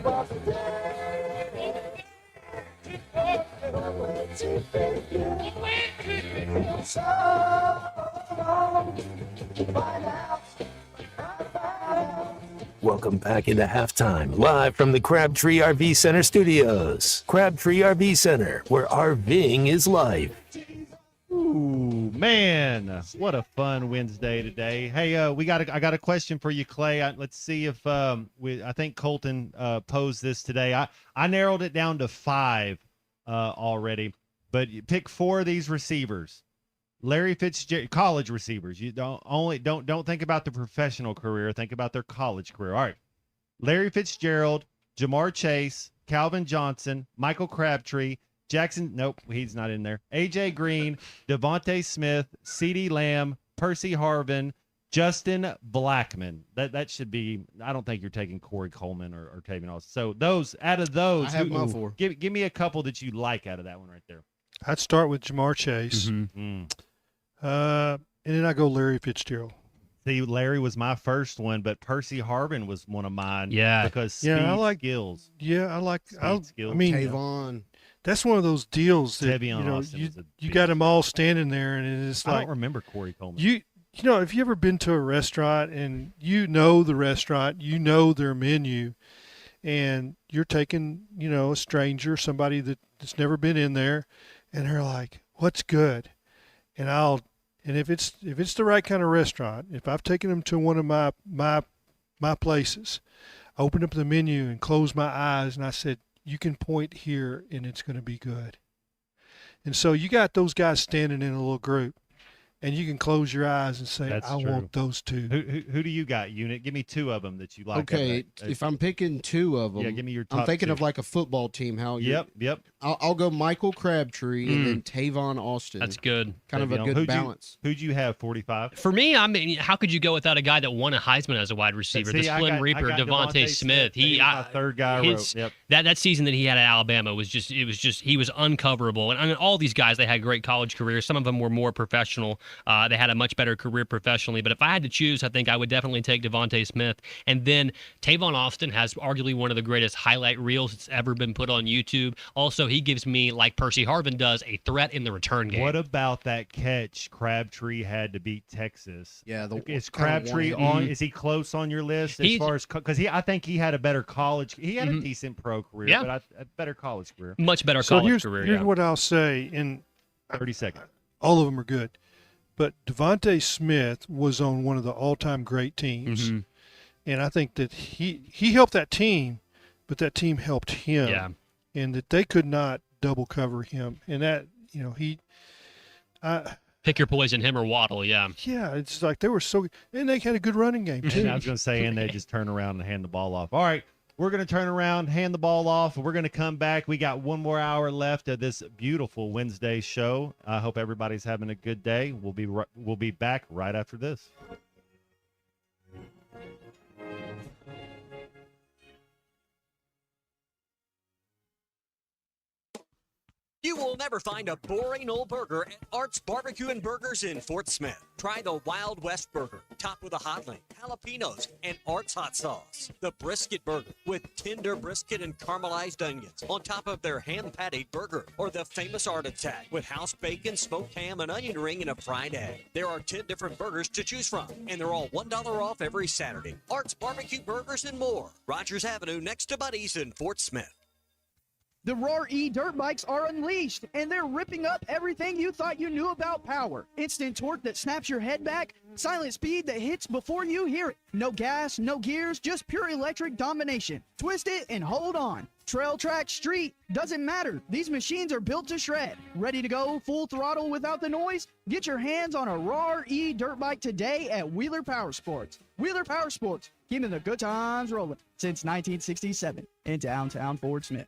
But today, to figure so long. Find out. Welcome back into halftime, live from the Crabtree RV Center studios. Crabtree RV Center, where RVing is life. Ooh, man, what a fun Wednesday today. Hey, I got a question for you, Clay. Let's see if I think Colton posed this today. I narrowed it down to 5 already, but you pick 4 of these receivers. Larry Fitzgerald, college receivers. You don't think about the professional career. Think about their college career. All right. Larry Fitzgerald, Jamar Chase, Calvin Johnson, Michael Crabtree, Jackson. Nope, he's not in there. AJ Green, Devontae Smith, CeeDee Lamb, Percy Harvin, Justin Blackman. That should be. I don't think you're taking Corey Coleman or Tavion Austin. So out of those, I have my 4. Give me a couple that you like out of that one right there. I'd start with Jamar Chase. Mm-hmm. And then I go Larry Fitzgerald. See, Larry was my first one, but Percy Harvin was one of mine. Yeah, because skills. Yeah, I like. Skills. I mean, Tavon. That's one of those deals that Tavion you got them all standing there, and it's like I don't remember Corey Coleman. You know, if you ever been to a restaurant and you know the restaurant, you know their menu, and you're taking a stranger, somebody that's never been in there, and they're like, "What's good?" And if it's the right kind of restaurant, if I've taken them to one of my places, I opened up the menu and closed my eyes and I said, "You can point here and it's going to be good." And so you got those guys standing in a little group, and you can close your eyes and say, That's "I true. want those 2." Who do you got, Unit? Give me 2 of them that you like. Okay, if I'm picking 2 of them, yeah, give me your top I'm thinking 2. of like a football team. Yep. I'll go Michael Crabtree and then Tavon Austin. That's good. Kind of a good balance. Who'd you have, 45? For me, I mean, how could you go without a guy that won a Heisman as a wide receiver? See, the I Slim got Reaper, Devontae Smith. He my third guy. Yep. That season that he had at Alabama was just he was uncoverable. And all these guys, they had great college careers. Some of them were more professional. They had a much better career professionally. But if I had to choose, I think I would definitely take Devontae Smith. And then Tavon Austin has arguably one of the greatest highlight reels that's ever been put on YouTube. Also, he gives me, like Percy Harvin does, a threat in the return game. What about that catch Crabtree had to beat Texas? Yeah, is Crabtree on? Is he close on your list as far as because I think he had a better college. He had a decent pro career, but a better college career. Much better So college career. Here's what I'll say in 30 seconds. All of them are good, but Devontae Smith was on one of the all-time great teams, and I think that he helped that team, but that team helped him. Yeah. And that they could not double cover him, and that Pick your poison, him or Waddle. Yeah. Yeah, it's like they were so, and they had a good running game too. And I was going to say, and they just turn around and hand the ball off. All right, we're going to turn around, hand the ball off. We're going to come back. We got 1 more hour left of this beautiful Wednesday show. I hope everybody's having a good day. We'll be back right after this. You will never find a boring old burger at Art's Barbecue and Burgers in Fort Smith. Try the Wild West Burger, topped with a hot link, jalapenos, and Art's hot sauce. The Brisket Burger, with tender brisket and caramelized onions on top of their hand-patted burger. Or the famous Art Attack, with house bacon, smoked ham, an onion ring, and a fried egg. There are 10 different burgers to choose from, and they're all $1 off every Saturday. Art's Barbecue Burgers and more. Rogers Avenue, next to Buddy's in Fort Smith. The Roar E dirt bikes are unleashed, and they're ripping up everything you thought you knew about power. Instant torque that snaps your head back, silent speed that hits before you hear it. No gas, no gears, just pure electric domination. Twist it and hold on. Trail, track, street, doesn't matter. These machines are built to shred. Ready to go full throttle without the noise? Get your hands on a Roar E dirt bike today at Wheeler Power Sports. Wheeler Power Sports, keeping the good times rolling since 1967 in downtown Fort Smith.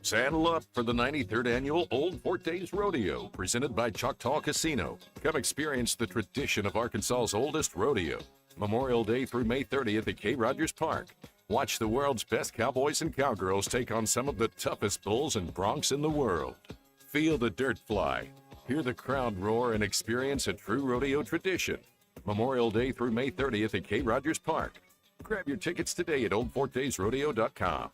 Saddle up for the 93rd Annual Old Fort Days Rodeo, presented by Choctaw Casino. Come experience the tradition of Arkansas's oldest rodeo. Memorial Day through May 30th at K. Rogers Park. Watch the world's best cowboys and cowgirls take on some of the toughest bulls and broncs in the world. Feel the dirt fly, hear the crowd roar, and experience a true rodeo tradition. Memorial Day through May 30th at K. Rogers Park. Grab your tickets today at oldfortdaysrodeo.com.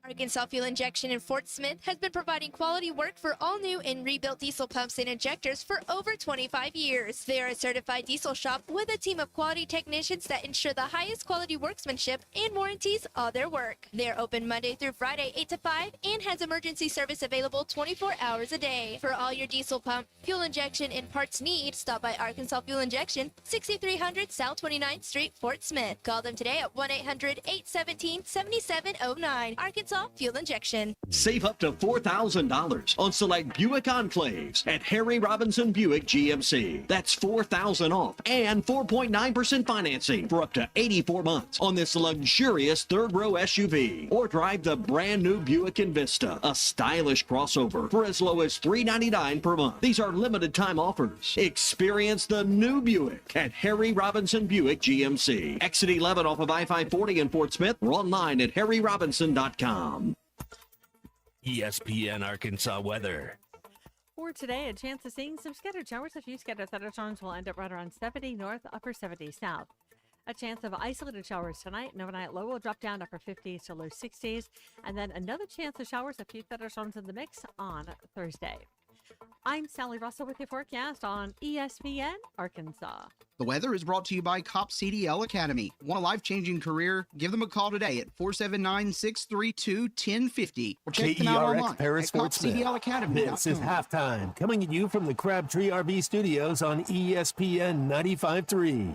Arkansas Fuel Injection in Fort Smith has been providing quality work for all new and rebuilt diesel pumps and injectors for over 25 years. They are a certified diesel shop with a team of quality technicians that ensure the highest quality workmanship and warranties all their work. They are open Monday through Friday 8 to 5 and has emergency service available 24 hours a day. For all your diesel pump, fuel injection, and parts need, stop by Arkansas Fuel Injection, 6300 South 29th Street, Fort Smith. Call them today at 1-800-817-7709. Arkansas Fuel Injection. Save up to $4,000 on select Buick Enclaves at Harry Robinson Buick GMC. That's $4,000 off and 4.9% financing for up to 84 months on this luxurious third-row SUV. Or drive the brand-new Buick Envista, a stylish crossover, for as low as $399 per month. These are limited-time offers. Experience the new Buick at Harry Robinson Buick GMC. Exit 11 off of I-540 in Fort Smith, or online at harryrobinson.com. ESPN Arkansas weather. For today, a chance of seeing some scattered showers. A few scattered thunderstorms will end up right around 70 north, upper 70 south. A chance of isolated showers tonight. An overnight low will drop down upper 50s to low 60s. And then another chance of showers, a few thunderstorms in the mix on Thursday. I'm Sally Russell with your forecast on ESPN Arkansas. The weather is brought to you by COP CDL Academy. Want a life-changing career? Give them a call today at 479-632-1050 or check them out online Paris at Fort Smith. copcdlacademy.com. This is Halftime, coming at you from the Crabtree RV Studios on ESPN 95.3.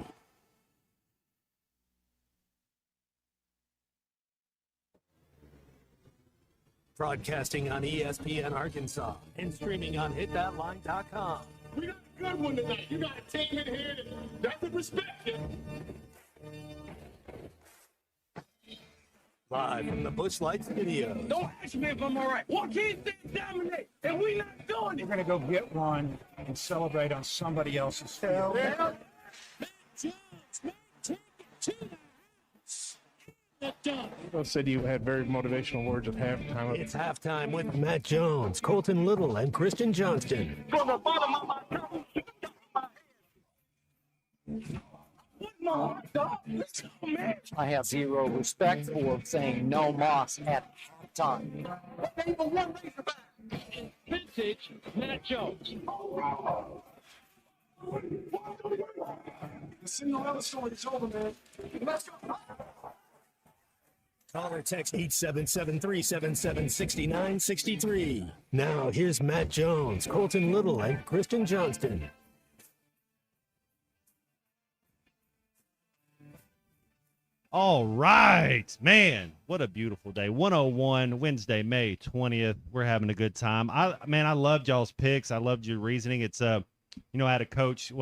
Broadcasting on ESPN Arkansas and streaming on hitthatline.com. We got a good one tonight. You got a team in here that can respect you. Live from the Busch Light Studios. Don't ask me if I'm all right. Why can't they dominate? And we not doing it. We're going to go get one and celebrate on somebody else's field. Yeah. Both said you had very motivational words at halftime. It's halftime with Matt Jones, Colton Little, and Christian Johnston. From the bottom of my heart, dog. Let's go, man. I have zero respect for saying no Moss at time. Okay, for one Razorback. Vintage Matt Jones. The Cinderella story is over, man. Let's go. Call or text 877-377-6963. Now, here's Matt Jones, Colton Little, and Kristen Johnston. All right, man, what a beautiful day. 101, Wednesday, May 20th. We're having a good time. I loved y'all's picks. I loved your reasoning. It's, I had a coach,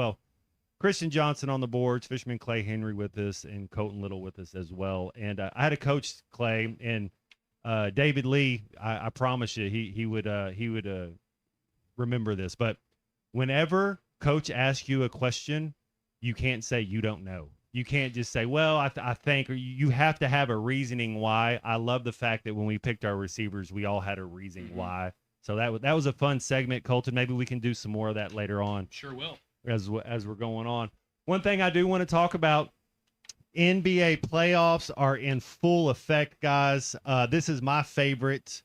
Christian Johnson on the boards, Fisherman Clay Henry with us, and Colton Little with us as well. And I had a coach, Clay, and David Lee. I promise you, he would remember this. But whenever coach asks you a question, you can't say you don't know. You can't just say, well, I think, or you have to have a reasoning why. I love the fact that when we picked our receivers, we all had a reason why. So that was a fun segment, Colton. Maybe we can do some more of that later on. Sure will. As we're going on. One thing I do want to talk about, NBA playoffs are in full effect, guys. This is my favorite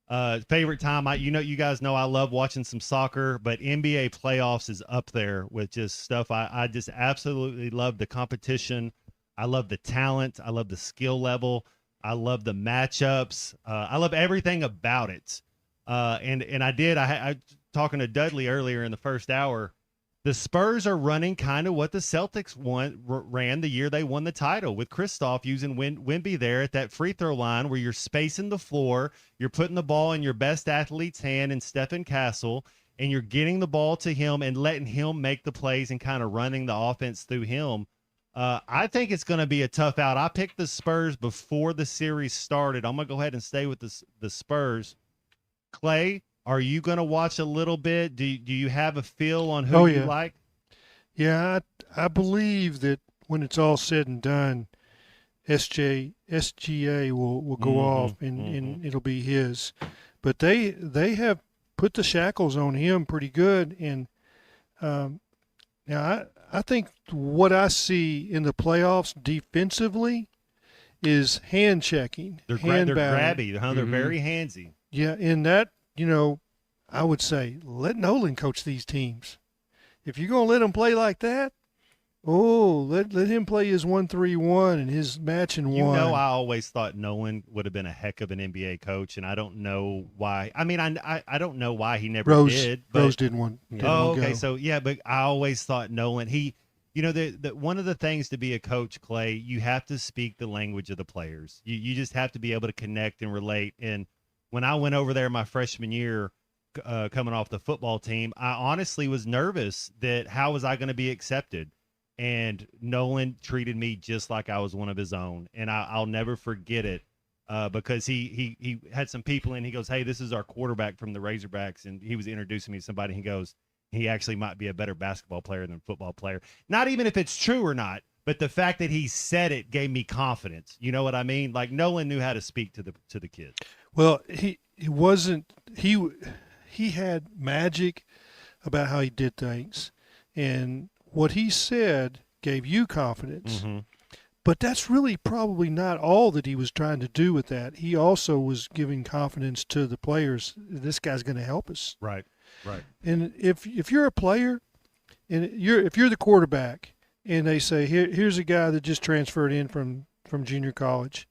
time. You guys know I love watching some soccer, but NBA playoffs is up there with just stuff. I just absolutely love the competition. I love the talent. I love the skill level. I love the matchups. I love everything about it. And I talking to Dudley earlier in the first hour. The Spurs are running kind of what the Celtics ran the year they won the title, with Kristoff using Wemby there at that free throw line where you're spacing the floor, you're putting the ball in your best athlete's hand in Stephen Castle, and you're getting the ball to him and letting him make the plays and kind of running the offense through him. I think it's going to be a tough out. I picked the Spurs before the series started. I'm going to go ahead and stay with the Spurs. Clay, are you going to watch a little bit? Do you have a feel on who you like? Yeah, I believe that when it's all said and done, SGA will go off and it'll be his. But they have put the shackles on him pretty good. And now I think what I see in the playoffs defensively is hand checking. They're grabby. They're very handsy. Yeah, in that, I would say let Nolan coach these teams. If you're going to let him play like that, let him play his 1-3-1 and his match and one. I always thought Nolan would have been a heck of an NBA coach, and I don't know why. I mean, I don't know why he never did. But, Rose didn't want. Okay, so yeah, but I always thought Nolan. The one of the things to be a coach, Clay, you have to speak the language of the players. You just have to be able to connect and relate. And when I went over there my freshman year, coming off the football team, I honestly was nervous that how was I going to be accepted. And Nolan treated me just like I was one of his own. And I'll never forget it because he had some people in. He goes, hey, this is our quarterback from the Razorbacks. And he was introducing me to somebody. He goes, he actually might be a better basketball player than football player. Not even if it's true or not, but the fact that he said it gave me confidence. You know what I mean? Like Nolan knew how to speak to the kids. Well, he had magic about how he did things. And what he said gave you confidence. Mm-hmm. But that's really probably not all that he was trying to do with that. He also was giving confidence to the players. This guy's going to help us. Right. And if you're a player, and if you're the quarterback, and they say here's a guy that just transferred in from junior college,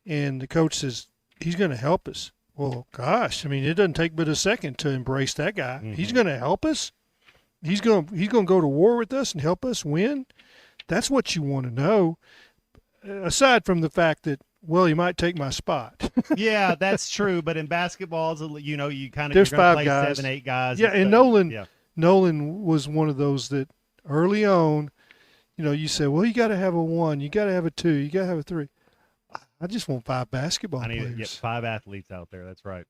and the coach says he's going to help us. Well, gosh, I mean, it doesn't take but a second to embrace that guy. Mm-hmm. He's going to help us. He's going to go to war with us and help us win. That's what you want to know. Aside from the fact that, well, he might take my spot. Yeah, that's true. But in basketball, you kind of there's you're gonna 5 play guys, 7, 8 guys. Yeah, and Nolan was one of those that early on, you said, well, you got to have a 1, you got to have a 2, you got to have a 3. I just want 5 basketball I need players. to get 5 athletes out there. That's right.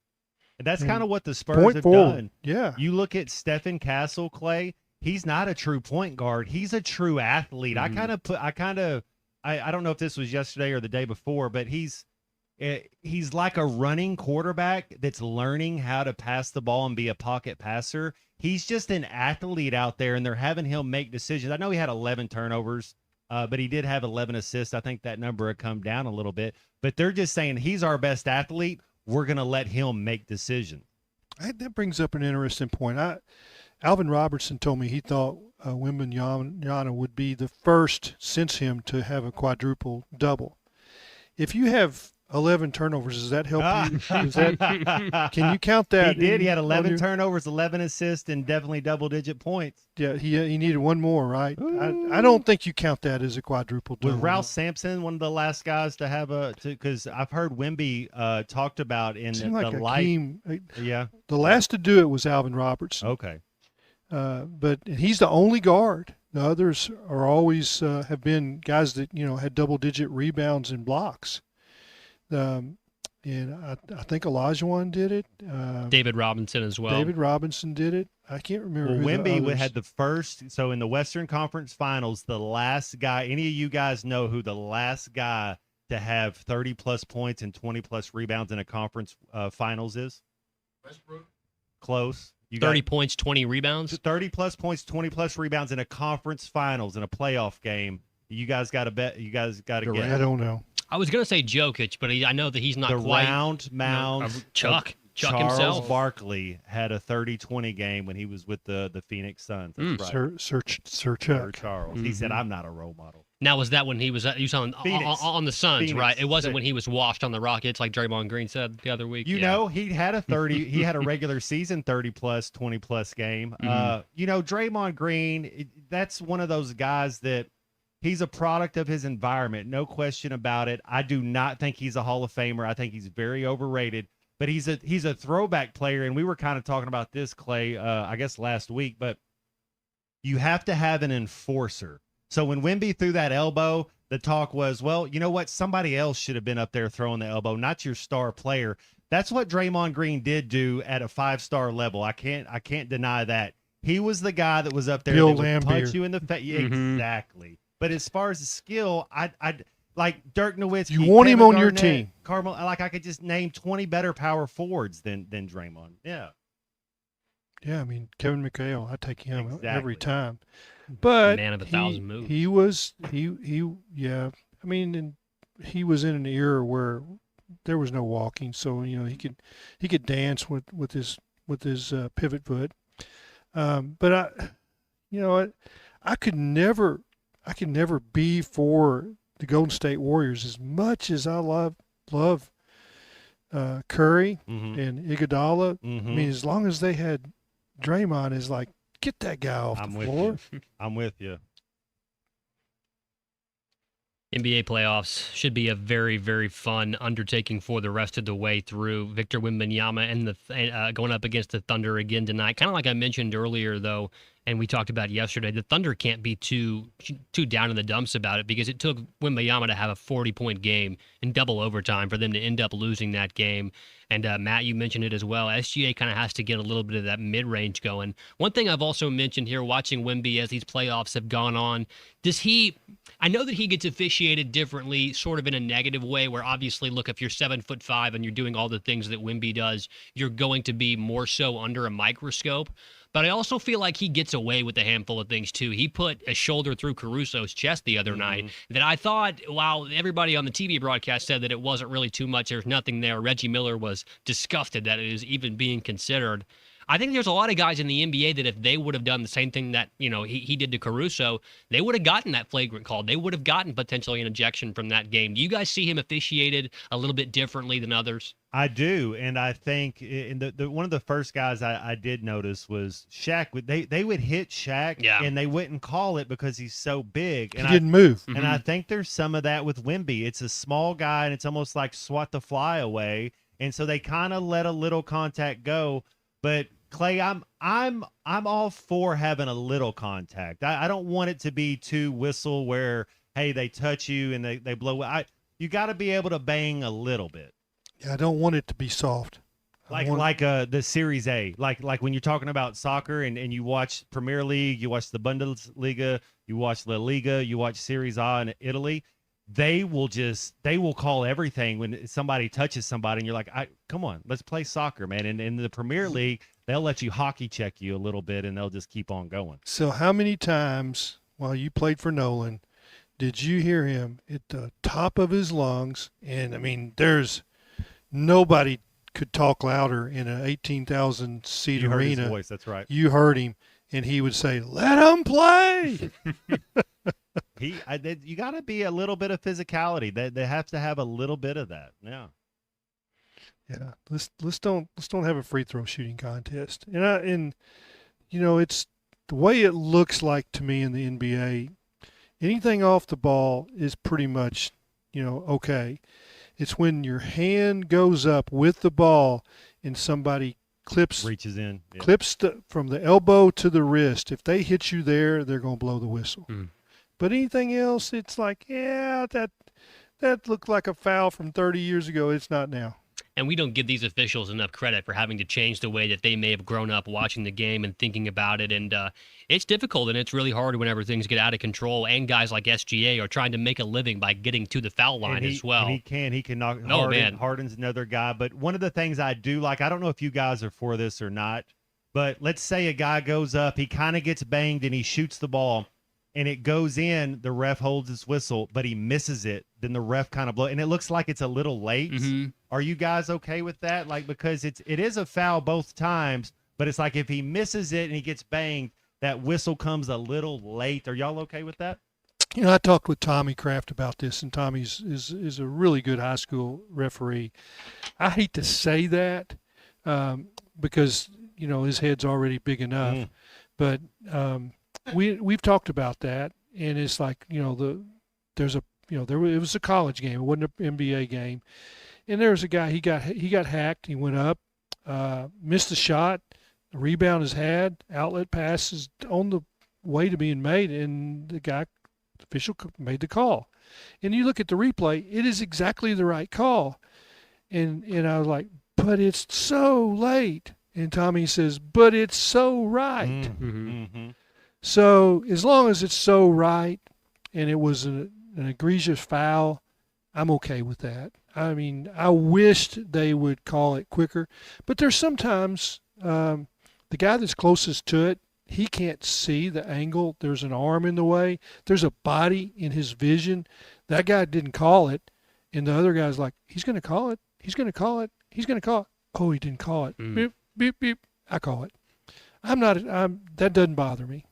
And that's kind of what the Spurs point have forward. done. Yeah. You look at Stephen Castle, Clay. He's not a true point guard. He's a true athlete. Mm-hmm. I don't know if this was yesterday or the day before, but he's like a running quarterback that's learning how to pass the ball and be a pocket passer. He's just an athlete out there, and they're having him make decisions. I know he had 11 turnovers, but he did have 11 assists. I think that number had come down a little bit. But they're just saying he's our best athlete. we're going to let him make decisions. That brings up an interesting point. Alvin Robertson told me he thought Wembanyama would be the first since him to have a quadruple double. If you have 11 turnovers, does that help you? Can you count that? He did. He had 11 turnovers, 11 assists, and definitely double-digit points. Yeah, he needed one more, right? I don't think you count that as a quadruple double. Was Ralph Sampson one of the last guys to have because I've heard Wemby talked about in the light. Yeah. The last to do it was Alvin Robertson. Okay. But he's the only guard. The others are always have been guys that had double-digit rebounds and blocks. And I think Olajuwon did it. David Robinson as well. David Robinson did it. I can't remember. Well, Wemby had the first. So in the Western Conference Finals, the last guy. Any of you guys know who the last guy to have 30-plus points and 20-plus rebounds in a conference finals is? Westbrook. Close. 30 points, 20 rebounds? 30-plus points, 20-plus rebounds in a conference finals in a playoff game. You guys got to bet. You guys got to get. I don't know. I was going to say Jokic, but I know that he's not the quite. Round mound. Chuck Charles himself. Barkley had a 30-20 game when he was with the Phoenix Suns. That's right. Sir Chuck. Sir Charles. He said, "I'm not a role model." Now, was that when he was on the Suns, Phoenix. right? It wasn't when he was washed on the Rockets, like Draymond Green said the other week. You know, he had a 30. He had a regular season 30-plus, 20-plus game. Draymond Green. That's one of those guys that. He's a product of his environment, no question about it. I do not think he's a Hall of Famer. I think he's very overrated. But he's a throwback player, and we were kind of talking about this, Clay, I guess last week. But you have to have an enforcer. So when Wemby threw that elbow, the talk was, well, you know what? Somebody else should have been up there throwing the elbow, not your star player. That's what Draymond Green did do at a 5-star level. I can't deny that. He was the guy that was up there that would punch you in the face. Exactly. But as far as the skill, I'd like Dirk Nowitzki. You want Kevin him on your Garnett, team. Carmel, I could just name 20 better power forwards than Draymond. Yeah. Yeah, I mean, Kevin McHale, I take him Exactly. every time. But man of 1,000 moves. He was yeah. I mean, and he was in an era where there was no walking, so he could dance with his pivot foot. But I could never be for the Golden State Warriors as much as I love Curry and Iguodala. I mean, as long as they had Draymond, is like, get that guy off the floor. I'm with you. NBA playoffs should be a very, very fun undertaking for the rest of the way through. Victor Wembanyama and going up against the Thunder again tonight. Kind of like I mentioned earlier, though, and we talked about yesterday, the Thunder can't be too down in the dumps about it because it took Wembanyama to have a 40-point game in double overtime for them to end up losing that game. And Matt, you mentioned it as well. SGA kind of has to get a little bit of that mid-range going. One thing I've also mentioned here, watching Wemby as these playoffs have gone on, I know that he gets officiated differently, sort of in a negative way, where obviously, look, if you're 7'5" and you're doing all the things that Wemby does, you're going to be more so under a microscope. But I also feel like he gets away with a handful of things, too. He put a shoulder through Caruso's chest the other night that I thought, while everybody on the TV broadcast said that it wasn't really too much, there's nothing there, Reggie Miller was disgusted that it is even being considered. I think there's a lot of guys in the NBA that if they would have done the same thing that he did to Caruso, they would have gotten that flagrant call. They would have gotten potentially an ejection from that game. Do you guys see him officiated a little bit differently than others? I do, and I think one of the first guys I did notice was Shaq. They would hit Shaq, and they wouldn't call it because he's so big. And he didn't move. And I think there's some of that with Wemby. It's a small guy, and it's almost like swat the fly away, and so they kind of let a little contact go. But Clay, I'm all for having a little contact. I don't want it to be too whistle where, hey, they touch you and they blow. You got to be able to bang a little bit. Yeah, I don't want it to be soft. Like the Series A, like when you're talking about soccer and you watch Premier League, you watch the Bundesliga, you watch La Liga, you watch Series A in Italy. They will call everything when somebody touches somebody, and you're like, come on, let's play soccer, man. And in the Premier League, they'll let you hockey check you a little bit, and they'll just keep on going. So how many times while you played for Nolan did you hear him at the top of his lungs? And I mean, there's nobody could talk louder in an 18,000 seat You heard his arena. voice, that's right. You heard him, and he would say, "Let them play." You got to be a little bit of physicality. They have to have a little bit of that. Yeah. Yeah, let's don't have a free throw shooting contest. And it's the way it looks like to me in the NBA. Anything off the ball is pretty much, okay. It's when your hand goes up with the ball and somebody reaches in, clips from the elbow to the wrist. If they hit you there, they're going to blow the whistle. But anything else, it's like, yeah, that looked like a foul from 30 years ago. It's not now. And we don't give these officials enough credit for having to change the way that they may have grown up watching the game and thinking about it. And it's difficult, and it's really hard whenever things get out of control. And guys like SGA are trying to make a living by getting to the foul line as well. And he can knock. Harden's another guy. But one of the things I do like, I don't know if you guys are for this or not, but let's say a guy goes up, he kind of gets banged, and he shoots the ball, and it goes in, the ref holds his whistle, but he misses it, then the ref kind of blows, and it looks like it's a little late. Are you guys okay with that? Like, because it is a foul both times, but it's like if he misses it and he gets banged, that whistle comes a little late. Are y'all okay with that? I talked with Tommy Kraft about this, and Tommy is a really good high school referee. I hate to say that because, his head's already big enough, but we've talked about that, and it's like, it was a college game. It wasn't an NBA game. And there was a guy, he got hacked. He went up, missed the shot. The rebound is had. Outlet pass is on the way to being made, and the official made the call. And you look at the replay, it is exactly the right call. And I was like, but it's so late. And Tommy says, but it's so right. So as long as it's so right and it was an egregious foul, I'm okay with that. I mean, I wished they would call it quicker, but there's sometimes the guy that's closest to it, he can't see the angle. There's an arm in the way. There's a body in his vision. That guy didn't call it, and the other guy's like, he's going to call it. He's going to call it. He's going to call it. Oh, he didn't call it. Beep, beep, beep. I call it. That doesn't bother me.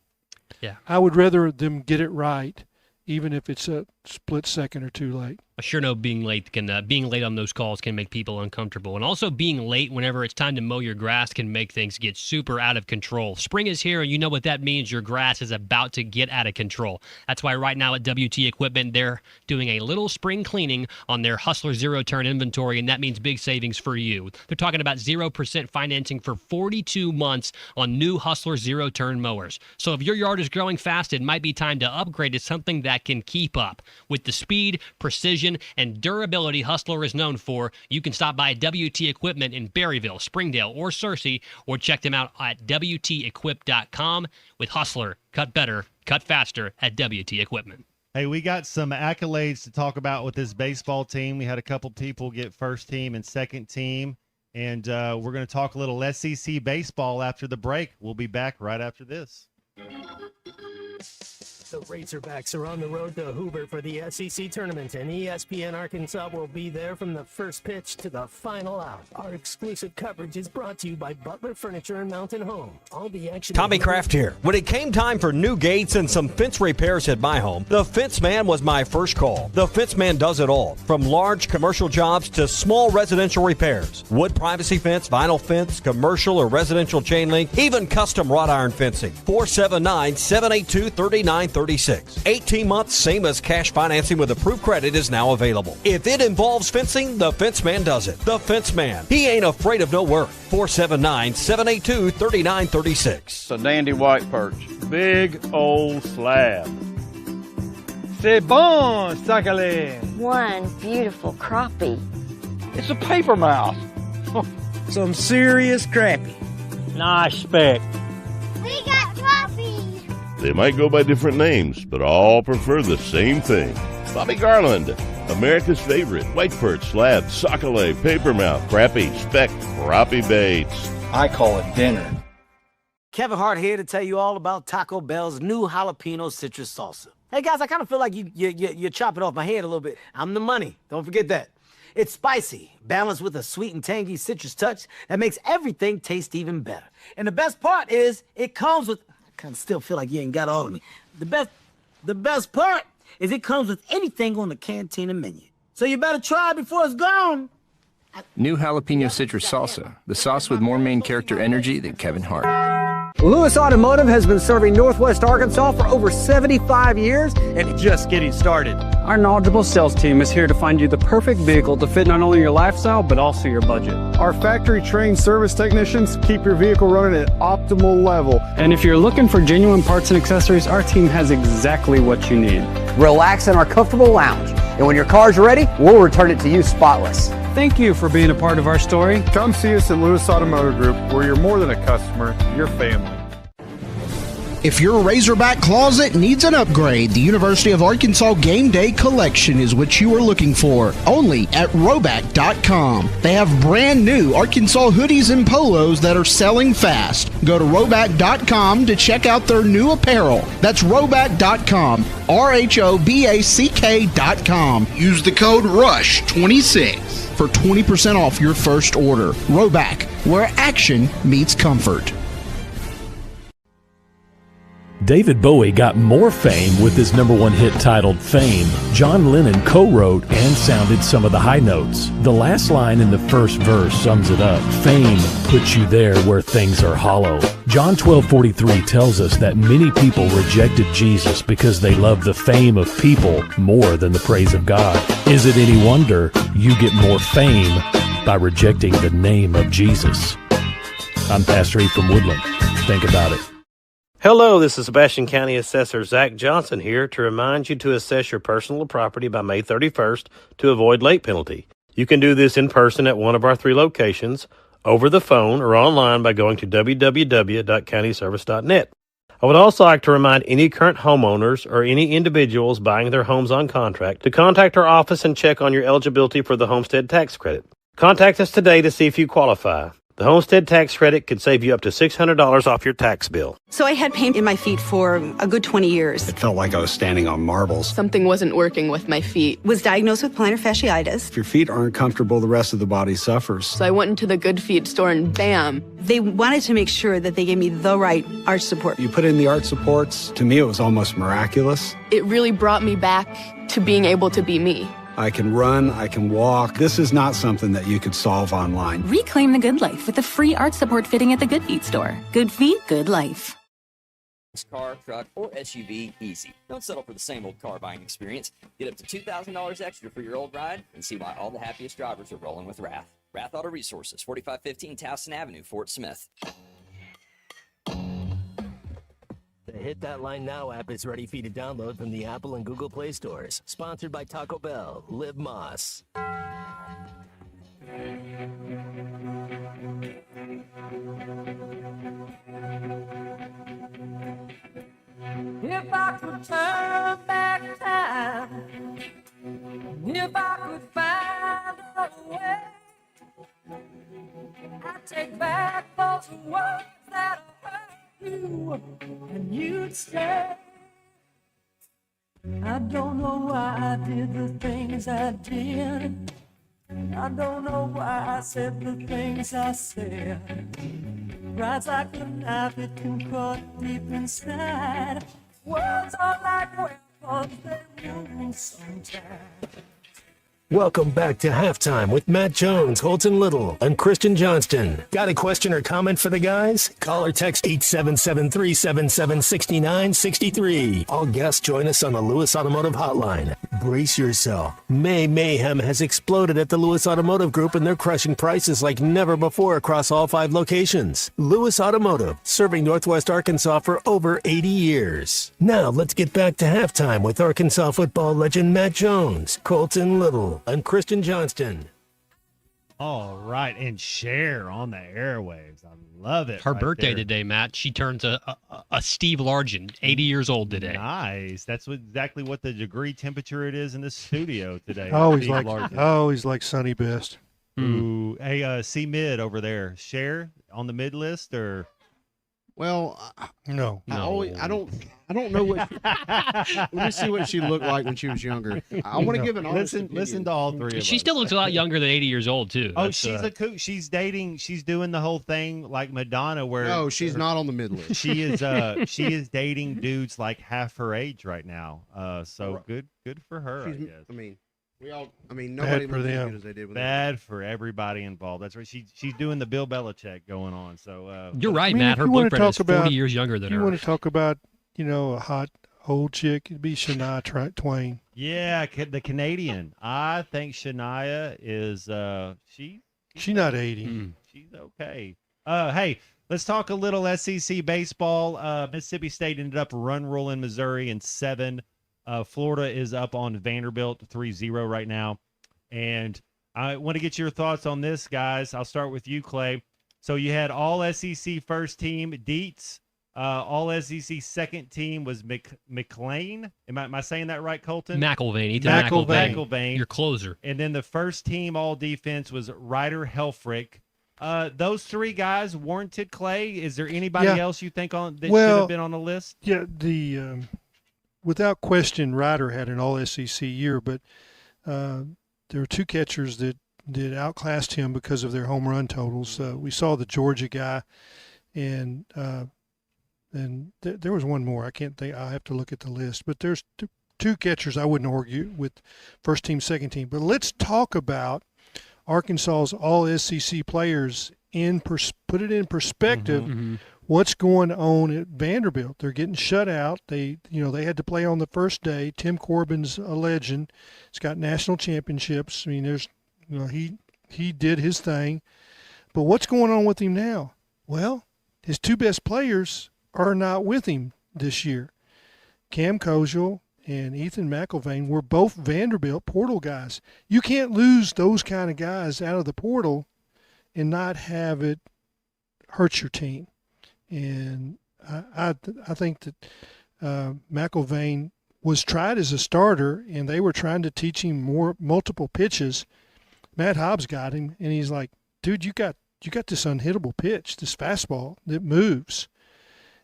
Yeah. I would rather them get it right, even if it's a split second or too late. I sure know being late on those calls can make people uncomfortable. And also being late whenever it's time to mow your grass can make things get super out of control. Spring is here, and you know what that means. Your grass is about to get out of control. That's why right now at WT Equipment, they're doing a little spring cleaning on their Hustler zero-turn inventory, and that means big savings for you. They're talking about 0% financing for 42 months on new Hustler zero-turn mowers. So if your yard is growing fast, it might be time to upgrade to something that can keep up. With the speed, precision, and durability Hustler is known for, you can stop by WT Equipment in Berryville, Springdale, or Searcy, or check them out at WTEquip.com. With Hustler, cut better, cut faster at WT Equipment. Hey, we got some accolades to talk about with this baseball team. We had a couple people get first team and second team, and we're going to talk a little SEC baseball after the break. We'll be back right after this. The Razorbacks are on the road to Hoover for the SEC tournament, and ESPN Arkansas will be there from the first pitch to the final out. Our exclusive coverage is brought to you by Butler Furniture and Mountain Home. All the action. Tommy Kraft here. When it came time for new gates and some fence repairs at my home, the Fence Man was my first call. The Fence Man does it all, from large commercial jobs to small residential repairs. Wood privacy fence, vinyl fence, commercial or residential chain link, even custom wrought iron fencing. 479-782-3936. 18 months, same as cash financing with approved credit is now available. If it involves fencing, the Fence Man does it. The Fence Man. He ain't afraid of no work. 479-782-3936. It's a dandy white perch. Big old slab. C'est bon, sacale. One beautiful crappie. It's a paper mouth. Some serious crappie. Nice speck. We got crappies. They might go by different names, but all prefer the same thing. Bobby Garland, America's favorite white perch, slab, sockeye, papermouth, crappie, speck, crappie baits. I call it dinner. Kevin Hart here to tell you all about Taco Bell's new jalapeno citrus salsa. Hey guys, I kind of feel like you're chopping off my head a little bit. I'm the money. Don't forget that. It's spicy, balanced with a sweet and tangy citrus touch that makes everything taste even better. And the best part is it comes with, I kind of still feel like you ain't got all of me. The best part is it comes with anything on the Cantina menu. So you better try it before it's gone. New jalapeno citrus salsa, the sauce with more main character energy than Kevin Hart. Lewis Automotive has been serving Northwest Arkansas for over 75 years and just getting started. Our knowledgeable sales team is here to find you the perfect vehicle to fit not only your lifestyle, but also your budget. Our factory-trained service technicians keep your vehicle running at optimal level. And if you're looking for genuine parts and accessories, our team has exactly what you need. Relax in our comfortable lounge, and when your car's ready, we'll return it to you spotless. Thank you for being a part of our story. Come see us at Lewis Automotive Group, where you're more than a customer, you're family. If your Razorback closet needs an upgrade, the University of Arkansas Game Day Collection is what you are looking for, only at Roback.com. They have brand new Arkansas hoodies and polos that are selling fast. Go to Roback.com to check out their new apparel. That's Roback.com, RHOBACK.com. Use the code RUSH26 for 20% off your first order. Roback, where action meets comfort. David Bowie got more fame with his #1 hit titled Fame. John Lennon co-wrote and sounded some of the high notes. The last line in the first verse sums it up. Fame puts you there where things are hollow. John 12:43 tells us that many people rejected Jesus because they love the fame of people more than the praise of God. Is it any wonder you get more fame by rejecting the name of Jesus? I'm Pastor E from Woodland. Think about it. Hello, this is Sebastian County Assessor Zach Johnson here to remind you to assess your personal property by May 31st to avoid late penalty. You can do this in person at one of our 3 locations, over the phone, or online by going to www.countyservice.net. I would also like to remind any current homeowners or any individuals buying their homes on contract to contact our office and check on your eligibility for the homestead tax credit. Contact us today to see if you qualify. The homestead tax credit could save you up to $600 off your tax bill. So I had pain in my feet for a good 20 years. It felt like I was standing on marbles. Something wasn't working with my feet. Was diagnosed with plantar fasciitis. If your feet aren't comfortable, the rest of the body suffers. So I went into the Good Feet store and bam. They wanted to make sure that they gave me the right arch support. You put in the arch supports. To me, it was almost miraculous. It really brought me back to being able to be me. I can run, I can walk. This is not something that you could solve online. Reclaim the good life with the free arch support fitting at the Good Feet store. Good feet, good life. Car, truck, or SUV easy. Don't settle for the same old car buying experience. Get up to $2,000 extra for your old ride and see why all the happiest drivers are rolling with Wrath. Wrath Auto Resources, 4515 Towson Avenue, Fort Smith. The Hit That Line Now app is ready for you to download from the Apple and Google Play stores. Sponsored by Taco Bell. Live Moss. If I could turn back time, if I could find a way, I'd take back those words that I heard you, and you'd stay. I don't know why I did the things I did. I don't know why I said the things I said. Pride's like a knife, it can cut deep inside. Words are like weapons, they wound sometimes. Welcome back to Halftime with Matt Jones, Holton Little, and Christian Johnston. Got a question or comment for the guys? Call or text 877-377-6963. All guests join us on the Lewis Automotive Hotline. Brace yourself. May mayhem has exploded at the Lewis Automotive Group, and they're crushing prices like never before across all 5 locations. Lewis Automotive, serving Northwest Arkansas for over 80 years. Now let's get back to Halftime with Arkansas football legend Matt Jones, Colton Little, and Christian Johnston. All right, and Cher on the airwaves. I love it. Her right birthday there. today, Matt. She turns a Steve Largent, 80 years old today. Nice. That's exactly what the degree temperature it is in the studio today. Oh, Steve he's like Sonny Best. Ooh, hey, C mid over there. Cher on the mid list or? Well, no. I don't know what. Let me see what she looked like when she was younger. I want to give an honest opinion. Listen to all three of She us. still looks a lot younger than 80 years old too. Oh, That's, she's a kook. She's dating. She's doing the whole thing like Madonna, where No, she's not on the mid list. she is dating dudes like half her age right now. So good for her. I She's- guess. Nobody for looks as them. good as they did with Bad for everybody involved. That's right. She's doing the Bill Belichick going on. So You're right, I mean, Matt. if Her you wanna boyfriend is talk 40 about- years younger than If you her. want to talk about, a hot old chick, it'd be Shania Twain. yeah, the Canadian. I think Shania is She's not 80. She's okay. Hey, let's talk a little SEC baseball. Mississippi State ended up run rolling Missouri in 7. Florida is up on Vanderbilt 3-0 right now. And I want to get your thoughts on this, guys. I'll start with you, Clay. So you had all SEC first team Dietz. All SEC second team was McLean. Am I saying that right, Colton? McIlvain. Ethan McIlvain. Your closer. And then the first team all defense was Ryder Helfrich. Those three guys warranted, Clay. Is there anybody else you think should have been on the list? Yeah, without question, Ryder had an All-SEC year, but there were two catchers that outclassed him because of their home run totals. We saw the Georgia guy, and there was one more. I can't think. I'll have to look at the list. But there's two catchers I wouldn't argue with, first team, second team. But let's talk about Arkansas's All-SEC players put it in perspective. What's going on at Vanderbilt? They're getting shut out. They had to play on the first day. Tim Corbin's a legend. He's got national championships. I mean, he did his thing. But what's going on with him now? Well, his two best players are not with him this year. Cam Koziel and Ethan McIlvain were both Vanderbilt portal guys. You can't lose those kind of guys out of the portal and not have it hurt your team. And I think that McIlvain was tried as a starter, and they were trying to teach him multiple pitches. Matt Hobbs got him, and he's like, "Dude, you got this unhittable pitch, this fastball that moves,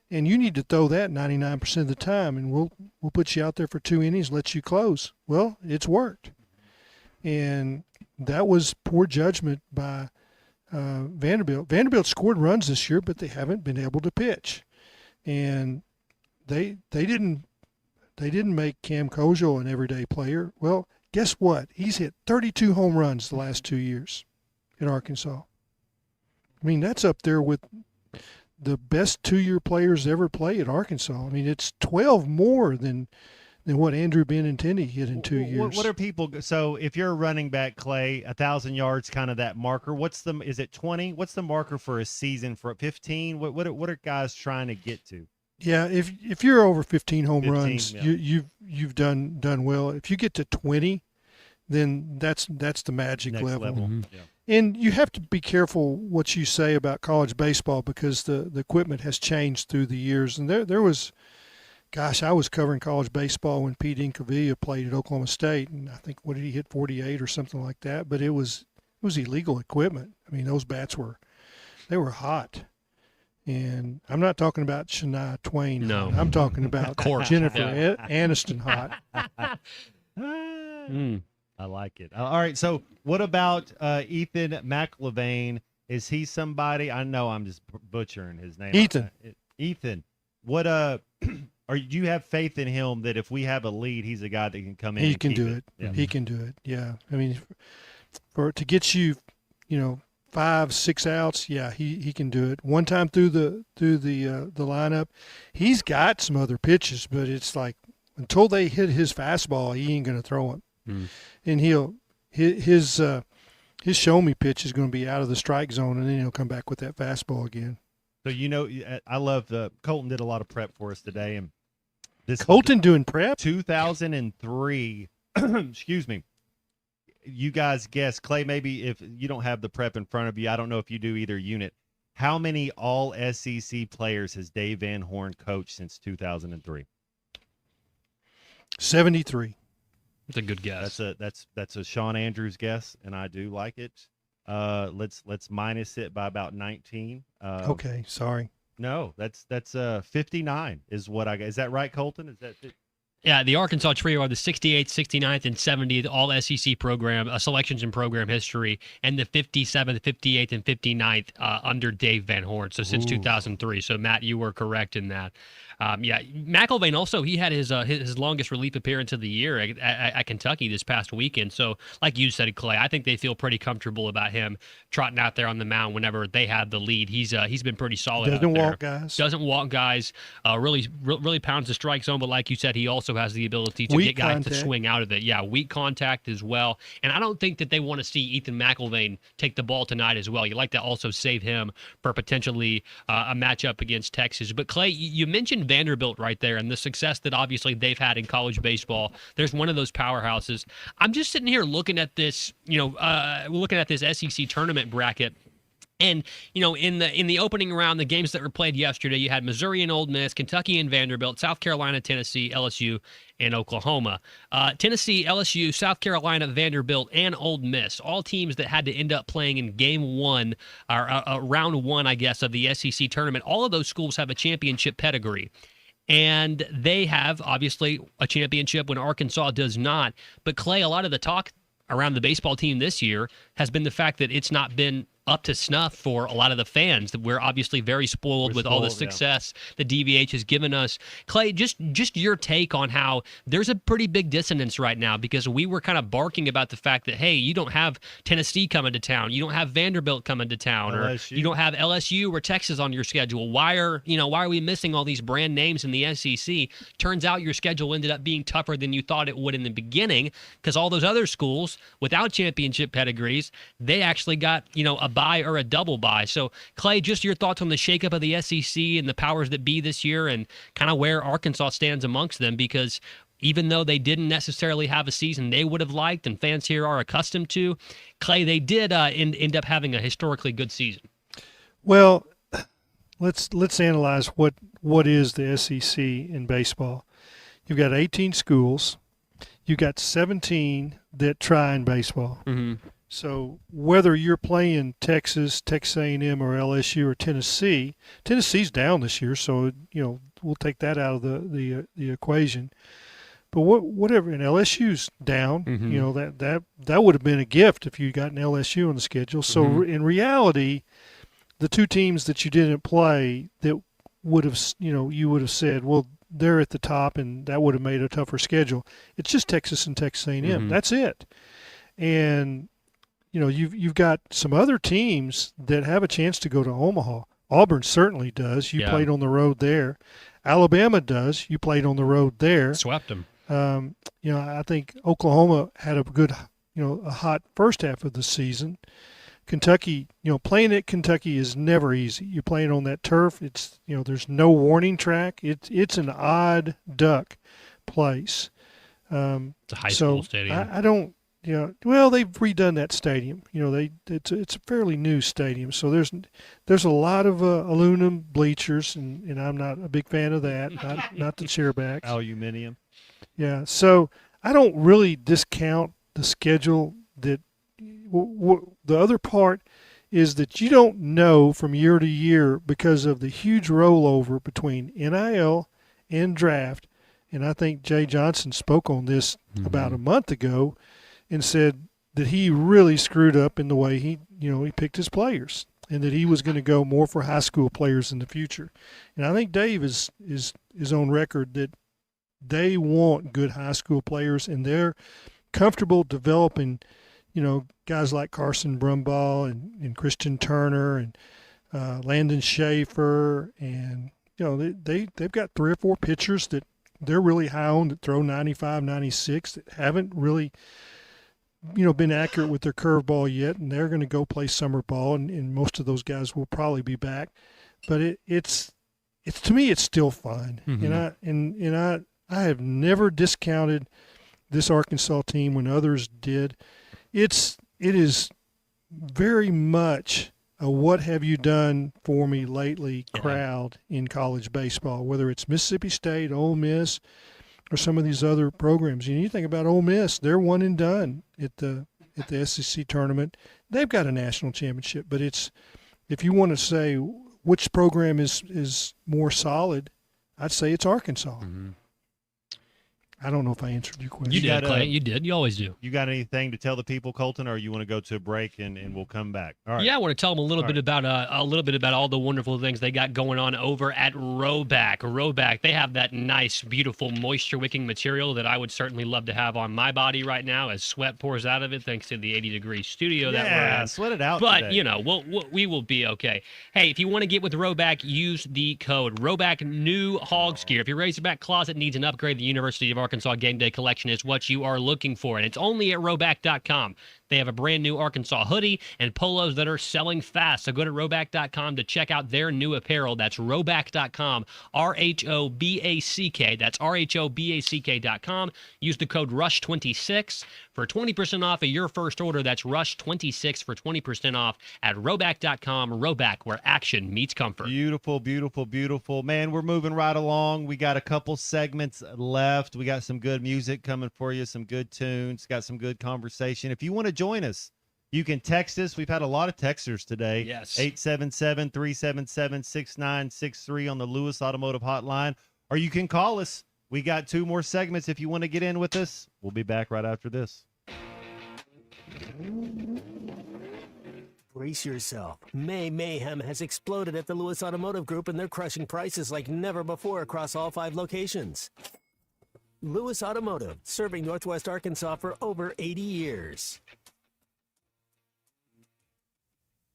and you need to throw that 99% of the time, and we'll put you out there for 2 innings, let you close." Well, it's worked, and that was poor judgment by Vanderbilt. Vanderbilt scored runs this year, but they haven't been able to pitch, and they didn't make Cam Koziel an everyday player. Well, guess what? He's hit 32 home runs the last 2 years at Arkansas. I mean, that's up there with the best 2-year players ever play at Arkansas. I mean, it's 12 more than what Andrew Benintendi hit in 2 years. What are people? So if you're a running back, Clay, 1,000 yards, kind of that marker. Is it 20? What's the marker for a season? For 15? What are guys trying to get to? Yeah, if you're over 15 home 15, runs, yeah. you've done well. If you get to 20, then that's the magic Next level. Yeah. And you have to be careful what you say about college baseball because the equipment has changed through the years. And there was, gosh, I was covering college baseball when Pete Incavilla played at Oklahoma State, and I think, what did he hit, 48 or something like that? But it was illegal equipment. I mean, those bats were hot. And I'm not talking about Shania Twain. No. I'm talking about Jennifer Aniston hot. I like it. All right. So what about Ethan McIlvain? Is he somebody? I know I'm just butchering his name. Ethan. Ethan. What do you have faith in him that if we have a lead, he's a guy that can come in? He and can keep do it. Yeah. He can do it. Yeah. I mean, to get you, 5-6 outs, yeah, he can do it. One time through the lineup, he's got some other pitches, but it's like until they hit his fastball, he ain't going to throw it. And his show me pitch is going to be out of the strike zone, and then he'll come back with that fastball again. So I love Colton did a lot of prep for us today, and this Colton doing prep. 2003. Excuse me. You guys guess, Clay, maybe if you don't have the prep in front of you, I don't know if you do either unit. How many all SEC players has Dave Van Horn coached since 2003? 73. That's a good guess. That's a Sean Andrews guess, and I do like it. Let's minus it by about 19. Okay, sorry. No, that's 59 is what I got. Is that right, Colton? Is that it? Yeah, the Arkansas trio are the 68th, 69th, and 70th all SEC program selections in program history, and the 57th, 58th, and 59th under Dave Van Horn. So since 2003. So Matt, you were correct in that. Yeah, McElvain also, he had his longest relief appearance of the year at Kentucky this past weekend. So like you said, Clay, I think they feel pretty comfortable about him trotting out there on the mound whenever they have the lead. He's been pretty solid. Doesn't walk guys. Doesn't walk guys. Really pounds the strike zone. But like you said, he also has the ability to Weak get guys contact. to swing out of it. Yeah, weak contact as well. And I don't think that they want to see Ethan McElvain take the ball tonight as well. You like to also save him for potentially a matchup against Texas. But Clay, you mentioned Vanderbilt right there and the success that obviously they've had in college baseball. There's one of those powerhouses. I'm just sitting here looking at this, looking at this SEC tournament bracket. And, in the opening round, the games that were played yesterday, you had Missouri and Ole Miss, Kentucky and Vanderbilt, South Carolina, Tennessee, LSU, and Oklahoma. Tennessee, LSU, South Carolina, Vanderbilt, and Ole Miss, all teams that had to end up playing in game one, or round one, I guess, of the SEC tournament. All of those schools have a championship pedigree. And they have, obviously, a championship when Arkansas does not. But, Clay, a lot of the talk around the baseball team this year has been the fact that it's not been up to snuff for a lot of the fans. We're obviously very spoiled with all the success the DVH has given us. Clay, just your take on how there's a pretty big dissonance right now, because we were kind of barking about the fact that, hey, you don't have Tennessee coming to town, you don't have Vanderbilt coming to town, LSU. or you don't have LSU or Texas on your schedule. Why are we missing all these brand names in the SEC? Turns out your schedule ended up being tougher than you thought it would in the beginning, because all those other schools without championship pedigrees, they actually got a bye or a double bye. So, Clay, just your thoughts on the shakeup of the SEC and the powers that be this year, and kind of where Arkansas stands amongst them, because even though they didn't necessarily have a season they would have liked and fans here are accustomed to, Clay, they did end up having a historically good season. Well, let's analyze what is the SEC in baseball. You've got 18 schools. You've got 17 that try in baseball. Mm-hmm. So whether you're playing Texas A&M, or LSU or Tennessee's down this year, so we'll take that out of the equation. But whatever, and LSU's down, that would have been a gift if you got an LSU on the schedule. So in reality, the two teams that you didn't play that would have, you would have said, well, they're at the top, and that would have made a tougher schedule. It's just Texas and Texas A&M. That's it. And you've got some other teams that have a chance to go to Omaha. Auburn certainly does. You played on the road there. Alabama does. You played on the road there. Swept them. I think Oklahoma had a good, a hot first half of the season. Kentucky, playing at Kentucky is never easy. You're playing on that turf. It's, there's no warning track. It's an odd duck place. It's a high school stadium. I don't. Well, they've redone that stadium. It's a fairly new stadium, so there's a lot of aluminum bleachers, and I'm not a big fan of that. Not the chairbacks. Aluminium. Yeah, so I don't really discount the schedule. That the other part is that you don't know from year to year because of the huge rollover between NIL and draft, and I think Jay Johnson spoke on this about a month ago, and said that he really screwed up in the way he picked his players, and that he was going to go more for high school players in the future. And I think Dave is on record that they want good high school players, and they're comfortable developing, guys like Carson Brumbaugh and Christian Turner and Landon Schaefer, and they've got 3 or 4 pitchers that they're really high on that throw 95, 96 that haven't really been accurate with their curveball yet, and they're going to go play summer ball, and most of those guys will probably be back. But it's to me, it's still fun, and I have never discounted this Arkansas team when others did. It is very much a what have you done for me lately crowd in college baseball, whether it's Mississippi State, Ole Miss, or some of these other programs. You think about Ole Miss, they're one and done at the SEC tournament. They've got a national championship, but if you want to say which program is more solid, I'd say it's Arkansas. Mm-hmm. I don't know if I answered your question. You did, Clay. You did. You always do. You got anything to tell the people, Colton, or you want to go to a break and we'll come back? All right. Yeah, I want to tell them a little bit about all the wonderful things they got going on over at Roback. Roback, they have that nice, beautiful moisture-wicking material that I would certainly love to have on my body right now as sweat pours out of it, thanks to the 80-degree studio that we're in. Sweat it out. But today. you know, we will be okay. Hey, if you want to get with Roback, use the code Roback New Hogs Gear. If your Razorback closet needs an upgrade, the University of Arkansas Game Day Collection is what you are looking for, and it's only at Roback.com. They have a brand new Arkansas hoodie and polos that are selling fast. So go to Roback.com to check out their new apparel. That's Roback.com, RHOBACK. That's RHOBACK.com. Use the code RUSH26 for 20% off of your first order. That's RUSH26 for 20% off at Roback.com. Roback, where action meets comfort. Beautiful, beautiful, beautiful. Man, we're moving right along. We got a couple segments left. We got some good music coming for you, some good tunes, got some good conversation. If you want to join us, you can text us. We've had a lot of texters today. Yes. 877-377-6963 on the Lewis Automotive Hotline. Or you can call us. We got 2 more segments if you want to get in with us. We'll be back right after this. Brace yourself. May mayhem has exploded at the Lewis Automotive Group, and they're crushing prices like never before across all 5 locations. Lewis Automotive, serving Northwest Arkansas for over 80 years.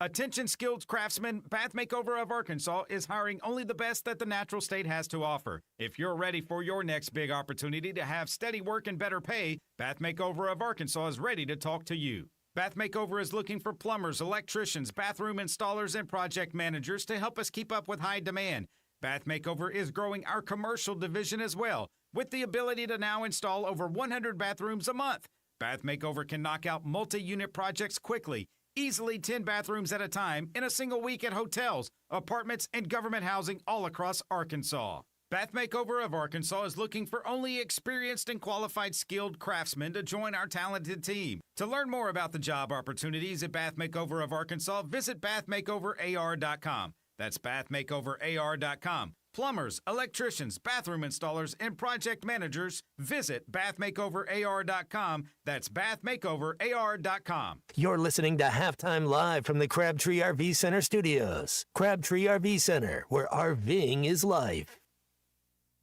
Attention skilled craftsmen, Bath Makeover of Arkansas is hiring only the best that the natural state has to offer. If you're ready for your next big opportunity to have steady work and better pay, Bath Makeover of Arkansas is ready to talk to you. Bath Makeover is looking for plumbers, electricians, bathroom installers, and project managers to help us keep up with high demand. Bath Makeover is growing our commercial division as well, with the ability to now install over 100 bathrooms a month. Bath Makeover can knock out multi-unit projects quickly, easily 10 bathrooms at a time in a single week at hotels, apartments, and government housing all across Arkansas. Bath Makeover of Arkansas is looking for only experienced and qualified skilled craftsmen to join our talented team. To learn more about the job opportunities at Bath Makeover of Arkansas, visit bathmakeoverar.com. That's bathmakeoverar.com. Plumbers, electricians, bathroom installers, and project managers, visit bathmakeoverar.com. That's bathmakeoverar.com. You're listening to Halftime Live from the Crabtree RV Center studios. Crabtree RV Center, where RVing is life.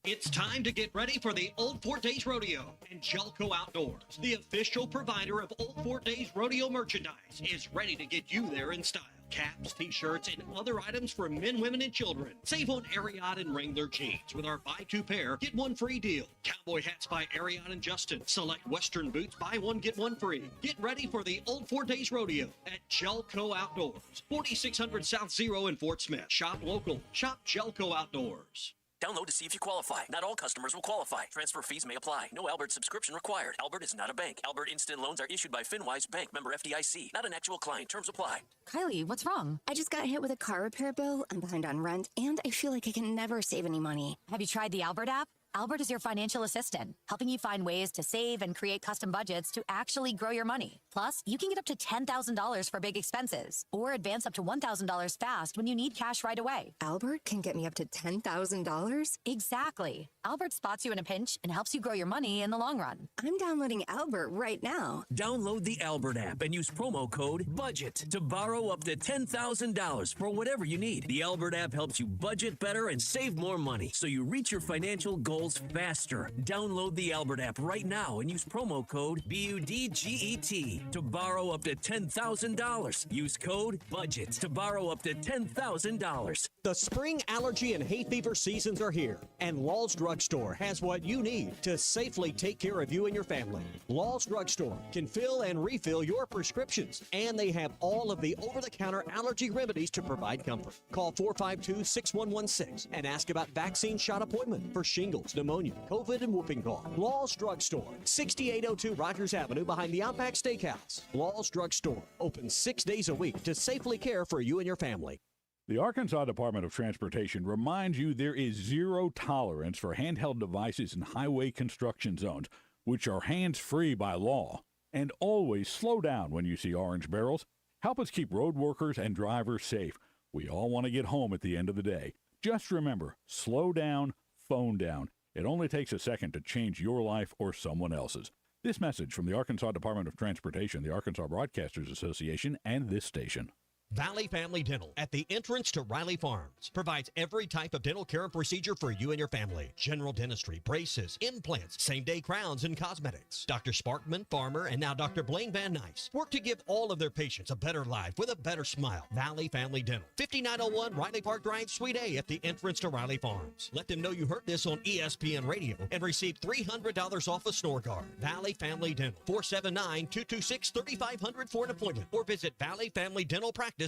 It's time to get ready for the Old Fort Days Rodeo, and Jelco Outdoors, the official provider of Old Fort Days Rodeo merchandise, is ready to get you there in style. Caps, t-shirts, and other items for men, women, and children. Save on Ariat and Wrangler jeans with our buy 2 pair, get 1 free deal. Cowboy hats by Ariat and Justin. Select Western boots, buy 1, get 1 free. Get ready for the Old Fort Days Rodeo at Jelco Outdoors. 4600 South Zero in Fort Smith. Shop local. Shop Jelco Outdoors. Download to see if you qualify. Not all customers will qualify. Transfer fees may apply. No Albert subscription required. Albert is not a bank. Albert Instant Loans are issued by FinWise Bank, member FDIC. Not an actual client. Terms apply. Kylie, what's wrong? I just got hit with a car repair bill. I'm behind on rent, and I feel like I can never save any money. Have you tried the Albert app? Albert is your financial assistant, helping you find ways to save and create custom budgets to actually grow your money. Plus, you can get up to $10,000 for big expenses or advance up to $1,000 fast when you need cash right away. Albert can get me up to $10,000? Exactly. Albert spots you in a pinch and helps you grow your money in the long run. I'm downloading Albert right now. Download the Albert app and use promo code BUDGET to borrow up to $10,000 for whatever you need. The Albert app helps you budget better and save more money so you reach your financial goals faster. Download the Albert app right now and use promo code BUDGET to borrow up to $10,000. Use code BUDGET to borrow up to $10,000. The spring allergy and hay fever seasons are here, and Law's Drugstore has what you need to safely take care of you and your family. Law's Drugstore can fill and refill your prescriptions, and they have all of the over-the-counter allergy remedies to provide comfort. Call 452-6116 and ask about vaccine shot appointment for shingles, pneumonia, COVID, and whooping cough. Law's Drugstore, 6802 Rogers Avenue behind the Outback Steakhouse. Law's Drugstore, open 6 days a week to safely care for you and your family. The Arkansas Department of Transportation reminds you there is zero tolerance for handheld devices in highway construction zones, which are hands-free by law. And always slow down when you see orange barrels. Help us keep road workers and drivers safe. We all want to get home at the end of the day. Just remember, slow down, phone down. It only takes a second to change your life or someone else's. This message from the Arkansas Department of Transportation, the Arkansas Broadcasters Association, and this station. Valley Family Dental at the entrance to Riley Farms provides every type of dental care and procedure for you and your family. General dentistry, braces, implants, same-day crowns, and cosmetics. Dr. Sparkman, Farmer, and now Dr. Blaine Van Nice work to give all of their patients a better life with a better smile. Valley Family Dental, 5901 Riley Park Drive, Suite A at the entrance to Riley Farms. Let them know you heard this on ESPN Radio and receive $300 off a snore guard. Valley Family Dental, 479-226-3500 for an appointment or visit valleyfamilydentalpractice.com.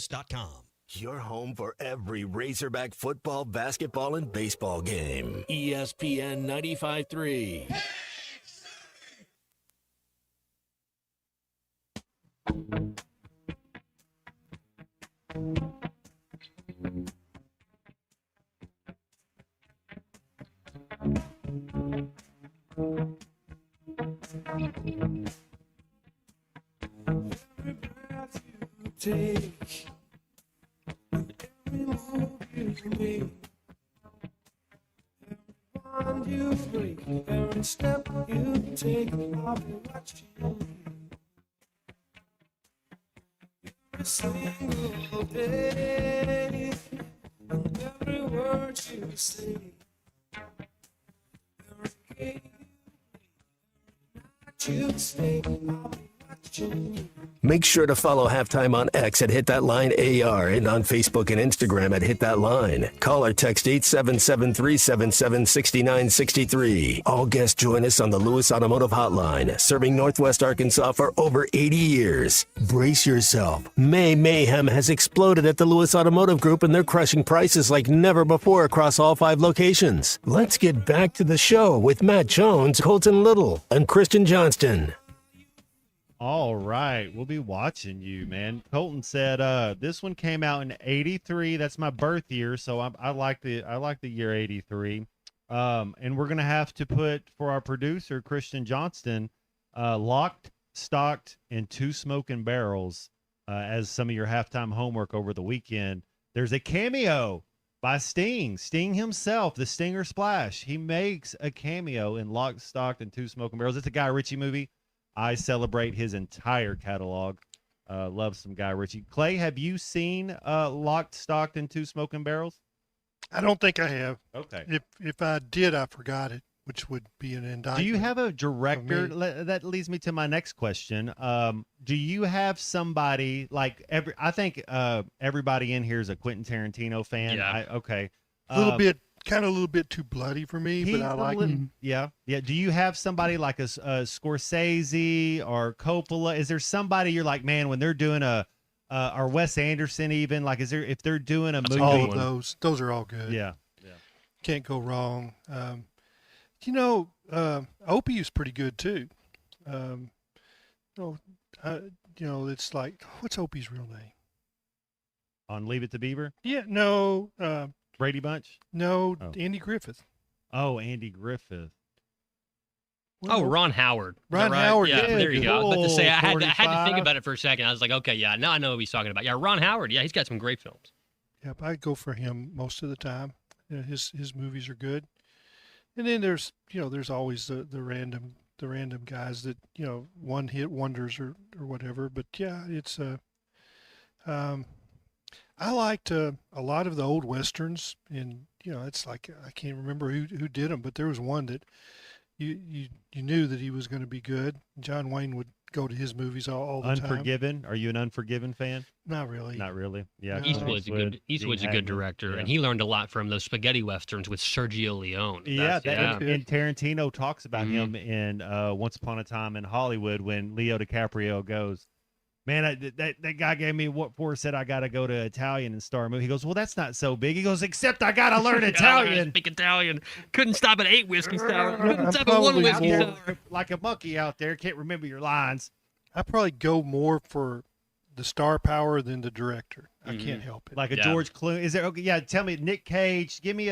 Your home for every Razorback football, basketball, and baseball game. ESPN 95.3. Take every move you make, every bond you break, every step you take, I'll be watching you. Every single day, and every word you say, every game you stay, I'll be watching you. Make sure to follow Halftime on X at Hit That Line AR and on Facebook and Instagram at Hit That Line. Call or text 877-377-6963. All guests join us on the Lewis Automotive Hotline, serving Northwest Arkansas for over 80 years. Brace yourself. May mayhem has exploded at the Lewis Automotive Group, and they're crushing prices like never before across all 5 locations. Let's get back to the show with Matt Jones, Colton Little, and Christian Johnston. All right, we'll be watching you, man. Colton said this one came out in '83. That's my birth year, so I like the year '83. And we're gonna have to put for our producer Christian Johnston, Locked, Stocked, and Two Smoking Barrels as some of your halftime homework over the weekend. There's a cameo by Sting himself, the Stinger Splash. He makes a cameo in Locked, Stocked, and Two Smoking Barrels. It's a Guy Ritchie movie. I celebrate his entire catalog. Love some Guy Ritchie. Clay, have you seen Locked, Stocked, and Two Smoking Barrels? I don't think I have. Okay. If I did, I forgot it, which would be an indictment. Do you have a director? That leads me to my next question. Do you have somebody like I think everybody in here is a Quentin Tarantino fan. Yeah. Okay. A little bit too bloody for me, but I like him. Yeah. Do you have somebody like a Scorsese or Coppola? Is there somebody you're like, man, when they're doing or Wes Anderson even, like, if they're doing a movie? All of those are all good. Yeah. Can't go wrong. Opie is pretty good too. It's like, what's Opie's real name? On Leave It to Beaver? Yeah, no. Brady Bunch? No, Andy Griffith. Oh, Andy Griffith. Ron Howard. Ron right? Howard. Yeah, there you go. I was about to say, I had to 45. think about it for a second. I was like, okay, yeah, now I know what he's talking about. Yeah, Ron Howard. Yeah, he's got some great films. Yep, I go for him most of the time. His movies are good. And then there's always the random guys that, one hit wonders or whatever. But yeah, it's I liked a lot of the old westerns, and it's like I can't remember who did them, but there was one that you knew that he was going to be good. John Wayne would go to his movies all the time. Unforgiven? Are you an Unforgiven fan? Not really. Not really. Yeah. No. Eastwood's a good director, and he learned a lot from those spaghetti westerns with Sergio Leone. And Tarantino talks about him in Once Upon a Time in Hollywood when Leo DiCaprio goes, man, that guy gave me what for, said I got to go to Italian and start a movie. He goes, well, that's not so big. He goes, except I got to learn Italian. Speak Italian. Couldn't stop at 8 whiskey sour. I'm Couldn't stop at 1 whiskey sour. Like a monkey out there. Can't remember your lines. I probably go more for the star power than the director. I can't help it. Like a George Clooney. Is there? Okay, yeah. Tell me, Nick Cage. Give me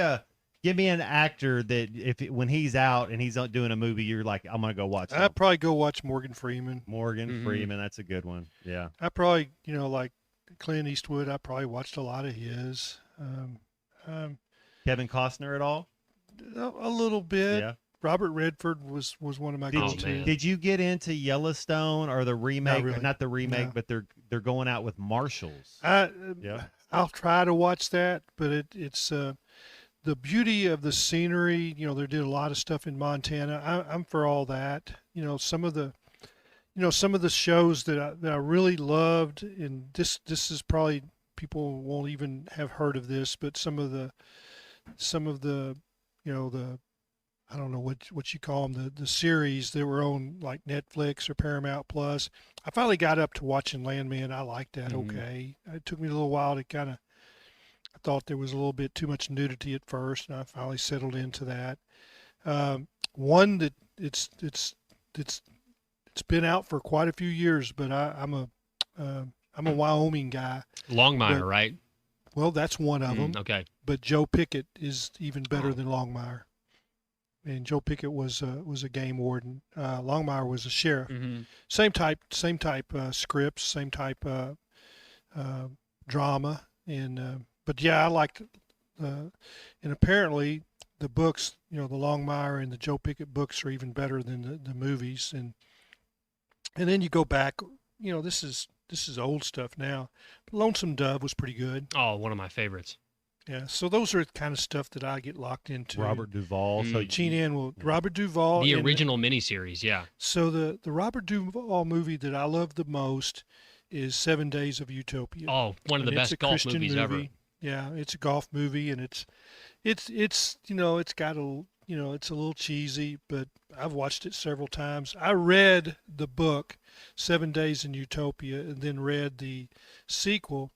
an actor that when he's out and he's doing a movie, you're like, I'm gonna go watch. I'd probably go watch Morgan Freeman. Freeman, that's a good one. Yeah. I probably, like Clint Eastwood, I probably watched a lot of his. Kevin Costner at all? A little bit. Yeah. Robert Redford was one of my go-to. Did you get into Yellowstone or the remake? Not really. Not the remake, No. but they're going out with marshals. Yeah. I'll try to watch that, but it's the beauty of the scenery. You know, they did a lot of stuff in Montana. I'm for all that. You know, some of the shows that I really loved, and this is probably, people won't even have heard of this, but some of the you know, the, I don't know what you call them, the series that were on like Netflix or Paramount Plus. I finally got up to watching Landman. I liked that. Okay. It took me a little while to I thought there was a little bit too much nudity at first, and I finally settled into that. One that it's been out for quite a few years, but I'm a Wyoming guy. Longmire, right? Well, that's one of them. Okay. But Joe Pickett is even better than Longmire. And Joe Pickett was a game warden. Longmire was a sheriff. Mm-hmm. Same type scripts, same type drama. And but yeah, I liked. And apparently the books, you know, the Longmire and the Joe Pickett books are even better than the movies. And then you go back. You know, this is old stuff now. Lonesome Dove was pretty good. Oh, one of my favorites. Yeah, so those are the kind of stuff that I get locked into. Robert Duvall. So Gene Ann Robert Duvall. The original miniseries, yeah. So the Robert Duvall movie that I love the most is 7 Days of Utopia. Oh, one of the best golf Christian movies ever. Yeah, it's a golf movie, and it's you know, it's got a, you know, it's a little cheesy, but I've watched it several times. I read the book 7 Days in Utopia and then read the sequel.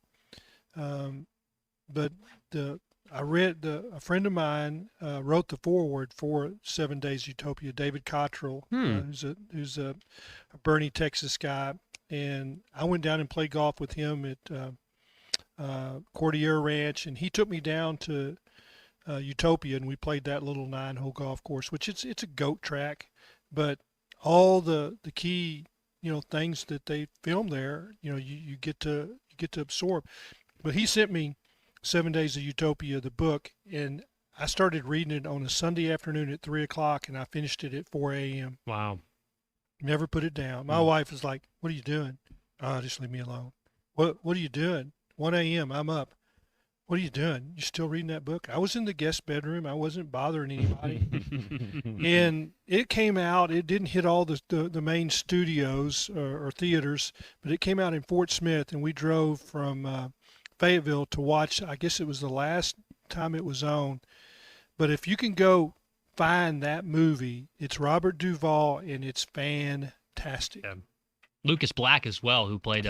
But a friend of mine wrote the foreword for 7 Days Utopia, David Cottrell, who's a Bernie, Texas guy, and I went down and played golf with him at Cordillera Ranch, and he took me down to Utopia, and we played that little 9-hole golf course, which it's a goat track, but all the key, you know, things that they filmed there, you know, you get to absorb. But he sent me 7 Days of Utopia, the book, and I started reading it on a Sunday afternoon at 3:00, and I finished it at 4 a.m. Wow. Never put it down. My wife was like, "What are you doing?" "Oh, just leave me alone." What are you doing?" 1 a.m. I'm up. "What are you doing? You still reading that book?" I was in the guest bedroom. I wasn't bothering anybody. And it came out. It didn't hit all the main studios or theaters, but it came out in Fort Smith, and we drove from Fayetteville to watch. I guess it was the last time it was on. But if you can go find that movie, it's Robert Duvall, and it's fantastic. Yeah. Lucas Black as well, who played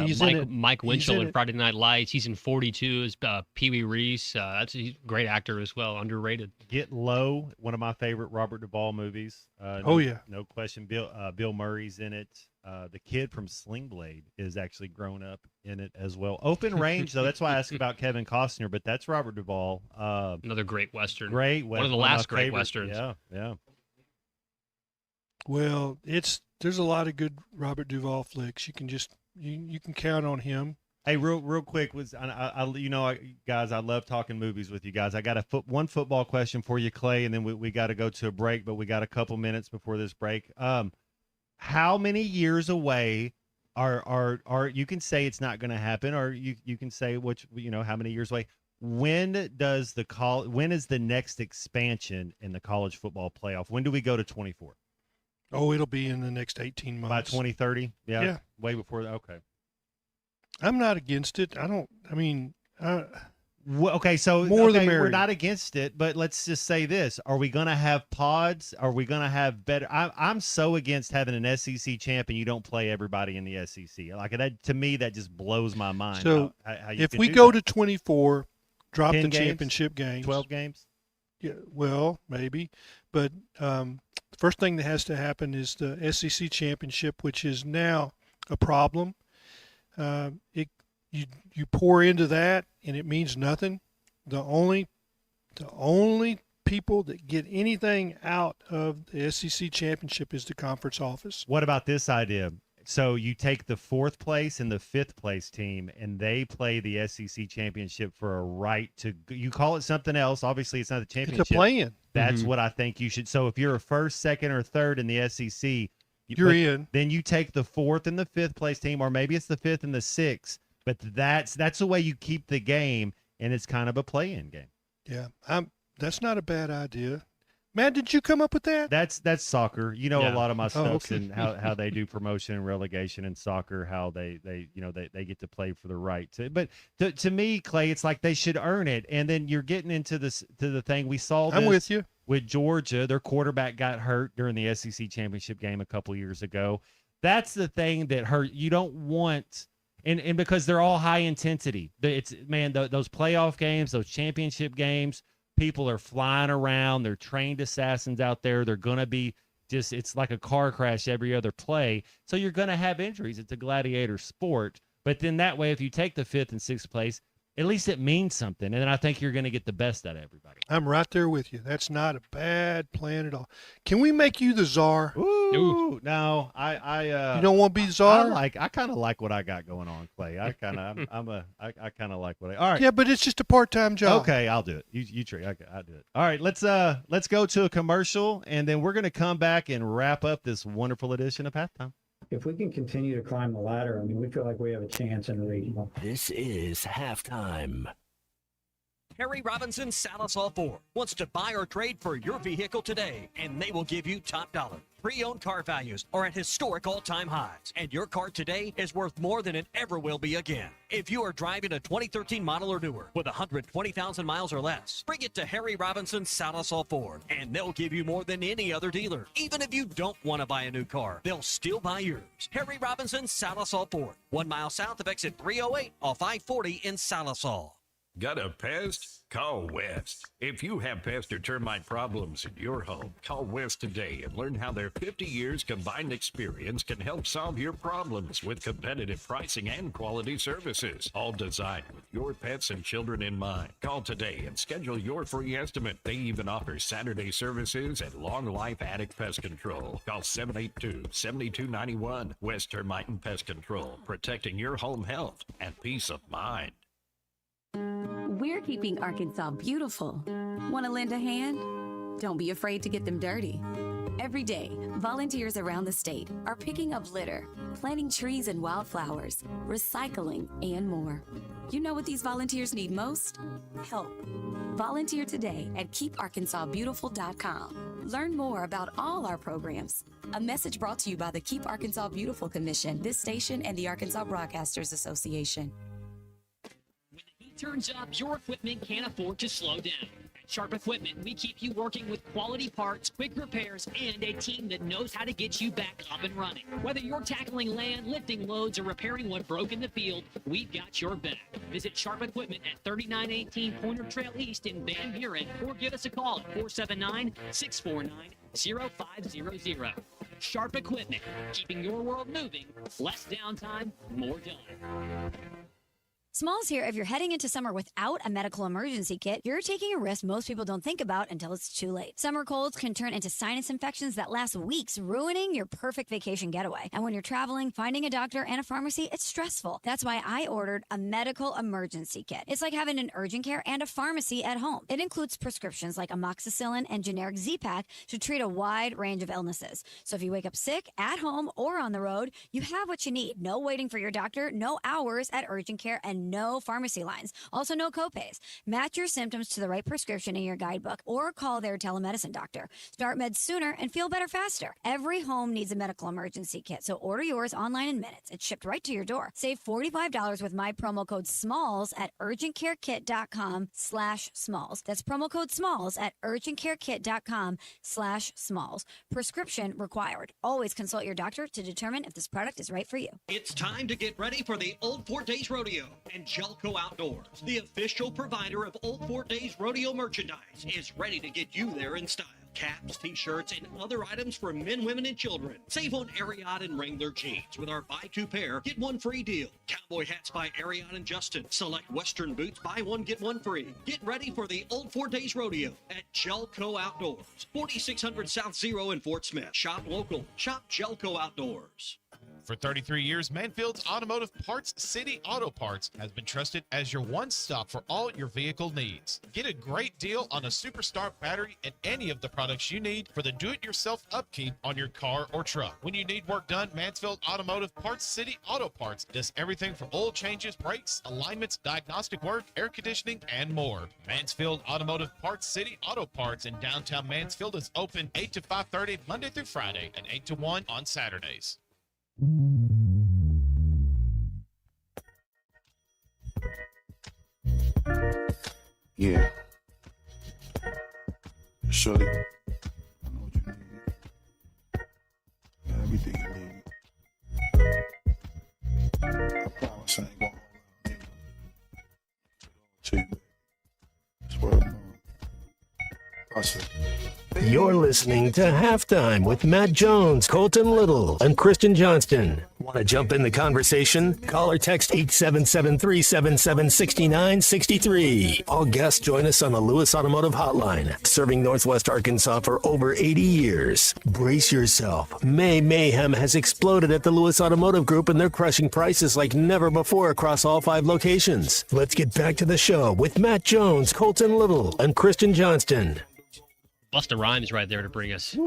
Mike Winchell in Friday Night Lights. He's in 42 as Pee Wee Reese. He's a great actor as well, underrated. Get Low, one of my favorite Robert Duvall movies. No question. Bill Murray's in it. The kid from Sling Blade is actually grown up in it as well. Open Range, though. That's why I asked about Kevin Costner, but that's Robert Duvall. Another great Western. One of the last great Westerns. Yeah. Well, there's a lot of good Robert Duvall flicks. You can you can count on him. Hey, real quick, guys, I love talking movies with you guys. I got one football question for you, Clay, and then we got to go to a break, but we got a couple minutes before this break. How many years away are you can say it's not going to happen, or you can say how many years away? When is the next expansion in the college football playoff? When do we go to 24? Oh, it'll be in the next 18 months. By 2030? Yeah. Way before that. Okay. I'm not against it. Okay, so the merrier. We're not against it, but let's just say this. Are we going to have pods? Are we going to have better? I'm so against having an SEC champ and you don't play everybody in the SEC. Like that, to me, that just blows my mind. So how you if can we do go that. to 24, drop 10 the games? championship games. 12 games? Yeah, well, maybe. But the first thing that has to happen is the SEC championship, which is now a problem. You pour into that, and it means nothing. The only people that get anything out of the SEC championship is the conference office. What about this idea? So you take the 4th place and the 5th place team, and they play the SEC championship for a right to. You call it something else. Obviously, it's not the championship. It's a play-in. That's what I think you should. So if you're a 1st, 2nd, or 3rd in the SEC, you're in. Then you take the 4th and the 5th place team, or maybe it's the 5th and the 6th. But that's the way you keep the game, and it's kind of a play-in game. Yeah, that's not a bad idea. Matt, did you come up with that? That's soccer. You know, a lot of my stuff okay. and how they do promotion and relegation in soccer, how they get to play for the right to. But to me, Clay, it's like they should earn it. And then you're getting into the thing we saw. I'm with you. With Georgia, their quarterback got hurt during the SEC championship game a couple years ago. That's the thing that hurt. You don't want. And because they're all high intensity. Those playoff games, those championship games, people are flying around. They're trained assassins out there. They're going to be it's like a car crash every other play. So you're going to have injuries. It's a gladiator sport. But then that way, if you take the 5th and 6th place, at least it means something. And then I think you're going to get the best out of everybody. I'm right there with you. That's not a bad plan at all. Can we make you the czar? Ooh, no, I you don't want to be czar? I kind of like what I got going on, Clay. I kind of like what all right. Yeah, but it's just a part-time job. Okay, I'll do it. You try. I'll do it. All right, let's go to a commercial, and then we're going to come back and wrap up this wonderful edition of Halftime. If we can continue to climb the ladder, I mean, we feel like we have a chance in the regional. This is Halftime. Harry Robinson Salisol Ford wants to buy or trade for your vehicle today, and they will give you top dollar. Pre-owned car values are at historic all-time highs, and your car today is worth more than it ever will be again. If you are driving a 2013 model or newer with 120,000 miles or less, bring it to Harry Robinson Salisol Ford, and they'll give you more than any other dealer. Even if you don't want to buy a new car, they'll still buy yours. Harry Robinson Salisol Ford, 1 mile south of exit 308 off I-40 in Salisol. Got a pest? Call West. If you have pest or termite problems in your home, call West today and learn how their 50 years combined experience can help solve your problems with competitive pricing and quality services, all designed with your pets and children in mind. Call today and schedule your free estimate. They even offer Saturday services and long life attic pest control. Call 782-7291. West Termite and Pest Control, protecting your home health and peace of mind. We're keeping Arkansas beautiful. Want to lend a hand? Don't be afraid to get them dirty. Every day, volunteers around the state are picking up litter, planting trees and wildflowers, recycling, and more. You know what these volunteers need most? Help. Volunteer today at keeparkansasbeautiful.com. Learn more about all our programs. A message brought to you by the Keep Arkansas Beautiful Commission, this station, and the Arkansas Broadcasters Association. Turns up, your equipment can't afford to slow down. At Sharp Equipment, we keep you working with quality parts, quick repairs, and a team that knows how to get you back up and running. Whether you're tackling land, lifting loads, or repairing what broke in the field, we've got your back. Visit Sharp Equipment at 3918 Pointer Trail East in Van Buren, or give us a call at 479-649-0500. Sharp Equipment, keeping your world moving, less downtime, more done. Smalls here. If you're heading into summer without a medical emergency kit, you're taking a risk most people don't think about until it's too late. Summer colds can turn into sinus infections that last weeks, ruining your perfect vacation getaway. And when you're traveling, finding a doctor and a pharmacy, it's stressful. That's why I ordered a medical emergency kit. It's like having an urgent care and a pharmacy at home. It includes prescriptions like amoxicillin and generic Z-Pak to treat a wide range of illnesses. So if you wake up sick, at home, or on the road, you have what you need. No waiting for your doctor, no hours at urgent care, and no pharmacy lines. Also, no copays. Match your symptoms to the right prescription in your guidebook or call their telemedicine doctor. Start meds sooner and feel better faster. Every home needs a medical emergency kit, so order yours online in minutes. It's shipped right to your door. Save $45 with my promo code SMALLS at urgentcarekit.com/smalls. That's promo code SMALLS at urgentcarekit.com/smalls. Prescription required. Always consult your doctor to determine if this product is right for you. It's time to get ready for the Old Fort Days Rodeo, and Jelco Outdoors, the official provider of Old Fort Days Rodeo merchandise, is ready to get you there in style. Caps, t-shirts, and other items for men, women, and children. Save on Ariat and Wrangler jeans with our buy two pair, get one free deal. Cowboy hats by Ariat and Justin. Select Western boots, buy one, get one free. Get ready for the Old Fort Days Rodeo at Jelco Outdoors, 4600 South Zero in Fort Smith. Shop local. Shop Jelco Outdoors. For 33 years, Manfield's Automotive Parts City Auto Parts has been trusted as your one-stop for all your vehicle needs. Get a great deal on a Superstar battery and any of the products you need for the do-it-yourself upkeep on your car or truck. When you need work done, Mansfield Automotive Parts City Auto Parts does everything from oil changes, brakes, alignments, diagnostic work, air conditioning, and more. Mansfield Automotive Parts City Auto Parts in downtown Mansfield is open 8 to 5:30 Monday through Friday and 8 to 1 on Saturdays. Yeah. Shorty, I know what you need. Got everything you need. I promise I ain't gonna hold out, nigga. To you, baby. Swear to God. I said. You're listening to Halftime with Matt Jones, Colton Little, and Kristen Johnston. Want to jump in the conversation? Call or text 877-377-6963. All guests join us on the Lewis Automotive Hotline, serving Northwest Arkansas for over 80 years. Brace yourself. May mayhem has exploded at the Lewis Automotive Group, and they're crushing prices like never before across all 5 locations. Let's get back to the show with Matt Jones, Colton Little, and Kristen Johnston. Busta Rhymes right there to bring us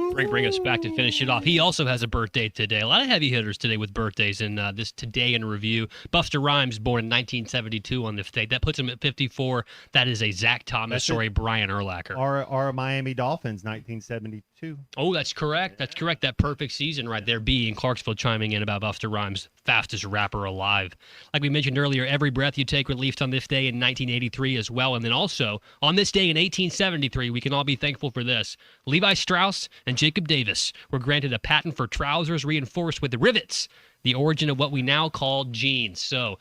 back to finish it off. He also has a birthday today. A lot of heavy hitters today with birthdays in this Today in Review. Busta Rhymes, born in 1972 on this date. That puts him at 54. That is a Zach Thomas or a Brian Urlacher. Or Miami Dolphins, 1972. Oh, that's correct. That's correct. That perfect season right there. B in Clarksville chiming in about Busta Rhymes, fastest rapper alive. Like we mentioned earlier, Every Breath You Take released on this day in 1983 as well. And then also on this day in 1873, we can all be thankful for this. Levi Strauss and Jacob Davis were granted a patent for trousers reinforced with rivets, the origin of what we now call jeans. So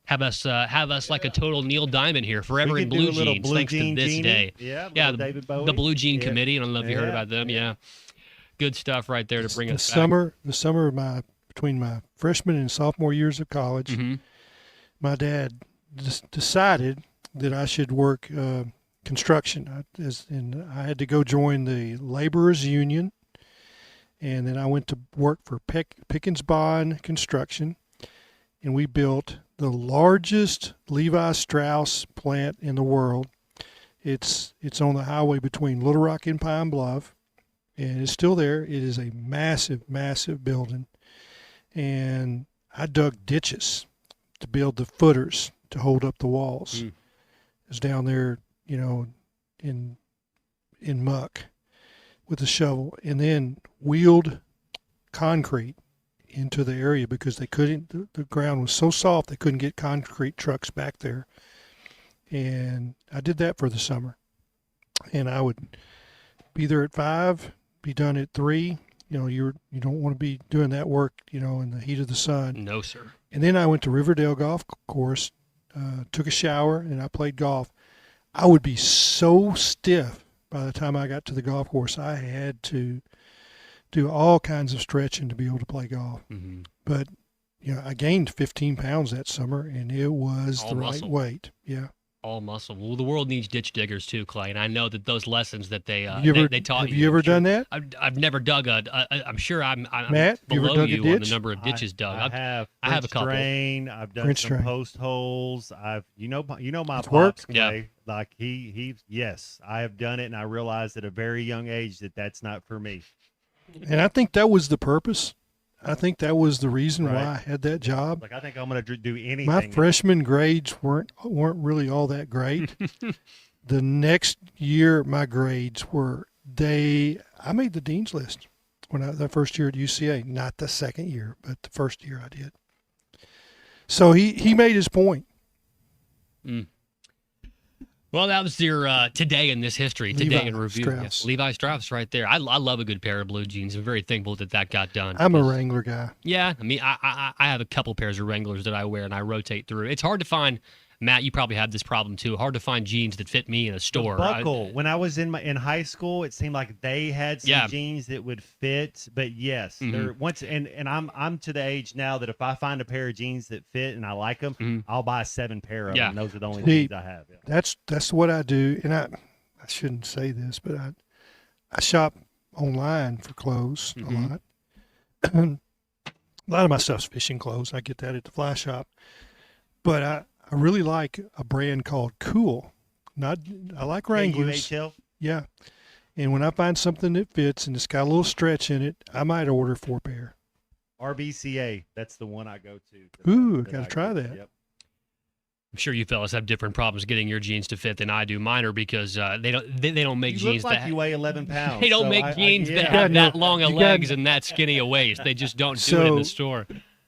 have us like a total Neil Diamond here, forever in blue jeans, thanks to this day. Yeah, David Bowie. The Blue Jean Committee. I don't know if you heard about them. Yeah. Good stuff right there to bring us back. The summer of between my freshman and sophomore years of college, my dad decided that I should work construction. And I had to go join the laborers union, and then I went to work for Pickens Bond Construction, and we built the largest Levi Strauss plant in the world. It's on the highway between Little Rock and Pine Bluff, and it's still there. It is a massive, massive building, and I dug ditches to build the footers to hold up the walls. It was down there, in muck with a shovel, and then wheeled concrete into the area because they couldn't, the ground was so soft they couldn't get concrete trucks back there. And I did that for the summer. And I would be there at 5, be done at 3. You don't want to be doing that work, in the heat of the sun. No, sir. And then I went to Riverdale Golf Course, took a shower, and I played golf. I would be so stiff by the time I got to the golf course. I had to do all kinds of stretching to be able to play golf. But, I gained 15 pounds that summer, and it was all the muscle. right weight. Yeah. All muscle. Well, the world needs ditch diggers too, Clay, and I know that those lessons that they taught have you ever done that? I've never dug I'm sure I'm Matt, you ever below dug a you on ditch? the number of ditches dug. I have a couple. Drain, I've done French some drain. post holes. You know my It's work? pops, Clay. Like yes, I have done it, and I realized at a very young age that that's not for me. And I think that was the purpose. I think that was the reason why I had that job. Like I think I'm going to do anything. My freshman grades weren't really all that great. The next year, my grades were I made the dean's list when the first year at UCA, not the second year, but the first year I did. So he made his point. Well, that was your Today in this history, Today in Review. Strauss. Yeah, Levi Strauss right there. I love a good pair of blue jeans. I'm very thankful that got done. I'm a Wrangler guy. Yeah, I mean, I have a couple pairs of Wranglers that I wear, and I rotate through. It's hard to find, Matt, you probably have this problem too, hard to find jeans that fit me in a store. Buckle. When I was in high school, it seemed like they had some jeans that would fit, but yes, they're and I'm to the age now that if I find a pair of jeans that fit and I like them, I'll buy 7 pair of them. Those are the only jeans I have. Yeah. That's what I do, and I shouldn't say this, but I shop online for clothes a lot. A lot of my stuff's fishing clothes. I get that at the fly shop. But I really like a brand called Cool. I like Wranglers. KUHL? Yeah. And when I find something that fits and it's got a little stretch in it, I might order 4 pair. RBCA, that's the one I go to. Ooh, got to try that. Yep. I'm sure you fellas have different problems getting your jeans to fit than I do. Mine are because they don't make You jeans look like that you weigh 11 pounds. they don't so make jeans yeah. that have that long of legs and that skinny a waist. They just don't do it in the store.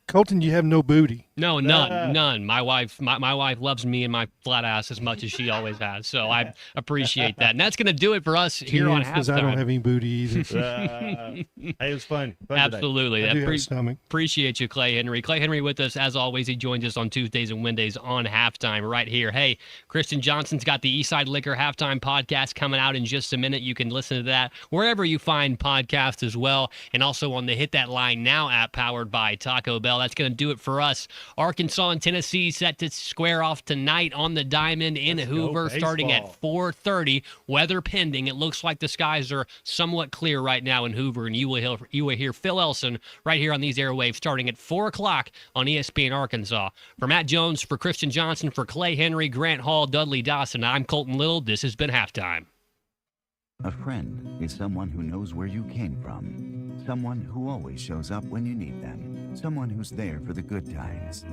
Colton, you have no booty. No, none. My wife loves me and my flat ass as much as she always has. So I appreciate that. And that's going to do it for us here on Because Halftime. I don't have any booty either. Hey, it was fun. Absolutely. I do have a stomach. Appreciate you, Clay Henry. Clay Henry with us, as always. He joins us on Tuesdays and Wednesdays on Halftime right here. Hey, Kristen Johnson's got the Eastside Liquor Halftime podcast coming out in just a minute. You can listen to that wherever you find podcasts as well, and also on the Hit That Line Now app powered by Taco Bell. That's going to do it for us. Arkansas and Tennessee set to square off tonight on the Diamond in Hoover starting at 4:30. Weather pending. It looks like the skies are somewhat clear right now in Hoover, and you will hear Phil Elson right here on these airwaves starting at 4 o'clock on ESPN Arkansas. For Matt Jones, for Christian Johnson, for Clay Henry, Grant Hall, Dudley Dawson, I'm Colton Little. This has been Halftime. A friend is someone who knows where you came from, someone who always shows up when you need them, someone who's there for the good times.